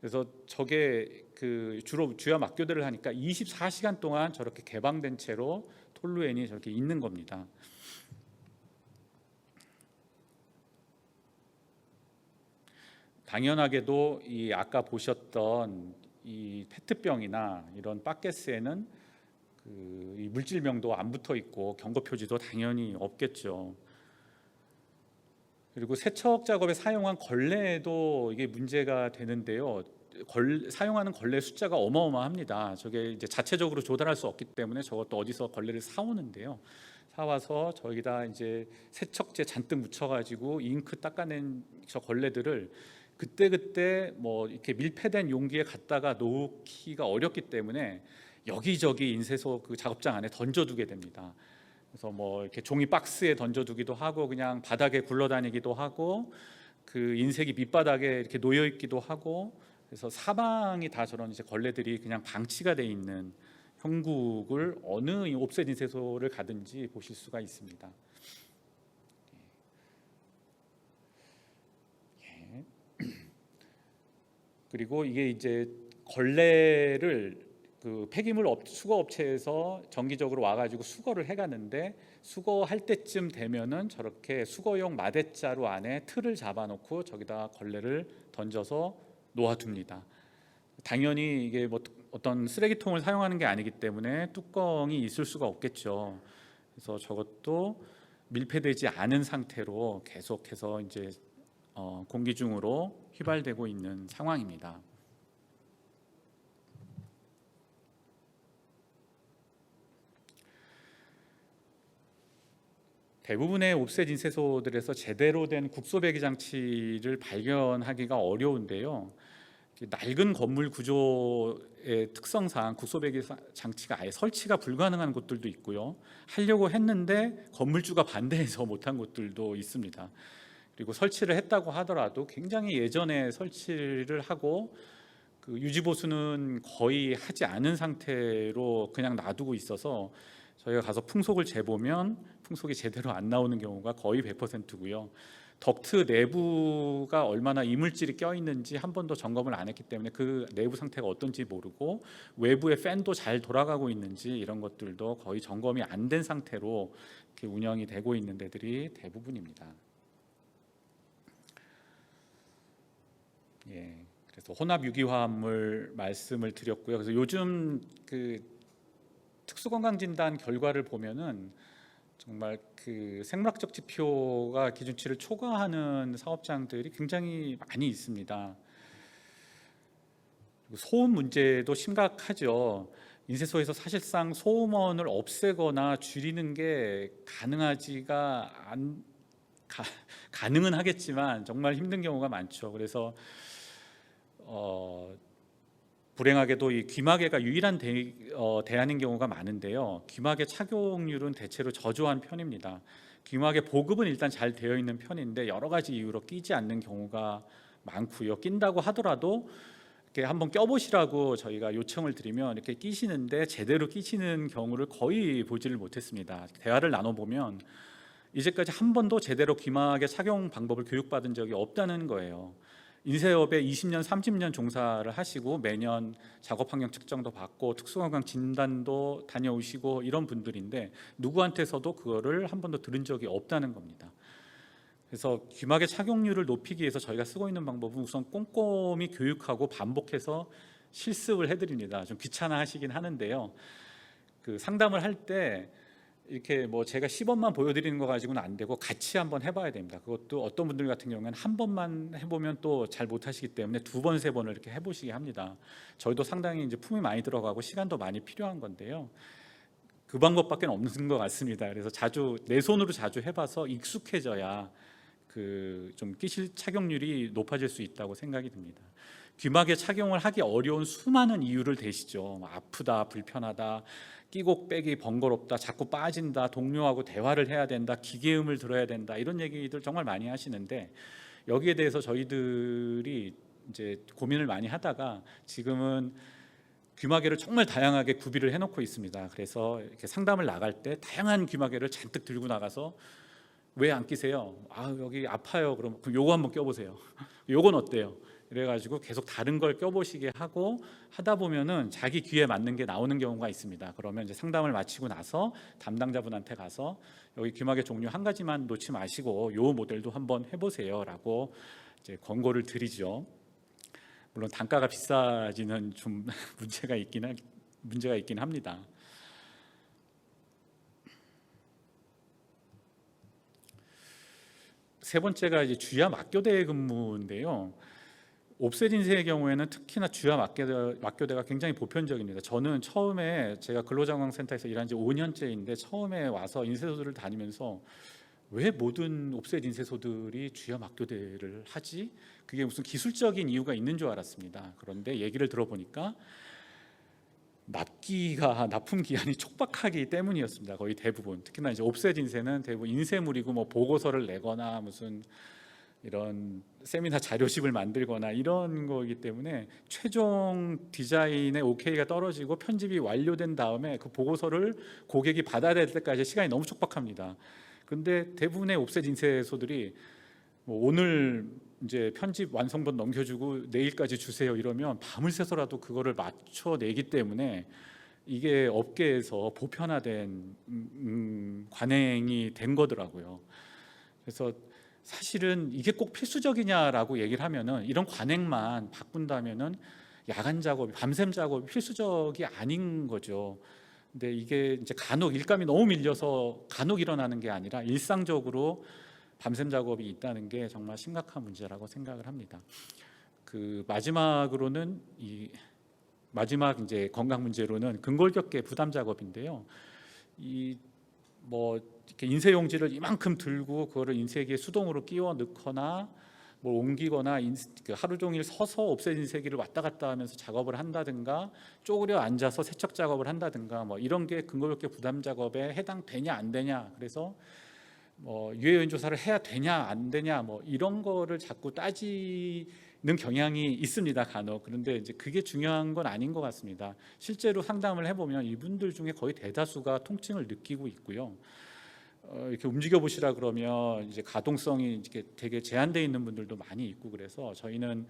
그래서 저게 그 주로 주야 막교대를 하니까 24시간 동안 저렇게 개방된 채로 톨루엔이 저렇게 있는 겁니다. 당연하게도 이 아까 보셨던 이 페트병이나 이런 바켓스에는 이 물질명도 안 붙어 있고 경고 표지도 당연히 없겠죠. 그리고 세척 작업에 사용한 걸레에도 이게 문제가 되는데요. 사용하는 걸레 숫자가 어마어마합니다. 저게 이제 자체적으로 조달할 수 없기 때문에 저것도 어디서 걸레를 사오는데요. 사와서 저기다 이제 세척제 잔뜩 묻혀가지고 잉크 닦아낸 저 걸레들을 그때 뭐 이렇게 밀폐된 용기에 갖다가 놓기가 어렵기 때문에 여기저기 인쇄소 그 작업장 안에 던져두게 됩니다. 그래서 뭐 이렇게 종이 박스에 던져두기도 하고 그냥 바닥에 굴러다니기도 하고 그 인쇄기 밑바닥에 이렇게 놓여 있기도 하고 그래서 사방이 다 저런 이제 걸레들이 그냥 방치가 돼 있는 형국을 어느 옵셋 인쇄소를 가든지 보실 수가 있습니다. 그리고 이게 이제 걸레를 그 폐기물 수거 업체에서 정기적으로 와가지고 수거를 해가는데 수거할 때쯤 되면은 저렇게 수거용 마대자루 안에 틀을 잡아놓고 저기다 걸레를 던져서 놓아둡니다. 당연히 이게 뭐 어떤 쓰레기통을 사용하는 게 아니기 때문에 뚜껑이 있을 수가 없겠죠. 그래서 저것도 밀폐되지 않은 상태로 계속해서 이제 공기 중으로 휘발되고 있는 상황입니다. 대부분의 옵셋 인쇄소들에서 제대로 된 국소 배기 장치를 발견하기가 어려운데요. 낡은 건물 구조의 특성상 국소 배기 장치가 아예 설치가 불가능한 곳들도 있고요. 하려고 했는데 건물주가 반대해서 못한 곳들도 있습니다. 그리고 설치를 했다고 하더라도 굉장히 예전에 설치를 하고 그 유지 보수는 거의 하지 않은 상태로 그냥 놔두고 있어서 저희가 가서 풍속을 재보면 풍속이 제대로 안 나오는 경우가 거의 100%고요. 덕트 내부가 얼마나 이물질이 껴있는지 한 번도 점검을 안 했기 때문에 그 내부 상태가 어떤지 모르고 외부의 팬도 잘 돌아가고 있는지 이런 것들도 거의 점검이 안 된 상태로 이렇게 운영이 되고 있는 데들이 대부분입니다. 그래서 혼합 유기화합물 말씀을 드렸고요. 그래서 요즘 그 특수건강진단 결과를 보면은 정말 그 생물학적 지표가 기준치를 초과하는 사업장들이 굉장히 많이 있습니다. 그리고 소음 문제도 심각하죠. 인쇄소에서 사실상 소음원을 없애거나 줄이는 게 가능은 하겠지만 정말 힘든 경우가 많죠. 그래서 불행하게도 이 귀마개가 유일한 대안인 경우가 많은데요. 귀마개 착용률은 대체로 저조한 편입니다. 귀마개 보급은 일단 잘 되어 있는 편인데 여러 가지 이유로 끼지 않는 경우가 많고요. 낀다고 하더라도 이렇게 한번 껴보시라고 저희가 요청을 드리면 이렇게 끼시는데 제대로 끼시는 경우를 거의 보지를 못했습니다. 대화를 나눠보면 이제까지 한 번도 제대로 귀마개 착용 방법을 교육받은 적이 없다는 거예요. 인쇄업에 20년, 30년 종사를 하시고 매년 작업 환경 측정도 받고 특수건강 진단도 다녀오시고 이런 분들인데 누구한테서도 그거를 한 번도 들은 적이 없다는 겁니다. 그래서 귀마개 착용률을 높이기 위해서 저희가 쓰고 있는 방법은 우선 꼼꼼히 교육하고 반복해서 실습을 해드립니다. 좀 귀찮아하시긴 하는데요. 그 상담을 할 때 이렇게 뭐 제가 시범만 보여드리는 거 가지고는 안 되고 같이 한번 해봐야 됩니다. 그것도 어떤 분들 같은 경우에는 한 번만 해보면 또 잘 못하시기 때문에 두 번, 세 번을 이렇게 해보시게 합니다. 저희도 상당히 이제 품이 많이 들어가고 시간도 많이 필요한 건데요. 그 방법밖에 없는 것 같습니다. 그래서 자주 내 손으로 자주 해봐서 익숙해져야 그 좀 끼실 착용률이 높아질 수 있다고 생각이 듭니다. 귀마개 착용을 하기 어려운 수많은 이유를 대시죠. 아프다, 불편하다, 끼고 빼기 번거롭다, 자꾸 빠진다, 동료하고 대화를 해야 된다, 기계음을 들어야 된다, 이런 얘기들 정말 많이 하시는데 여기에 대해서 저희들이 이제 고민을 많이 하다가 지금은 귀마개를 정말 다양하게 구비를 해놓고 있습니다. 그래서 이렇게 상담을 나갈 때 다양한 귀마개를 잔뜩 들고 나가서 왜 안 끼세요? 아, 여기 아파요. 그럼 요거 한번 껴보세요. 요건 어때요? 그래가지고 계속 다른 걸 껴보시게 하고 하다 보면은 자기 귀에 맞는 게 나오는 경우가 있습니다. 그러면 이제 상담을 마치고 나서 담당자분한테 가서 여기 귀마개 종류 한 가지만 놓지 마시고 요 모델도 한번 해보세요라고 이제 권고를 드리죠. 물론 단가가 비싸지는 좀 문제가 있긴 합니다. 세 번째가 이제 주야 막교대 근무인데요. 옵셋 인쇄의 경우에는 특히나 주야 막교대가 굉장히 보편적입니다. 저는 처음에 제가 근로자관센터에서 일한 지 5년째인데 처음에 와서 인쇄소들을 다니면서 왜 모든 옵셋 인쇄소들이 주야 막교대를 하지? 그게 무슨 기술적인 이유가 있는 줄 알았습니다. 그런데 얘기를 들어보니까 납품 기한이 촉박하기 때문이었습니다. 거의 대부분. 특히나 이제 옵셋 인쇄는 대부분 인쇄물이고 뭐 보고서를 내거나 무슨 이런 세미나 자료집을 만들거나 이런 거이기 때문에 최종 디자인의 오케이가 떨어지고 편집이 완료된 다음에 그 보고서를 고객이 받아야 될 때까지 시간이 너무 촉박합니다. 근데 대부분의 옵셋 인쇄소들이 뭐 오늘 이제 편집 완성본 넘겨주고 내일까지 주세요 이러면 밤을 새서라도 그거를 맞춰내기 때문에 이게 업계에서 보편화된 관행이 된 거더라고요. 그래서 사실은 이게 꼭 필수적이냐라고 얘기를 하면은 이런 관행만 바꾼다면은 야간 작업, 밤샘 작업이 필수적이 아닌 거죠. 근데 이게 이제 간혹 일감이 너무 밀려서 간혹 일어나는 게 아니라 일상적으로 밤샘 작업이 있다는 게 정말 심각한 문제라고 생각을 합니다. 그 마지막으로는 이 마지막 이제 건강 문제로는 근골격계 부담 작업인데요. 이 뭐 이렇게 인쇄 용지를 이만큼 들고 그거를 인쇄기에 수동으로 끼워 넣거나 뭘 옮기거나 하루 종일 서서 옵셋 인쇄기를 왔다 갔다 하면서 작업을 한다든가 쪼그려 앉아서 세척 작업을 한다든가 뭐 이런 게 근골격계 부담 작업에 해당되냐 안 되냐, 그래서 뭐 유해 요인 조사를 해야 되냐 안 되냐 뭐 이런 거를 자꾸 따지는 경향이 있습니다, 간혹. 그런데 이제 그게 중요한 건 아닌 것 같습니다. 실제로 상담을 해보면 이분들 중에 거의 대다수가 통증을 느끼고 있고요. 이렇게 움직여 보시라 그러면 이제 가동성이 이렇게 되게 제한되어 있는 분들도 많이 있고, 그래서 저희는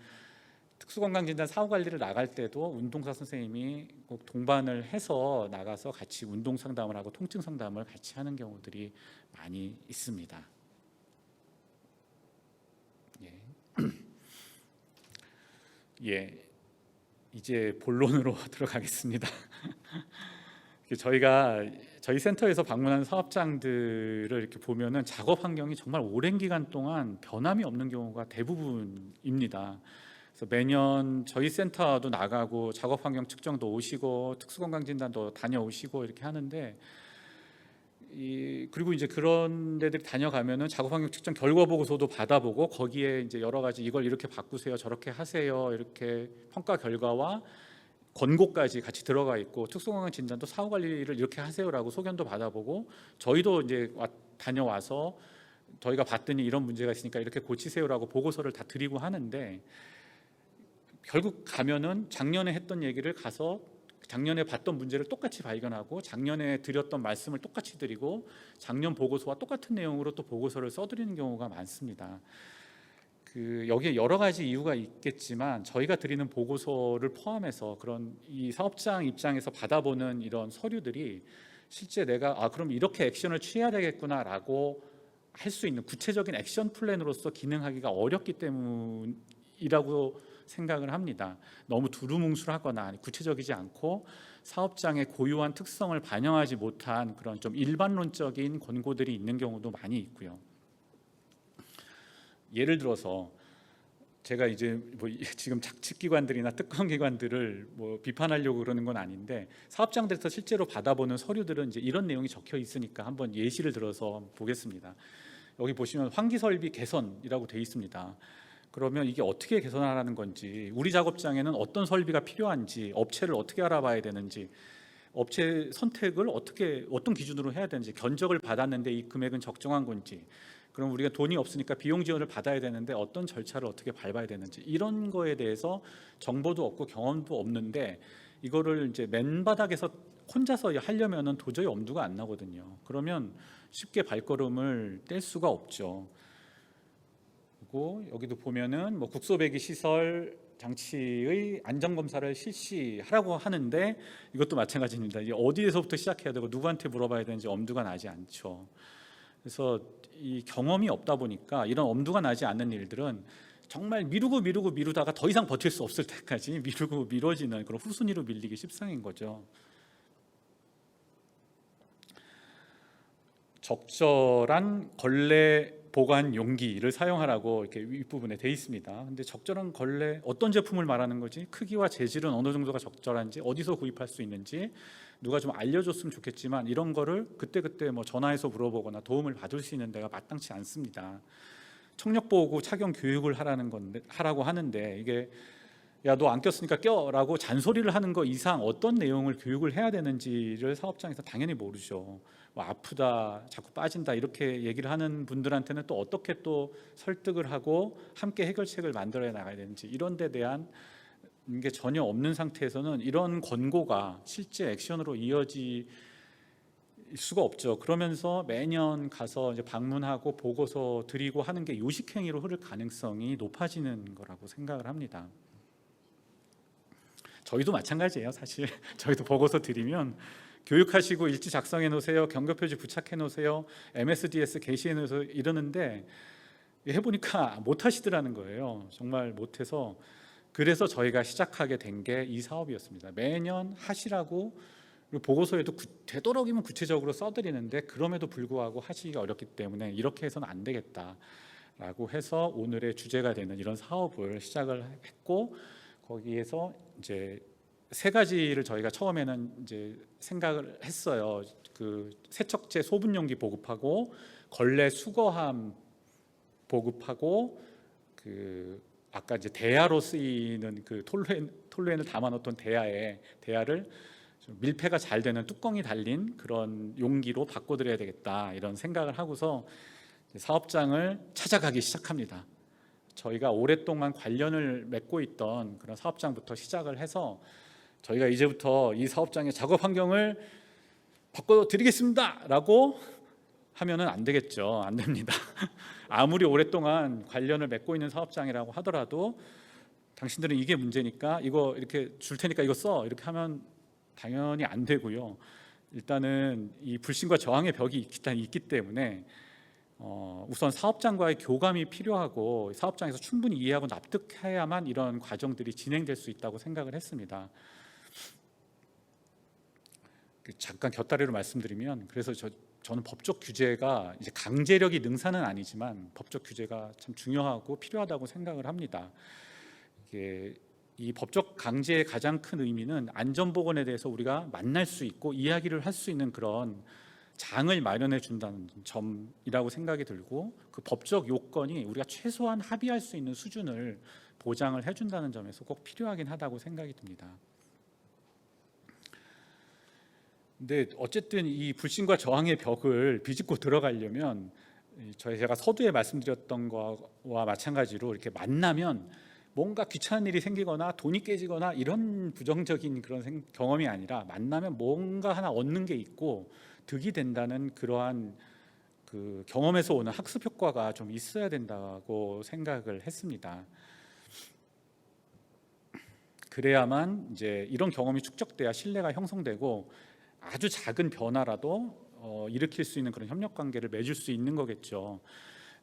특수건강진단 사후관리를 나갈 때도 운동사 선생님이 꼭 동반을 해서 나가서 같이 운동 상담을 하고 통증 상담을 같이 하는 경우들이 많이 있습니다. 예, 이제 본론으로 들어가겠습니다. 저희 센터에서 방문한 사업장들을 이렇게 보면은 작업 환경이 정말 오랜 기간 동안 변함이 없는 경우가 대부분입니다. 그래서 매년 저희 센터도 나가고 작업 환경 측정도 오시고 특수건강진단도 다녀오시고 이렇게 하는데 그리고 이제 그런 데들 다녀가면은 작업 환경 측정 결과 보고서도 받아보고 거기에 이제 여러 가지 이걸 이렇게 바꾸세요, 저렇게 하세요, 이렇게 평가 결과와 권고까지 같이 들어가 있고 특수건강 진단도 사후 관리를 이렇게 하세요라고 소견도 받아보고 저희도 이제 다녀와서 저희가 봤더니 이런 문제가 있으니까 이렇게 고치세요라고 보고서를 다 드리고 하는데 결국 가면은 작년에 했던 얘기를 가서 작년에 봤던 문제를 똑같이 발견하고 작년에 드렸던 말씀을 똑같이 드리고 작년 보고서와 똑같은 내용으로 또 보고서를 써드리는 경우가 많습니다. 여기에 여러 가지 이유가 있겠지만 저희가 드리는 보고서를 포함해서 그런 이 사업장 입장에서 받아보는 이런 서류들이 실제 내가 그럼 이렇게 액션을 취해야 되겠구나라고 할 수 있는 구체적인 액션 플랜으로서 기능하기가 어렵기 때문이라고 생각을 합니다. 너무 두루뭉술하거나 구체적이지 않고 사업장의 고유한 특성을 반영하지 못한 그런 좀 일반론적인 권고들이 있는 경우도 많이 있고요. 예를 들어서 제가 이제 지금 작직기관들이나 특권기관들을 비판하려고 그러는 건 아닌데 사업장들에서 실제로 받아보는 서류들은 이제 이런 내용이 적혀 있으니까 한번 예시를 들어서 보겠습니다. 여기 보시면 환기설비 개선이라고 되어 있습니다. 그러면 이게 어떻게 개선하라는 건지, 우리 작업장에는 어떤 설비가 필요한지, 업체를 어떻게 알아봐야 되는지, 업체 선택을 어떤 기준으로 해야 되는지, 견적을 받았는데 이 금액은 적정한 건지, 그럼 우리가 돈이 없으니까 비용 지원을 받아야 되는데 어떤 절차를 어떻게 밟아야 되는지, 이런 거에 대해서 정보도 없고 경험도 없는데 이거를 이제 맨바닥에서 혼자서 하려면은 도저히 엄두가 안 나거든요. 그러면 쉽게 발걸음을 뗄 수가 없죠. 그리고 여기도 보면은 국소배기 시설 장치의 안전 검사를 실시하라고 하는데 이것도 마찬가지입니다. 어디에서부터 시작해야 되고 누구한테 물어봐야 되는지 엄두가 나지 않죠. 그래서 이 경험이 없다 보니까 이런 엄두가 나지 않는 일들은 정말 미루다가 더 이상 버틸 수 없을 때까지 미루고 미뤄지는 그런 후순위로 밀리기 십상인 거죠. 적절한 걸레 보관 용기를 사용하라고 이렇게 윗부분에 돼 있습니다. 근데 적절한 걸레, 어떤 제품을 말하는 거지? 크기와 재질은 어느 정도가 적절한지, 어디서 구입할 수 있는지 누가 좀 알려줬으면 좋겠지만 이런 거를 그때그때 전화해서 물어보거나 도움을 받을 수 있는 데가 마땅치 않습니다. 청력보호구 착용 교육을 하라고 하는데 이게 야, 너 안 꼈으니까 껴라고 잔소리를 하는 거 이상 어떤 내용을 교육을 해야 되는지를 사업장에서 당연히 모르죠. 아프다, 자꾸 빠진다 이렇게 얘기를 하는 분들한테는 또 어떻게 또 설득을 하고 함께 해결책을 만들어 나가야 되는지, 이런 데 대한 게 전혀 없는 상태에서는 이런 권고가 실제 액션으로 이어질 수가 없죠. 그러면서 매년 가서 이제 방문하고 보고서 드리고 하는 게 요식행위로 흐를 가능성이 높아지는 거라고 생각을 합니다. 저희도 마찬가지예요. 사실 저희도 보고서 드리면 교육하시고 일지 작성해 놓으세요, 경고표지 부착해 놓으세요, MSDS 게시해 놓으세요 이러는데 해보니까 못 하시더라는 거예요. 정말 못해서. 그래서 저희가 시작하게 된 게 이 사업이었습니다. 매년 하시라고, 그리고 보고서에도 되도록이면 구체적으로 써드리는데 그럼에도 불구하고 하시기가 어렵기 때문에 이렇게 해서는 안 되겠다라고 해서 오늘의 주제가 되는 이런 사업을 시작을 했고, 거기에서 이제 세 가지를 저희가 처음에는 이제 생각을 했어요. 그 세척제 소분용기 보급하고, 걸레 수거함 보급하고, 그 아까 이제 대야로 쓰이는 그 톨루엔을 담아놓던 대야를 좀 밀폐가 잘 되는 뚜껑이 달린 그런 용기로 바꿔드려야 되겠다, 이런 생각을 하고서 사업장을 찾아가기 시작합니다. 저희가 오랫동안 관련을 맺고 있던 그런 사업장부터 시작을 해서 저희가 이제부터 이 사업장의 작업 환경을 바꿔드리겠습니다라고 하면은 안 되겠죠. 안 됩니다. 아무리 오랫동안 관련을 맺고 있는 사업장이라고 하더라도 당신들은 이게 문제니까 이거 이렇게 줄 테니까 이거 써, 이렇게 하면 당연히 안 되고요. 일단은 이 불신과 저항의 벽이 있기 때문에 우선 사업장과의 교감이 필요하고 사업장에서 충분히 이해하고 납득해야만 이런 과정들이 진행될 수 있다고 생각을 했습니다. 잠깐 곁다리로 말씀드리면, 그래서 저는 법적 규제가 이제 강제력이 능사는 아니지만 법적 규제가 참 중요하고 필요하다고 생각을 합니다. 이 법적 강제의 가장 큰 의미는 안전보건에 대해서 우리가 만날 수 있고 이야기를 할 수 있는 그런 장을 마련해 준다는 점이라고 생각이 들고, 그 법적 요건이 우리가 최소한 합의할 수 있는 수준을 보장을 해준다는 점에서 꼭 필요하긴 하다고 생각이 듭니다. 근데 어쨌든 이 불신과 저항의 벽을 비집고 들어가려면 제가 서두에 말씀드렸던 거와 마찬가지로 이렇게 만나면 뭔가 귀찮은 일이 생기거나 돈이 깨지거나 이런 부정적인 그런 경험이 아니라, 만나면 뭔가 하나 얻는 게 있고 득이 된다는 그러한 그 경험에서 오는 학습 효과가 좀 있어야 된다고 생각을 했습니다. 그래야만 이제 이런 경험이 축적돼야 신뢰가 형성되고 아주 작은 변화라도 일으킬 수 있는 그런 협력 관계를 맺을 수 있는 거겠죠.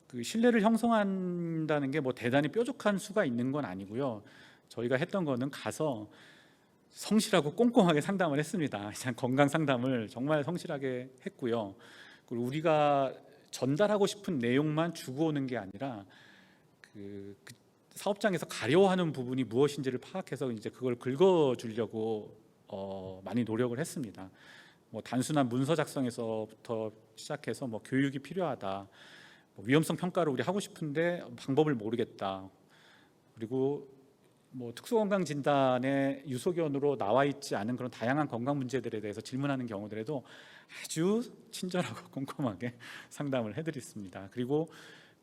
그 신뢰를 형성한다는 게 뭐 대단히 뾰족한 수가 있는 건 아니고요. 저희가 했던 거는 가서 성실하고 꼼꼼하게 상담을 했습니다. 건강 상담을 정말 성실하게 했고요. 그리고 우리가 전달하고 싶은 내용만 주고 오는 게 아니라 그 사업장에서 가려워하는 부분이 무엇인지를 파악해서 이제 그걸 긁어주려고 많이 노력을 했습니다. 뭐 단순한 문서 작성에서부터 시작해서 뭐 교육이 필요하다, 뭐 위험성 평가를 우리 하고 싶은데 방법을 모르겠다, 그리고 뭐 특수건강진단의 유소견으로 나와 있지 않은 그런 다양한 건강 문제들에 대해서 질문하는 경우들에도 아주 친절하고 꼼꼼하게 상담을 해드렸습니다. 그리고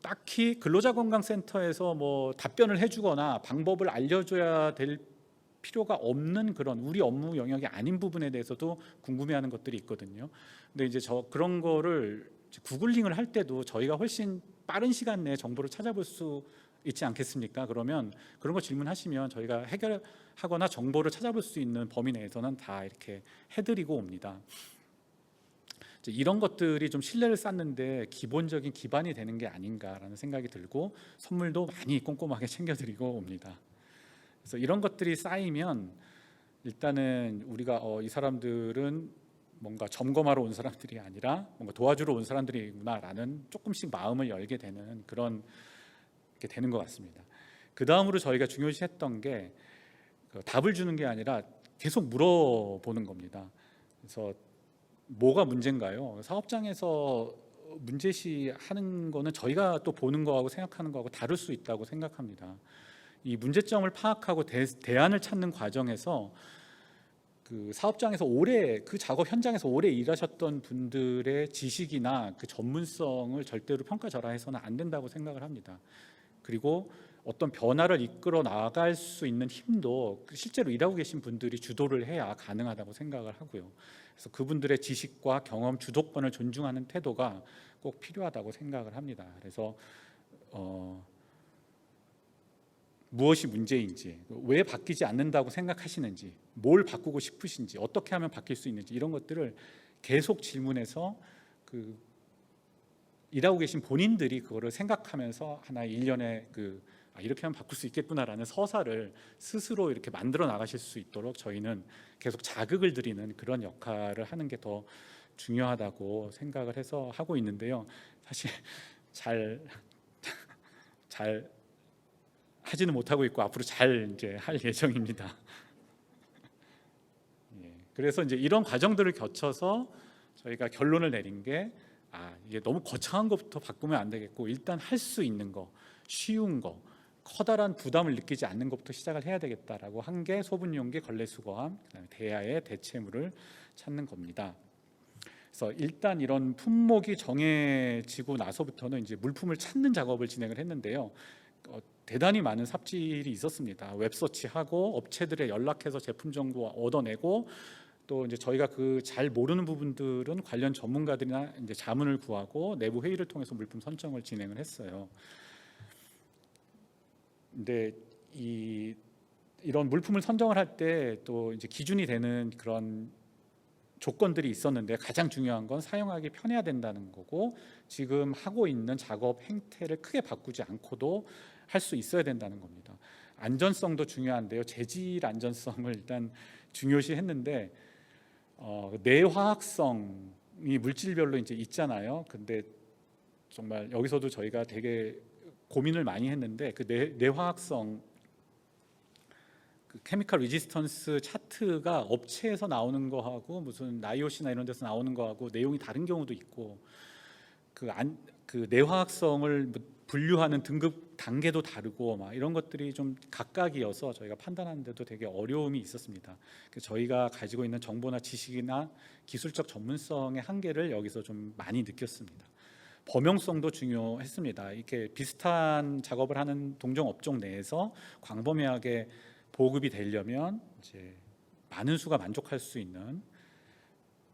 딱히 근로자건강센터에서 뭐 답변을 해주거나 방법을 알려줘야 될 필요가 없는 그런 우리 업무 영역이 아닌 부분에 대해서도 궁금해하는 것들이 있거든요. 근데 이제 그런 거를 구글링을 할 때도 저희가 훨씬 빠른 시간 내에 정보를 찾아볼 수 있지 않겠습니까? 그러면 그런 거 질문하시면 저희가 해결하거나 정보를 찾아볼 수 있는 범위 내에서는 다 이렇게 해드리고 옵니다. 이런 것들이 좀 신뢰를 쌓는데 기본적인 기반이 되는 게 아닌가라는 생각이 들고, 선물도 많이 꼼꼼하게 챙겨드리고 옵니다. 그래서 이런 것들이 쌓이면 일단은 우리가 이 사람들은 뭔가 점검하러 온 사람들이 아니라 뭔가 도와주러 온 사람들이구나라는 조금씩 마음을 열게 되는 그런 게 되는 것 같습니다. 그 다음으로 저희가 중요시했던 게 답을 주는 게 아니라 계속 물어보는 겁니다. 그래서 뭐가 문제인가요? 사업장에서 문제시하는 거는 저희가 또 보는 거하고 생각하는 거하고 다를 수 있다고 생각합니다. 이 문제점을 파악하고 대안을 찾는 과정에서 그 사업장에서 그 작업 현장에서 오래 일하셨던 분들의 지식이나 그 전문성을 절대로 평가절하해서는 안 된다고 생각을 합니다. 그리고 어떤 변화를 이끌어 나갈 수 있는 힘도 실제로 일하고 계신 분들이 주도를 해야 가능하다고 생각을 하고요. 그래서 그분들의 지식과 경험, 주도권을 존중하는 태도가 꼭 필요하다고 생각을 합니다. 그래서 무엇이 문제인지, 왜 바뀌지 않는다고 생각하시는지, 뭘 바꾸고 싶으신지, 어떻게 하면 바뀔 수 있는지, 이런 것들을 계속 질문해서 일하고 계신 본인들이 그거를 생각하면서 하나의 일련의 이렇게 하면 바꿀 수 있겠구나라는 서사를 스스로 이렇게 만들어 나가실 수 있도록 저희는 계속 자극을 드리는 그런 역할을 하는 게 더 중요하다고 생각을 해서 하고 있는데요. 사실 잘 하지는 못하고 있고 앞으로 잘 이제 할 예정입니다. 그래서 이제 이런 과정들을 거쳐서 저희가 결론을 내린 게 이게 너무 거창한 것부터 바꾸면 안 되겠고, 일단 할 수 있는 거, 쉬운 거, 커다란 부담을 느끼지 않는 것부터 시작을 해야 되겠다라고 한 게 소분용기, 걸레수거함, 그다음에 대야의 대체물을 찾는 겁니다. 그래서 일단 이런 품목이 정해지고 나서부터는 이제 물품을 찾는 작업을 진행을 했는데요. 대단히 많은 삽질이 있었습니다. 웹서치하고 업체들에 연락해서 제품 정보 얻어내고, 또 이제 저희가 잘 모르는 부분들은 관련 전문가들이나 이제 자문을 구하고 내부 회의를 통해서 물품 선정을 진행을 했어요. 근데 이런 물품을 선정을 할 때 또 이제 기준이 되는 그런 조건들이 있었는데, 가장 중요한 건 사용하기 편해야 된다는 거고, 지금 하고 있는 작업 행태를 크게 바꾸지 않고도 할 수 있어야 된다는 겁니다. 안전성도 중요한데요. 재질 안전성을 일단 중요시했는데, 내화학성이 물질별로 이제 있잖아요. 근데 정말 여기서도 저희가 되게 고민을 많이 했는데, 그 내화학성 그 케미컬 레지스턴스 차트가 업체에서 나오는 거하고 무슨 나이오시나 이런 데서 나오는 거하고 내용이 다른 경우도 있고 그 내화학성을 분류하는 등급 단계도 다르고 막 이런 것들이 좀 각각이어서 저희가 판단하는데도 되게 어려움이 있었습니다. 그래서 저희가 가지고 있는 정보나 지식이나 기술적 전문성의 한계를 여기서 좀 많이 느꼈습니다. 범용성도 중요했습니다. 이렇게 비슷한 작업을 하는 동종 업종 내에서 광범위하게 보급이 되려면 이제 많은 수가 만족할 수 있는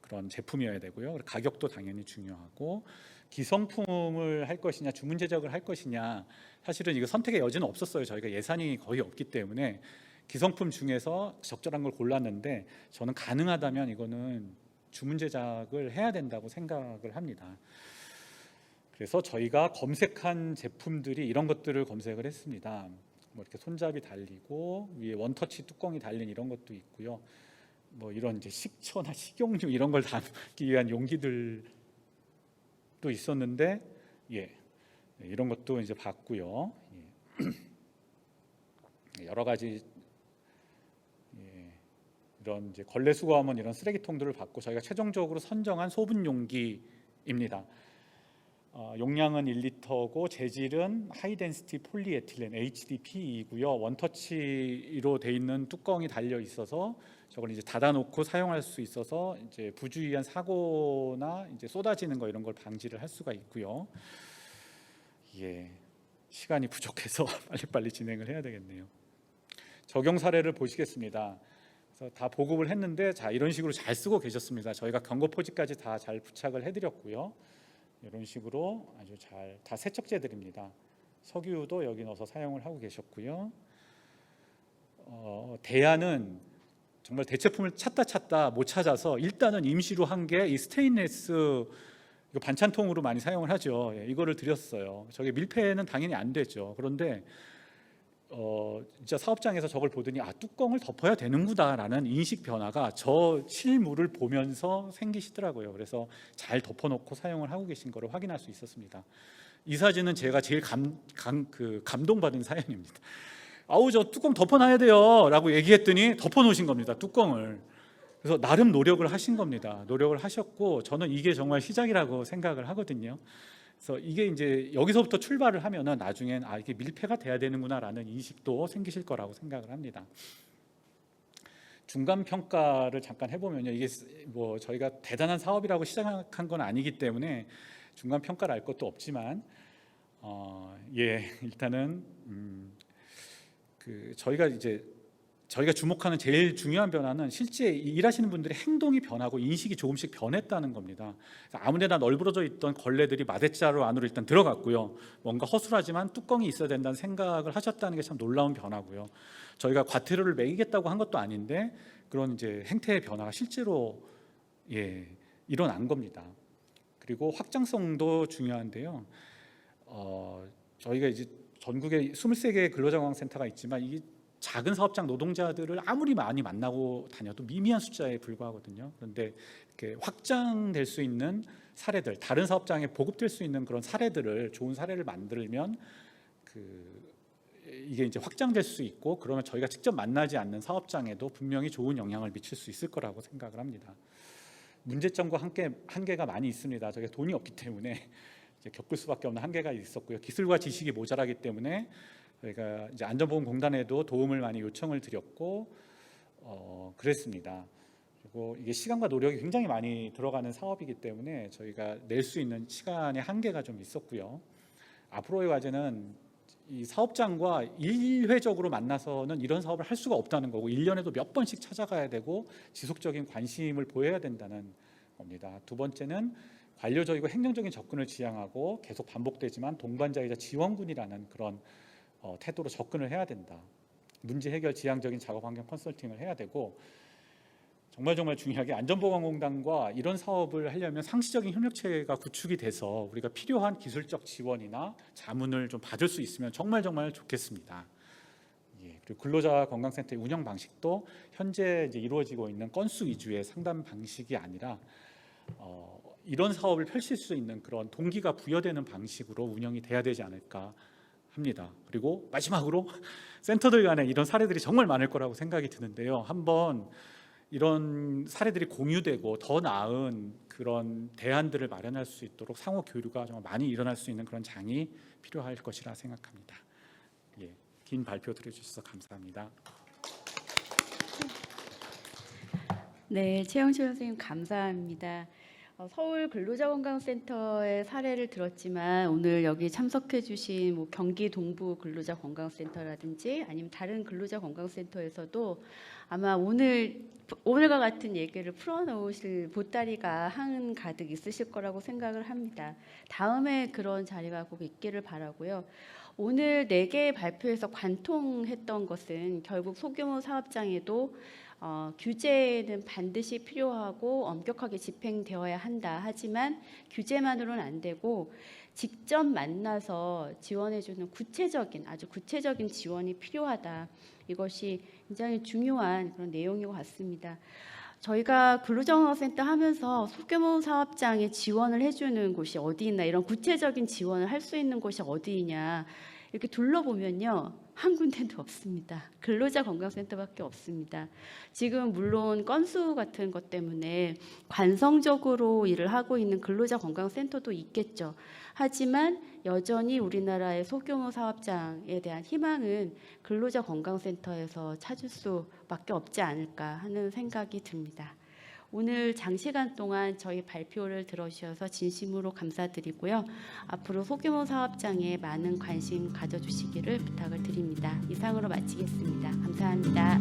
그런 제품이어야 되고요. 가격도 당연히 중요하고 기성품을 할 것이냐 주문 제작을 할 것이냐 사실은 이거 선택의 여지는 없었어요. 저희가 예산이 거의 없기 때문에 기성품 중에서 적절한 걸 골랐는데 저는 가능하다면 이거는 주문 제작을 해야 된다고 생각을 합니다. 그래서 저희가 검색한 제품들이 이런 것들을 검색을 했습니다. 뭐 이렇게 손잡이 달리고 위에 원터치 뚜껑이 달린 이런 것도 있고요. 뭐 이런 이제 식초나 식용유 이런 걸 담기 위한 용기들도 있었는데, 이런 것도 이제 봤고요. 여러 가지 이런 이제 걸레 수거하면 이런 쓰레기통들을 받고 저희가 최종적으로 선정한 소분 용기입니다. 용량은 1리터고 재질은 하이덴시티 폴리에틸렌 HDPE이고요. 원터치로 돼 있는 뚜껑이 달려 있어서 저걸 이제 닫아놓고 사용할 수 있어서 이제 부주의한 사고나 이제 쏟아지는 거 이런 걸 방지를 할 수가 있고요. 시간이 부족해서 빨리빨리 진행을 해야 되겠네요. 적용 사례를 보시겠습니다. 그래서 다 보급을 했는데 자 이런 식으로 잘 쓰고 계셨습니다. 저희가 경고 포지까지 다 잘 부착을 해드렸고요. 이런 식으로 아주 잘 다 세척제들입니다. 석유도 여기 넣어서 사용을 하고 계셨고요. 대안은 정말 대체품을 찾다 못 찾아서 일단은 임시로 한 게 이 스테인리스 이거 반찬통으로 많이 사용을 하죠. 이거를 드렸어요. 저게 밀폐는 당연히 안 되죠. 그런데 진짜 사업장에서 저걸 보더니 뚜껑을 덮어야 되는구나라는 인식 변화가 저 실물을 보면서 생기시더라고요. 그래서 잘 덮어놓고 사용을 하고 계신 거를 확인할 수 있었습니다. 이 사진은 제가 제일 감동받은 사연입니다. 저 뚜껑 덮어놔야 돼요 라고 얘기했더니 덮어놓으신 겁니다. 뚜껑을. 그래서 나름 노력을 하신 겁니다. 노력을 하셨고 저는 이게 정말 시작이라고 생각을 하거든요. 그래서 이게 이제 여기서부터 출발을 하면은 나중엔 이게 밀폐가 돼야 되는구나라는 인식도 생기실 거라고 생각을 합니다. 중간 평가를 잠깐 해보면요, 이게 뭐 저희가 대단한 사업이라고 시작한 건 아니기 때문에 중간 평가를 알 것도 없지만, 일단은 저희가 주목하는 제일 중요한 변화는 실제 일하시는 분들의 행동이 변하고 인식이 조금씩 변했다는 겁니다. 아무데나 널브러져 있던 걸레들이 마대자루 안으로 일단 들어갔고요. 뭔가 허술하지만 뚜껑이 있어야 된다는 생각을 하셨다는 게 참 놀라운 변화고요. 저희가 과태료를 매기겠다고 한 것도 아닌데 그런 이제 행태의 변화가 실제로 일어난 겁니다. 그리고 확장성도 중요한데요. 저희가 이제 전국에 23개의 근로자관광센터가 있지만 이 작은 사업장 노동자들을 아무리 많이 만나고 다녀도 미미한 숫자에 불과하거든요. 그런데 이렇게 확장될 수 있는 사례들, 다른 사업장에 보급될 수 있는 그런 사례들을 좋은 사례를 만들면 이게 이제 확장될 수 있고 그러면 저희가 직접 만나지 않는 사업장에도 분명히 좋은 영향을 미칠 수 있을 거라고 생각을 합니다. 문제점과 한계가 많이 있습니다. 저희가 돈이 없기 때문에 이제 겪을 수밖에 없는 한계가 있었고요. 기술과 지식이 모자라기 때문에 저희가 이제 안전보건공단에도 도움을 많이 요청을 드렸고 그랬습니다. 그리고 이게 시간과 노력이 굉장히 많이 들어가는 사업이기 때문에 저희가 낼 수 있는 시간의 한계가 좀 있었고요. 앞으로의 과제는 이 사업장과 일회적으로 만나서는 이런 사업을 할 수가 없다는 거고 1년에도 몇 번씩 찾아가야 되고 지속적인 관심을 보여야 된다는 겁니다. 두 번째는 관료적이고 행정적인 접근을 지향하고 계속 반복되지만 동반자이자 지원군이라는 그런 태도로 접근을 해야 된다. 문제 해결 지향적인 작업환경 컨설팅을 해야 되고 정말 중요하게 안전보건공단과 이런 사업을 하려면 상시적인 협력체가 구축이 돼서 우리가 필요한 기술적 지원이나 자문을 좀 받을 수 있으면 정말 좋겠습니다. 그리고 근로자 건강센터의 운영 방식도 현재 이제 이루어지고 있는 건수 위주의 상담 방식이 아니라 이런 사업을 펼칠 수 있는 그런 동기가 부여되는 방식으로 운영이 돼야 되지 않을까 합니다. 그리고 마지막으로 센터들 간에 이런 사례들이 정말 많을 거라고 생각이 드는데요. 한번 이런 사례들이 공유되고 더 나은 그런 대안들을 마련할 수 있도록 상호 교류가 정말 많이 일어날 수 있는 그런 장이 필요할 것이라 생각합니다. 예, 긴 발표 들어주셔서 감사합니다. 네, 최영실 선생님 감사합니다. 서울 근로자건강센터의 사례를 들었지만 오늘 여기 참석해주신 뭐 경기 동부 근로자건강센터라든지 아니면 다른 근로자건강센터에서도 아마 오늘과 같은 얘기를 풀어놓으실 보따리가 한 가득 있으실 거라고 생각을 합니다. 다음에 그런 자리가 꼭 있기를 바라고요. 오늘 4개의 발표에서 관통했던 것은 결국 소규모 사업장에도 규제는 반드시 필요하고 엄격하게 집행되어야 한다. 하지만 규제만으로는 안 되고 직접 만나서 지원해주는 아주 구체적인 지원이 필요하다. 이것이 굉장히 중요한 그런 내용인 것 같습니다. 저희가 근로자건강센터 하면서 소규모 사업장에 지원을 해주는 곳이 어디 있나, 이런 구체적인 지원을 할 수 있는 곳이 어디 있냐 이렇게 둘러보면요, 한 군데도 없습니다. 근로자건강센터밖에 없습니다. 지금 물론 건수 같은 것 때문에 관성적으로 일을 하고 있는 근로자건강센터도 있겠죠. 하지만 여전히 우리나라의 소규모 사업장에 대한 희망은 근로자건강센터에서 찾을 수밖에 없지 않을까 하는 생각이 듭니다. 오늘 장시간 동안 저희 발표를 들어주셔서 진심으로 감사드리고요. 앞으로 소규모 사업장에 많은 관심 가져주시기를 부탁을 드립니다. 이상으로 마치겠습니다. 감사합니다.